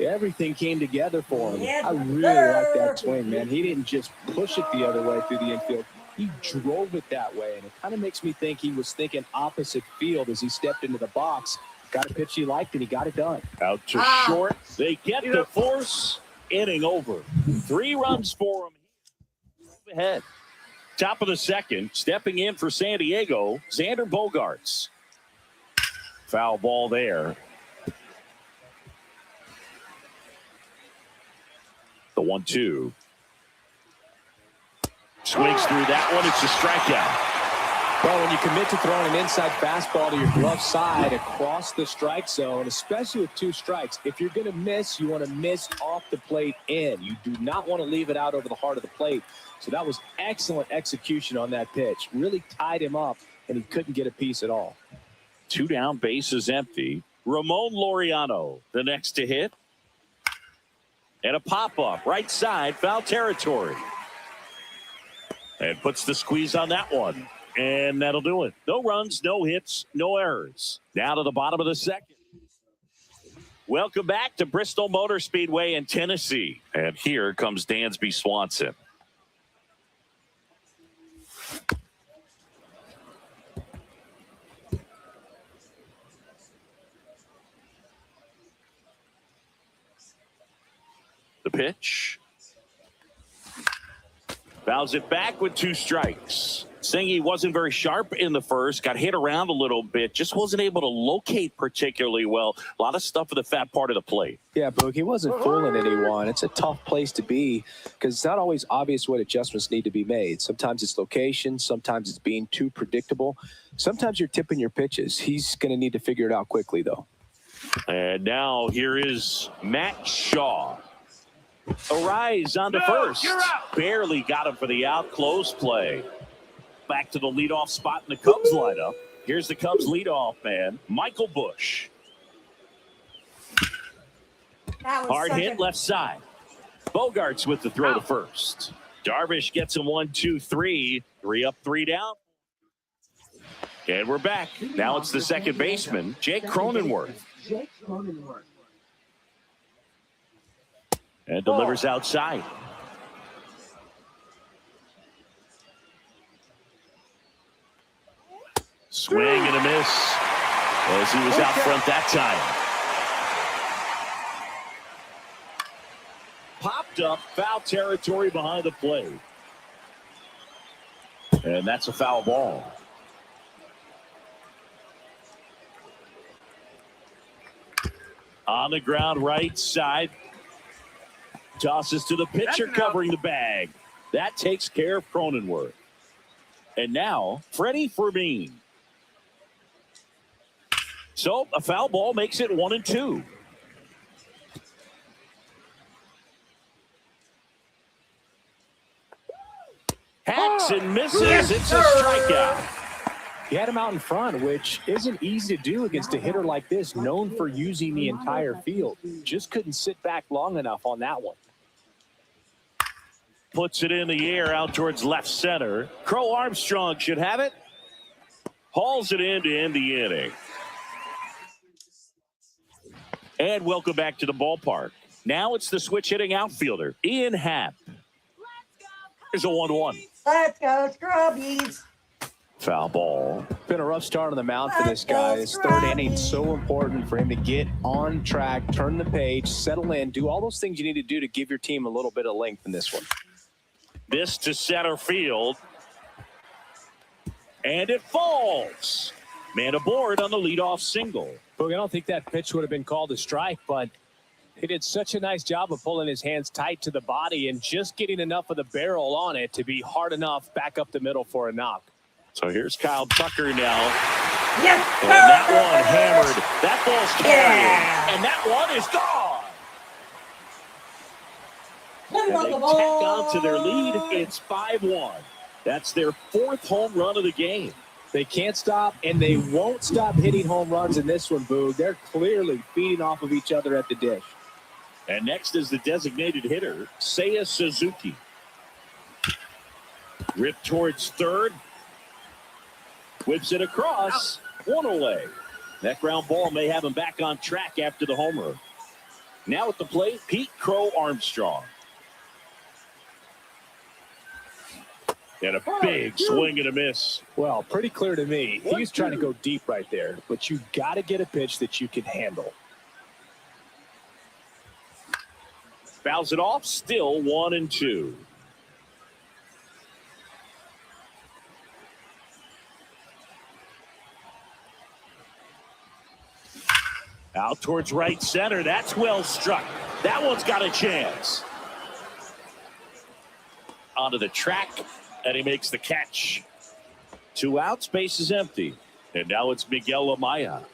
Everything came together for him. Yes, I really sir. like that swing, man. He didn't just push it the other way through the infield. He drove it that way, and it kind of makes me think he was thinking opposite field as he stepped into the box. Got a pitch he liked, and he got it done. Out to short. They get the force. Inning over. 3 runs for him. Ahead. Top of the second. Stepping in for San Diego, Xander Bogaerts. Foul ball there. The 1-2. Swings through that one. It's a strikeout. Well, when you commit to throwing an inside fastball to your glove side across the strike zone, especially with 2 strikes, if you're going to miss, you want to miss off the plate in. You do not want to leave it out over the heart of the plate. So that was excellent execution on that pitch. Really tied him up, and he couldn't get a piece at all. 2 down, bases empty. Ramon Laureano, the next to hit. And a pop-up, right side, foul territory. And puts the squeeze on that one. And that'll do it. No runs, no hits, no errors. Now to the bottom of the second. Welcome back to Bristol Motor Speedway in Tennessee. And here comes Dansby Swanson. The pitch. Fouls it back with 2 strikes. Singy wasn't very sharp in the first, got hit around a little bit, just wasn't able to locate particularly well. A lot of stuff for the fat part of the plate. Yeah, Boog, he wasn't fooling anyone. It's a tough place to be because it's not always obvious what adjustments need to be made. Sometimes it's location. Sometimes it's being too predictable. Sometimes you're tipping your pitches. He's going to need to figure it out quickly, though. And now here is Matt Shaw. Arise on to first. Barely got him for the out. Close play. Back to the leadoff spot in the Cubs lineup. Here's the Cubs leadoff man, Michael Busch. That was Hard such hit a- left side. Bogaerts with the throw to first. Darvish gets him 1-2-3. 3 up, 3 down. And we're back. Now it's the second baseman, Jake Cronenworth. Jake Cronenworth. And delivers outside. Swing and a miss as he was out front that time. Popped up, foul territory behind the plate. And that's a foul ball. On the ground, right side. Tosses to the pitcher covering the bag. That takes care of Cronenworth. And now, Freddie Fermin. So, a foul ball makes it 1-2. Hacks and misses. It's a strikeout. He had him out in front, which isn't easy to do against a hitter like this, known for using the entire field. Just couldn't sit back long enough on that one. Puts it in the air out towards left center. Crow Armstrong should have it. Hauls it in to end the inning. And welcome back to the ballpark. Now it's the switch hitting outfielder, Ian Happ. Here's a 1-1. Let's go, Scrubbies. Foul ball. Been a rough start on the mound for this guy. His third inning so important for him to get on track, turn the page, settle in, do all those things you need to do to give your team a little bit of length in this one. This to center field. And it falls. Man aboard on the leadoff single. Boog, I don't think that pitch would have been called a strike, but He did such a nice job of pulling his hands tight to the body and just getting enough of the barrel on it to be hard enough back up the middle for a knock. So here's Kyle Tucker now. Yes, And that one hammered. That ball's carrying. Yeah. And that one is gone. And they tack on to their lead. It's 5-1. That's their 4th home run of the game. They can't stop, and they won't stop hitting home runs in this one, Boog. They're clearly feeding off of each other at the dish. And next is the designated hitter, Seiya Suzuki. Ripped towards third. Whips it across. One away. That ground ball may have him back on track after the homer. Now at the plate, Pete Crow Armstrong. And a big swing and a miss. Well, pretty clear to me. He was trying to go deep right there, but you got to get a pitch that you can handle. Fouls it off, still 1-2. Out towards right center. That's well struck. That one's got a chance. Onto the track, and he makes the catch. 2 outs, base is empty. And now it's Miguel Amaya.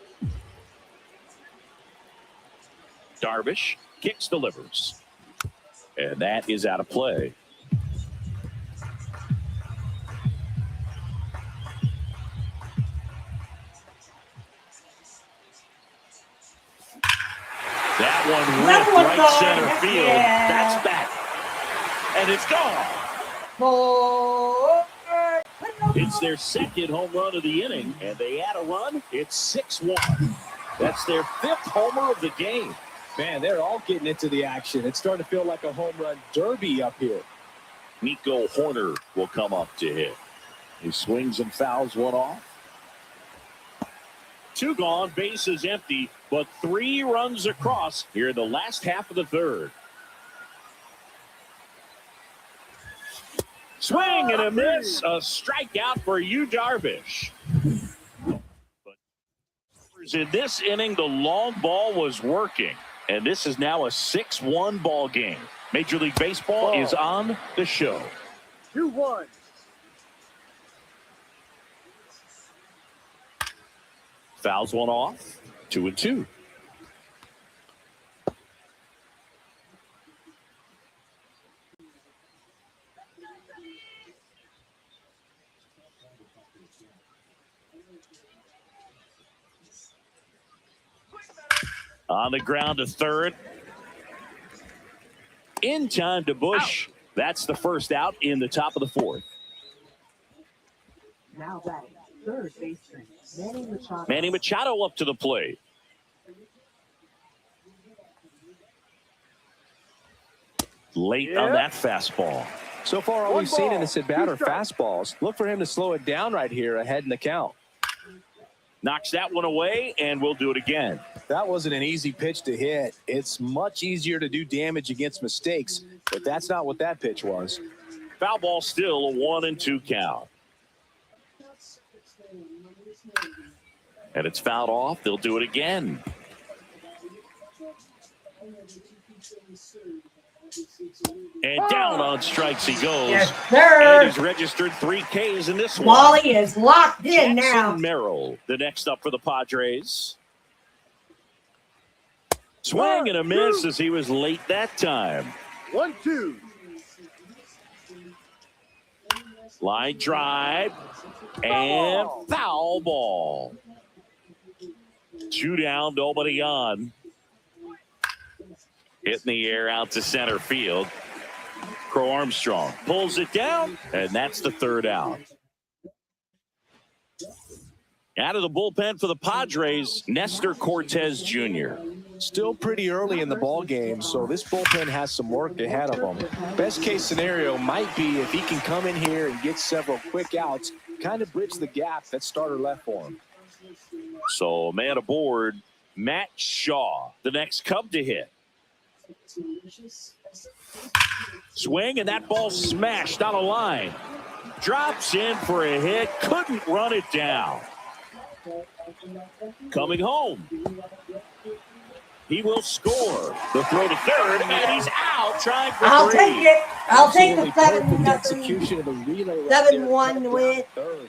Darvish kicks, delivers. And that is out of play. That one ripped right center field. Yeah. That's back. And it's gone. It's their 2nd home run of the inning, and they add a run. It's 6-1. That's their 5th homer of the game. Man, they're all getting into the action. It's starting to feel like a home run derby up here. Nico Horner will come up to hit. He swings and fouls one off. 2 gone, base is empty, but 3 runs across here in the last half of the 3rd. Swing and a miss, a strikeout for Yu Darvish. But in this inning, the long ball was working, and this is now a 6-1 ball game. Major League Baseball is on the show. 2-1. Fouls one off, 2-2. On the ground to third. In time to Bush. That's the first out in the top of the 4th. Now batting, third baseman, Manny Machado. Manny Machado up to the plate. Late on that fastball. So far, all we've seen in this at-bat are fastballs. Look for him to slow it down right here ahead in the count. Knocks that one away, and we'll do it again. That wasn't an easy pitch to hit. It's much easier to do damage against mistakes, but that's not what that pitch was. Foul ball, still a 1-2 count. And it's fouled off. They'll do it again. And down on strikes he goes. Yes, sir. And he's registered 3 Ks in this one. Wally is locked in now. Jackson Merrill, the next up for the Padres. Swing and a miss as he was late that time. 1-2. Line drive and foul ball. 2 down, nobody on. Hit in the air out to center field. Crow Armstrong pulls it down, and that's the 3rd out. Out of the bullpen for the Padres, Nestor Cortez Jr. Still pretty early in the ball game, so this bullpen has some work ahead of him. Best case scenario might be if he can come in here and get several quick outs, kind of bridge the gap that starter left for him. So man aboard, Matt Shaw, the next Cub to hit. Swing, and that ball smashed on a line. Drops in for a hit, couldn't run it down. Coming home. He will score. The throw to third, and he's out trying for I'll three. take it. I'll take the Absolutely 7-0. perfect execution of the relay. Right 7-1 there, win. third.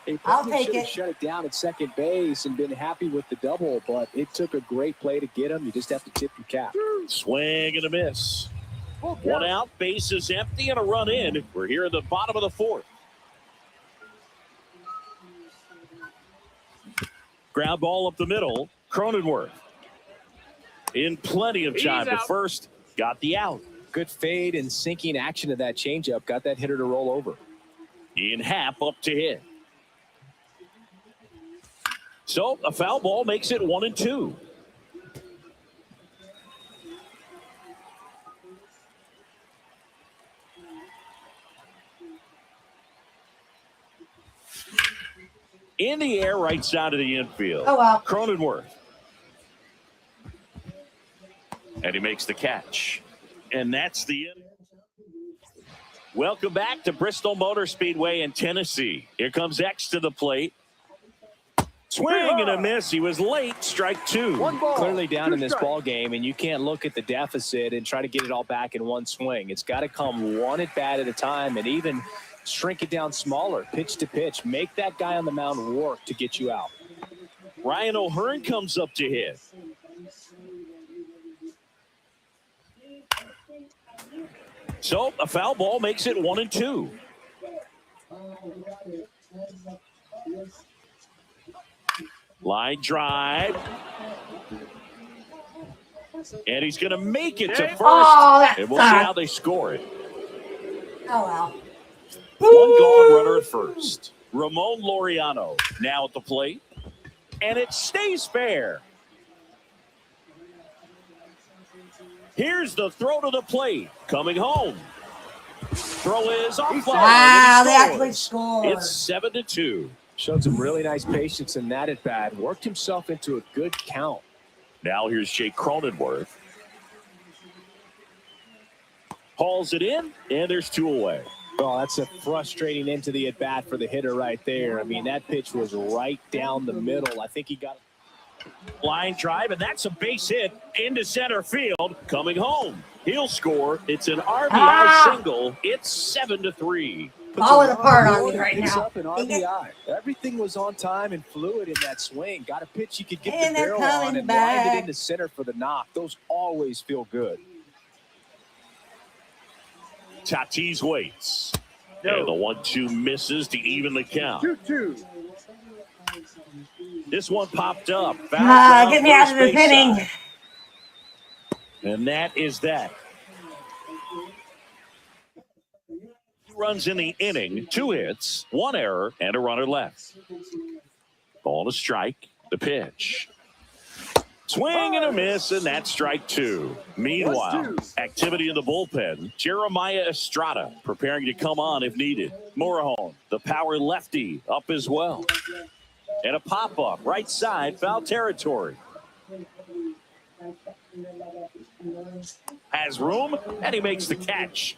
He I'll probably take should have it. shut it down at second base and been happy with the double, but it took a great play to get him. You just have to tip your cap. Swing and a miss. One out, base is empty, and a run in. We're here at the bottom of the fourth. Ground ball up the middle. Cronenworth in plenty of time at first. Got the out. Good fade and sinking action of that changeup. Got that hitter to roll over. Ian Happ up to hit. So a foul ball makes it 1-2. In the air, right side of the infield. Oh, wow. Cronenworth. And he makes the catch. And that's the end. Welcome back to Bristol Motor Speedway in Tennessee. Here comes X to the plate. Swing and a miss. He was late. Strike two. Clearly down in this ball game, and you can't look at the deficit and try to get it all back in one swing. It's got to come one at bat at a time, and even shrink it down smaller, pitch to pitch. Make that guy on the mound work to get you out. Ryan O'Hearn comes up to hit. So a foul ball makes it 1-2. Line drive. And he's going to make it to first. Oh, that and we'll see sucked. how they score it. Oh, well. One gone runner at first. Ramon Laureano now at the plate. And it stays fair. Here's the throw to the plate. Coming home. Throw is off fly. Wow, they and he actually scores. scored. It's 7-2. Showed some really nice patience in that at bat. Worked himself into a good count. Now here's Jake Cronenworth. Hauls it in, and there's two away. Oh, that's a frustrating end to the at-bat for the hitter right there. I mean, that pitch was right down the middle. I think he got Line drive, and that's a base hit into center field. Coming home. He'll score. It's an RBI single. It's 7-3. Falling apart on me right Picks now. up an RBI. Everything was on time and fluid in that swing. Got a pitch you could get And the they're barrel on coming and lined back. it into center for the knock. Those always feel good. Tatis waits. And the 1-2 misses to even the count. 2-2. This one popped up. Foul ground, Get me out of first this base inning. side. And that is that. 2 runs in the inning, 2 hits, 1 error, and a runner left. Ball to strike. The pitch. Swing and a miss, and that's strike 2. Meanwhile, activity in the bullpen. Jeremiah Estrada preparing to come on if needed. Morejon, the power lefty, up as well. And a pop-up, right side, foul territory. Has room, and he makes the catch.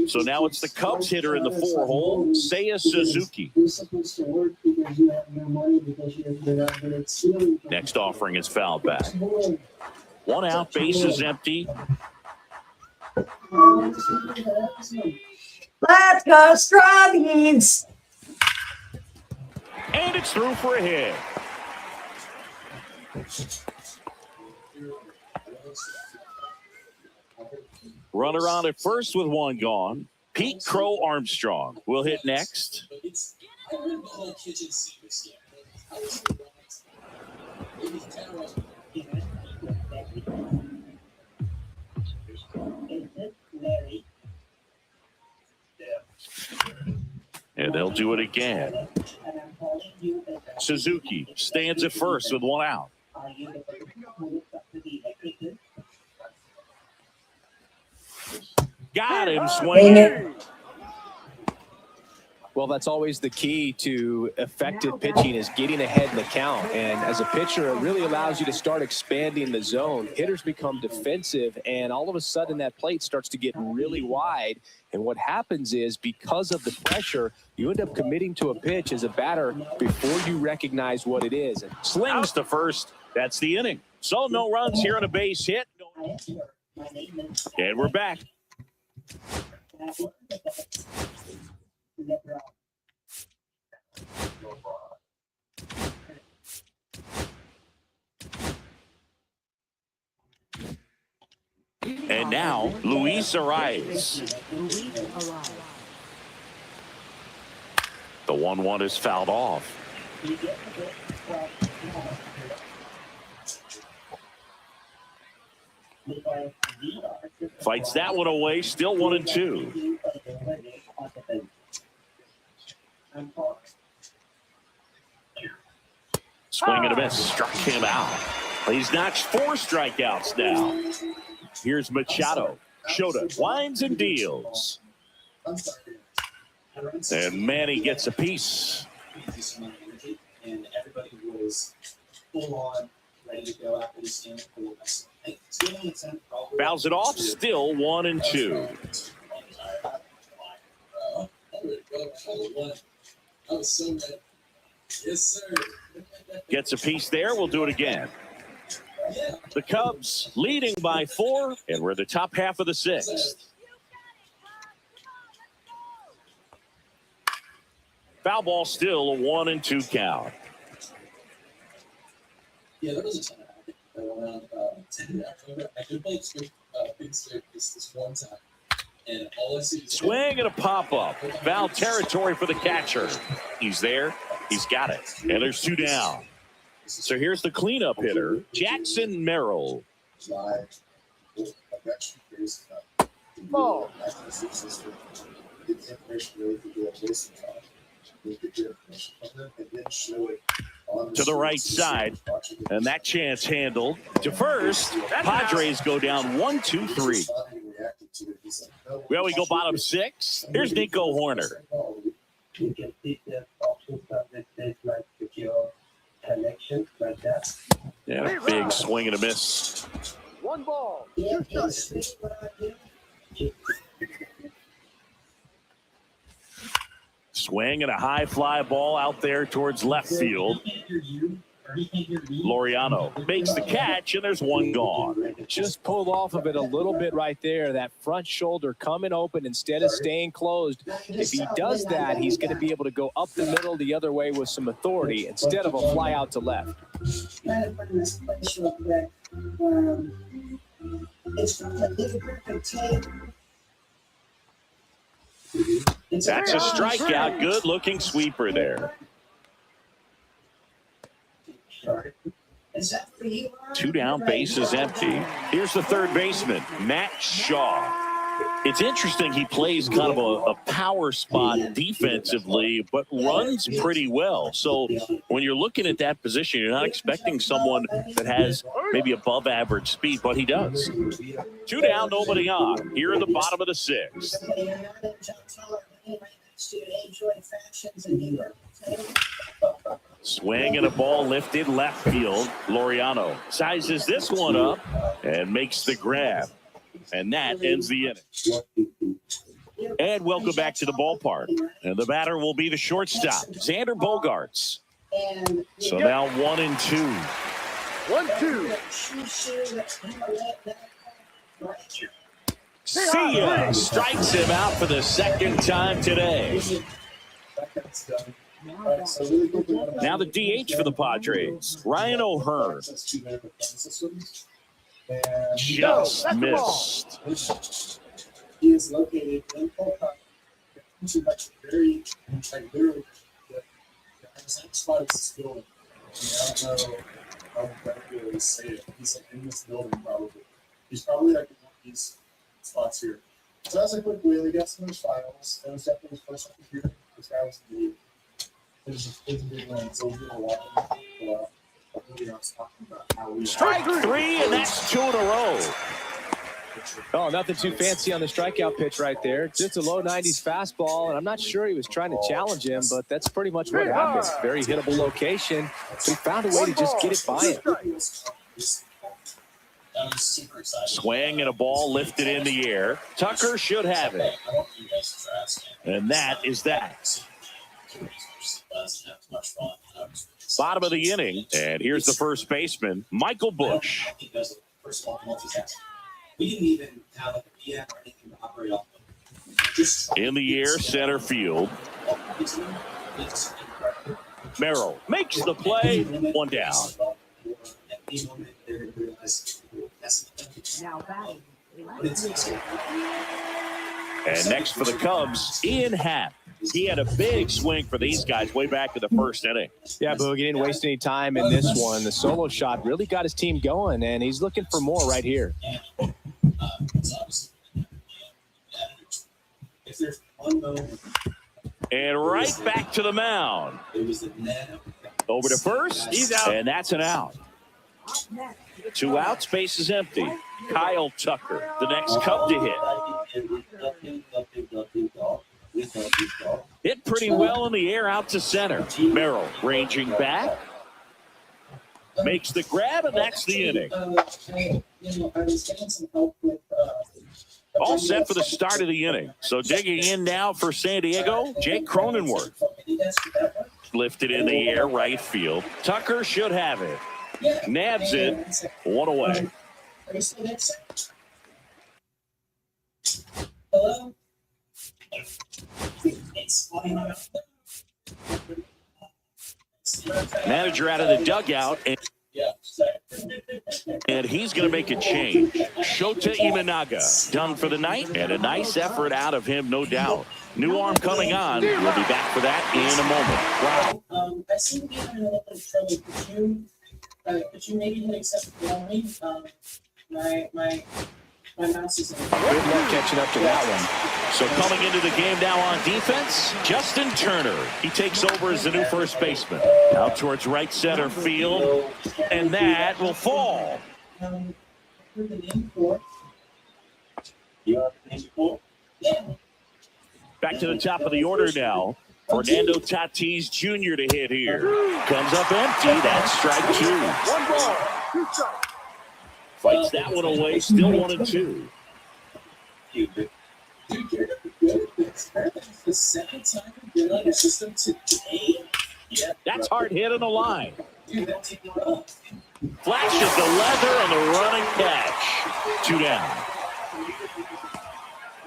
So now it's the Cubs hitter in the 4-hole, Seiya Suzuki. Next offering is fouled back. 1 out, base is empty. Let's go, Strawbeans. And it's through for a hit. Runner on at first with 1 gone. Pete Crow Armstrong will hit next. I heard the whole kitchen sink scare. I was surprised. It was terrible. And they'll do it again. Suzuki stands at first with 1 out. Got him swinging. Well, that's always the key to effective pitching is getting ahead in the count. And as a pitcher, it really allows you to start expanding the zone. Hitters become defensive, and all of a sudden that plate starts to get really wide. And what happens is because of the pressure, you end up committing to a pitch as a batter before you recognize what it is. And Slings to first. That's the inning. So no runs here on a base hit. And we're back. And now Luis Arias. The 1-1 is fouled off. Fights that one away, still 1-2. Swing and a miss, struck him out. He's notched 4 strikeouts now. Here's Machado. Shota winds and deals. And Manny gets a piece. And everybody was full on ready to go after this game. Fouls it off, still 1-2. I was so ready. Yes, sir. Gets a piece there. We'll do it again. The Cubs leading by 4, and we're in the top half of the 6th. Foul ball, still a 1-2 count. Yeah, there was a time around 10 October. I could play big straight this one time. And all I see is Swing and a pop-up. Foul territory for the catcher. He's there. He's got it. And there's 2 down. So here's the cleanup hitter, Jackson Merrill. Ball. To the right side, and that chance handled to first. Padres go down 1-2-3. Well, we go bottom 6. Here's Nico Horner. You can see the options of this is like secure connection like that. Yeah, big swing and a miss. 1 ball. Swing and a high fly ball out there towards left field. Laureano makes the catch, and there's 1 gone. Just pulled off of it a little bit right there. That front shoulder coming open instead of staying closed. If he does that, he's going to be able to go up the middle the other way with some authority instead of a fly out to left. That's a strikeout. Good looking sweeper there. 2 down, bases empty. Here's the third baseman, Matt Shaw. It's interesting, he plays kind of a power spot defensively, but runs pretty well. So when you're looking at that position, you're not expecting someone that has maybe above average speed, but he does. 2 down, nobody on. Here in the bottom of the 6th. Swing and a ball lifted left field. Laureano sizes this one up and makes the grab. And that ends the inning. And welcome back to the ballpark. And the batter will be the shortstop, Xander Bogaerts. So now 1-2. 1-2. Sia strikes him out for the second time today. Now the DH for the Padres, Ryan O'Hearn. Just missed. He is located in Colorado. Very, like, literally, the exact spot of this building. I don't know how better to say it. He's like in this building, probably. He's probably like in one of these spots here. So that was a quick wheel. He got some of his finals. That was definitely his first one here. This guy was the lead. It was a big win. So we'll do a lot. Strike 3, and that's 2 in a row. Oh, nothing too fancy on the strikeout pitch right there. Just a low 90s fastball, and I'm not sure he was trying to challenge him, but that's pretty much what happened. Very hittable location. He found a way to just get it by him. Swing and a ball lifted in the air. Tucker should have it. And that is that. Bottom of the inning, and here's the first baseman, Michael Bush. I think that's the first of all, multitask. We didn't even have like a PM or anything to operate off of. Just In the air, center field. it's incredible. Merrill makes the play, one down. Now batting. And next for the Cubs, Ian Happ. He had a big swing for these guys way back in the first inning. Yeah, Boog, he didn't waste any time in this one. The solo shot really got his team going, and he's looking for more right here. If there's one moment, And right back to the mound. it was the net. Over to first, he's out. And that's an out. 2 outs, base is empty. Kyle Tucker, the next Cub to hit. Hit pretty well in the air out to center. Merrill ranging back. Makes the grab, and that's the inning. I was getting some help with. All set for the start of the inning. So digging in now for San Diego, Jake Cronenworth. Lifted in the air, right field. Tucker should have it. Nabs it, 1 away. Are you still there? Hello? Manager out of the dugout, and he's going to make a change. Shota Imanaga done for the night, and a nice effort out of him, no doubt. New arm coming on. We'll be back for that in a moment. I seem to be having a little bit of trouble. Could you maybe hit accept for me? My mouse is in. Good luck catching up to that one. So coming into the game now on defense, Justin Turner. He takes over as the new first baseman. Out towards right center field, and that will fall. Back to the top of the order now. Fernando Tatis Jr. to hit here. Comes up empty. That's strike 2. 1 ball, 2 strikes. Fights that one away. Still 1-2. Dude, you're good at this. That's the second time you've been on your system today. Yeah, That's hard hit on the line. dude, that's rough. Flashes the leather on the running catch. 2 down.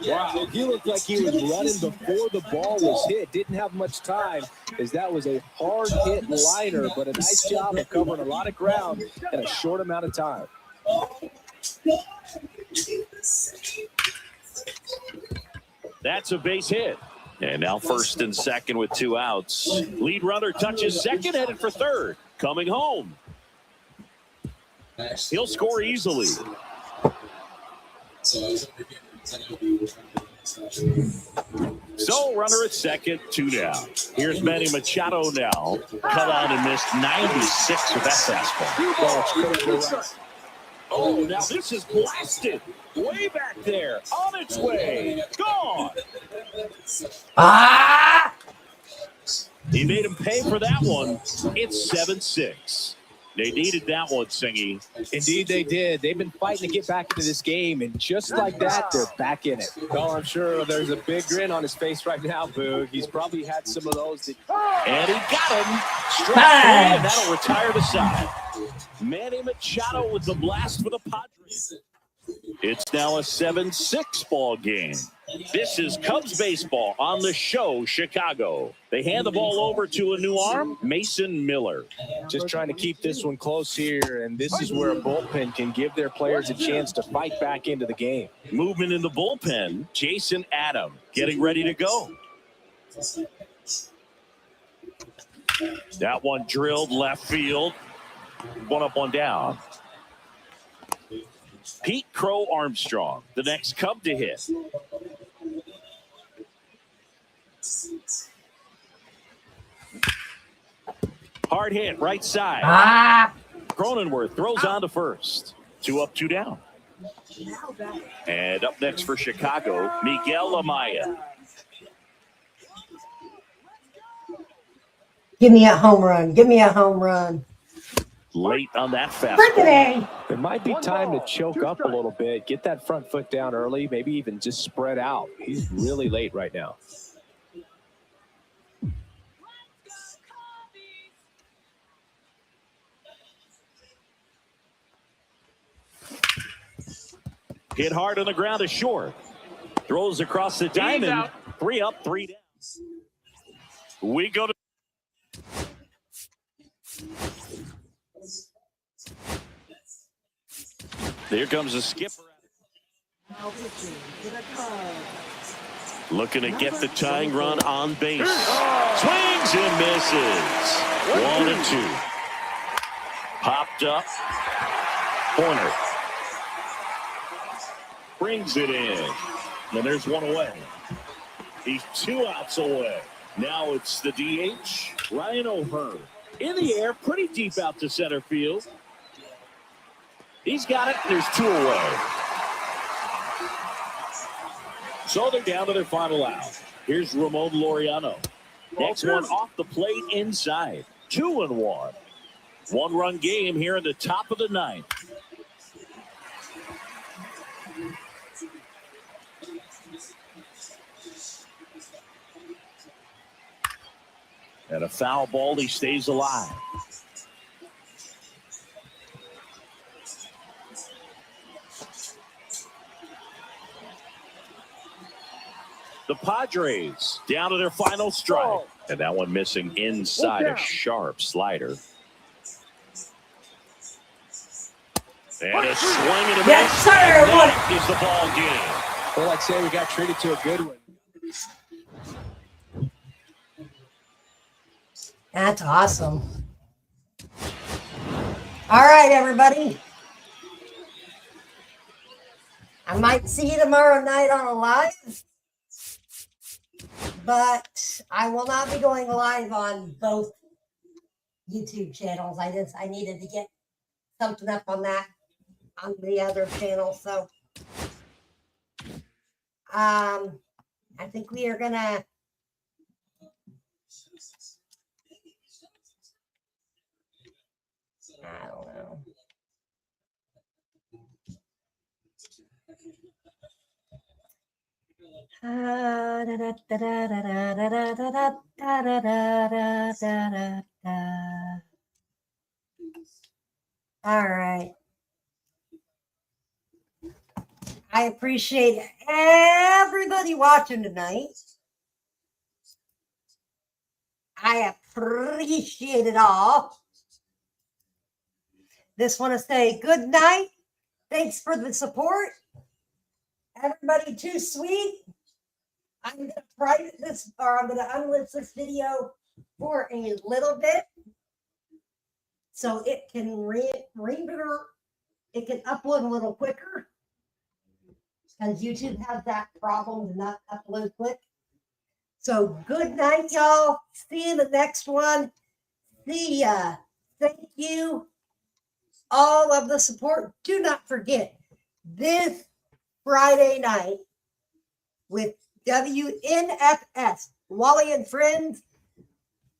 Wow, he looked like he was running before the ball was hit. Didn't have much time, as that was a hard hit liner, but a nice job of covering a lot of ground in a short amount of time. That's a base hit. And now first and second with 2 outs. Lead runner touches second, headed for third. Coming home. He'll score easily. So runner at second, 2 down. Here's Manny Machado now. Cut out and missed 96 with that fastball. Oh, now this is blasted. Way back there. On its way. Gone. Ah! He made him pay for that one. It's 7-6. They needed that one, Singy. Indeed, they did. They've been fighting to get back into this game, and just like that, they're back in it. Well, I'm sure there's a big grin on his face right now, Boog. He's probably had some of those. And he got him. Strike 3, and that'll retire the side. Manny Machado with the blast for the Padres. It's now a 7-6 ball game. This is Cubs baseball on the show, Chicago. They hand the ball over to a new arm, Mason Miller. Just trying to keep this one close here, and this is where a bullpen can give their players a chance to fight back into the game. Movement in the bullpen, Jason Adam getting ready to go. That one drilled left field. 1 up, 1 down. Pete Crow Armstrong, the next Cub to hit. Hard hit, right side. Ah! Cronenworth throws on to first. 2 up, 2 down. And up next for Chicago, Miguel Amaya. Give me a home run. Give me a home run. Late on that fastball. Friggin' It might be time to choke up a little bit, get that front foot down early, maybe even just spread out. He's really late right now. Hit hard on the ground is short. Throws across the diamond. 3 up, 3 down. We go to. Here comes a skipper. Looking to get the tying run on base. Swings and misses. 1-2. Popped up. Corner. Brings it in. And there's one away. He's 2 outs away. Now it's the DH, Ryan O'Hearn. In the air, pretty deep out to center field. He's got it. There's 2 away. So they're down to their final out. Here's Ramon Laureano. Next one off the plate inside. 2-1. 1-run game here in the top of the 9th. And a foul ball, he stays alive. The Padres down to their final strike. And that one missing inside a sharp slider. And a swing and a miss. Yes, sir. And that is the ball game. Well, I'd say we got treated to a good one. That's awesome. All right, everybody. I might see you tomorrow night on a live, but I will not be going live on both YouTube channels. I needed to get something up on that on the other channel. So I think we are gonna I don't know. All right. I appreciate everybody watching tonight. I appreciate it all. Just want to say good night. Thanks for the support. Everybody too sweet. I'm going to private this, or I'm going to unlist this video for a little bit so it can it can upload a little quicker, because YouTube has that problem to not upload quick. So good night, y'all. See you in the next one. See ya. Thank you. All of the support. Do not forget this Friday night with WNFS, Wally and Friends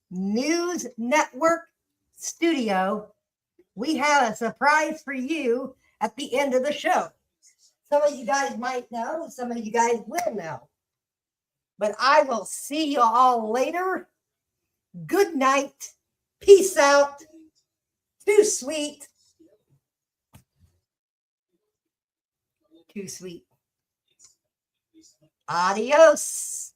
News Network Studio. We have a surprise for you at the end of the show. Some of you guys might know, some of you guys will know. But I will see you all later. Good night. Peace out. Too sweet. Too sweet. Adios.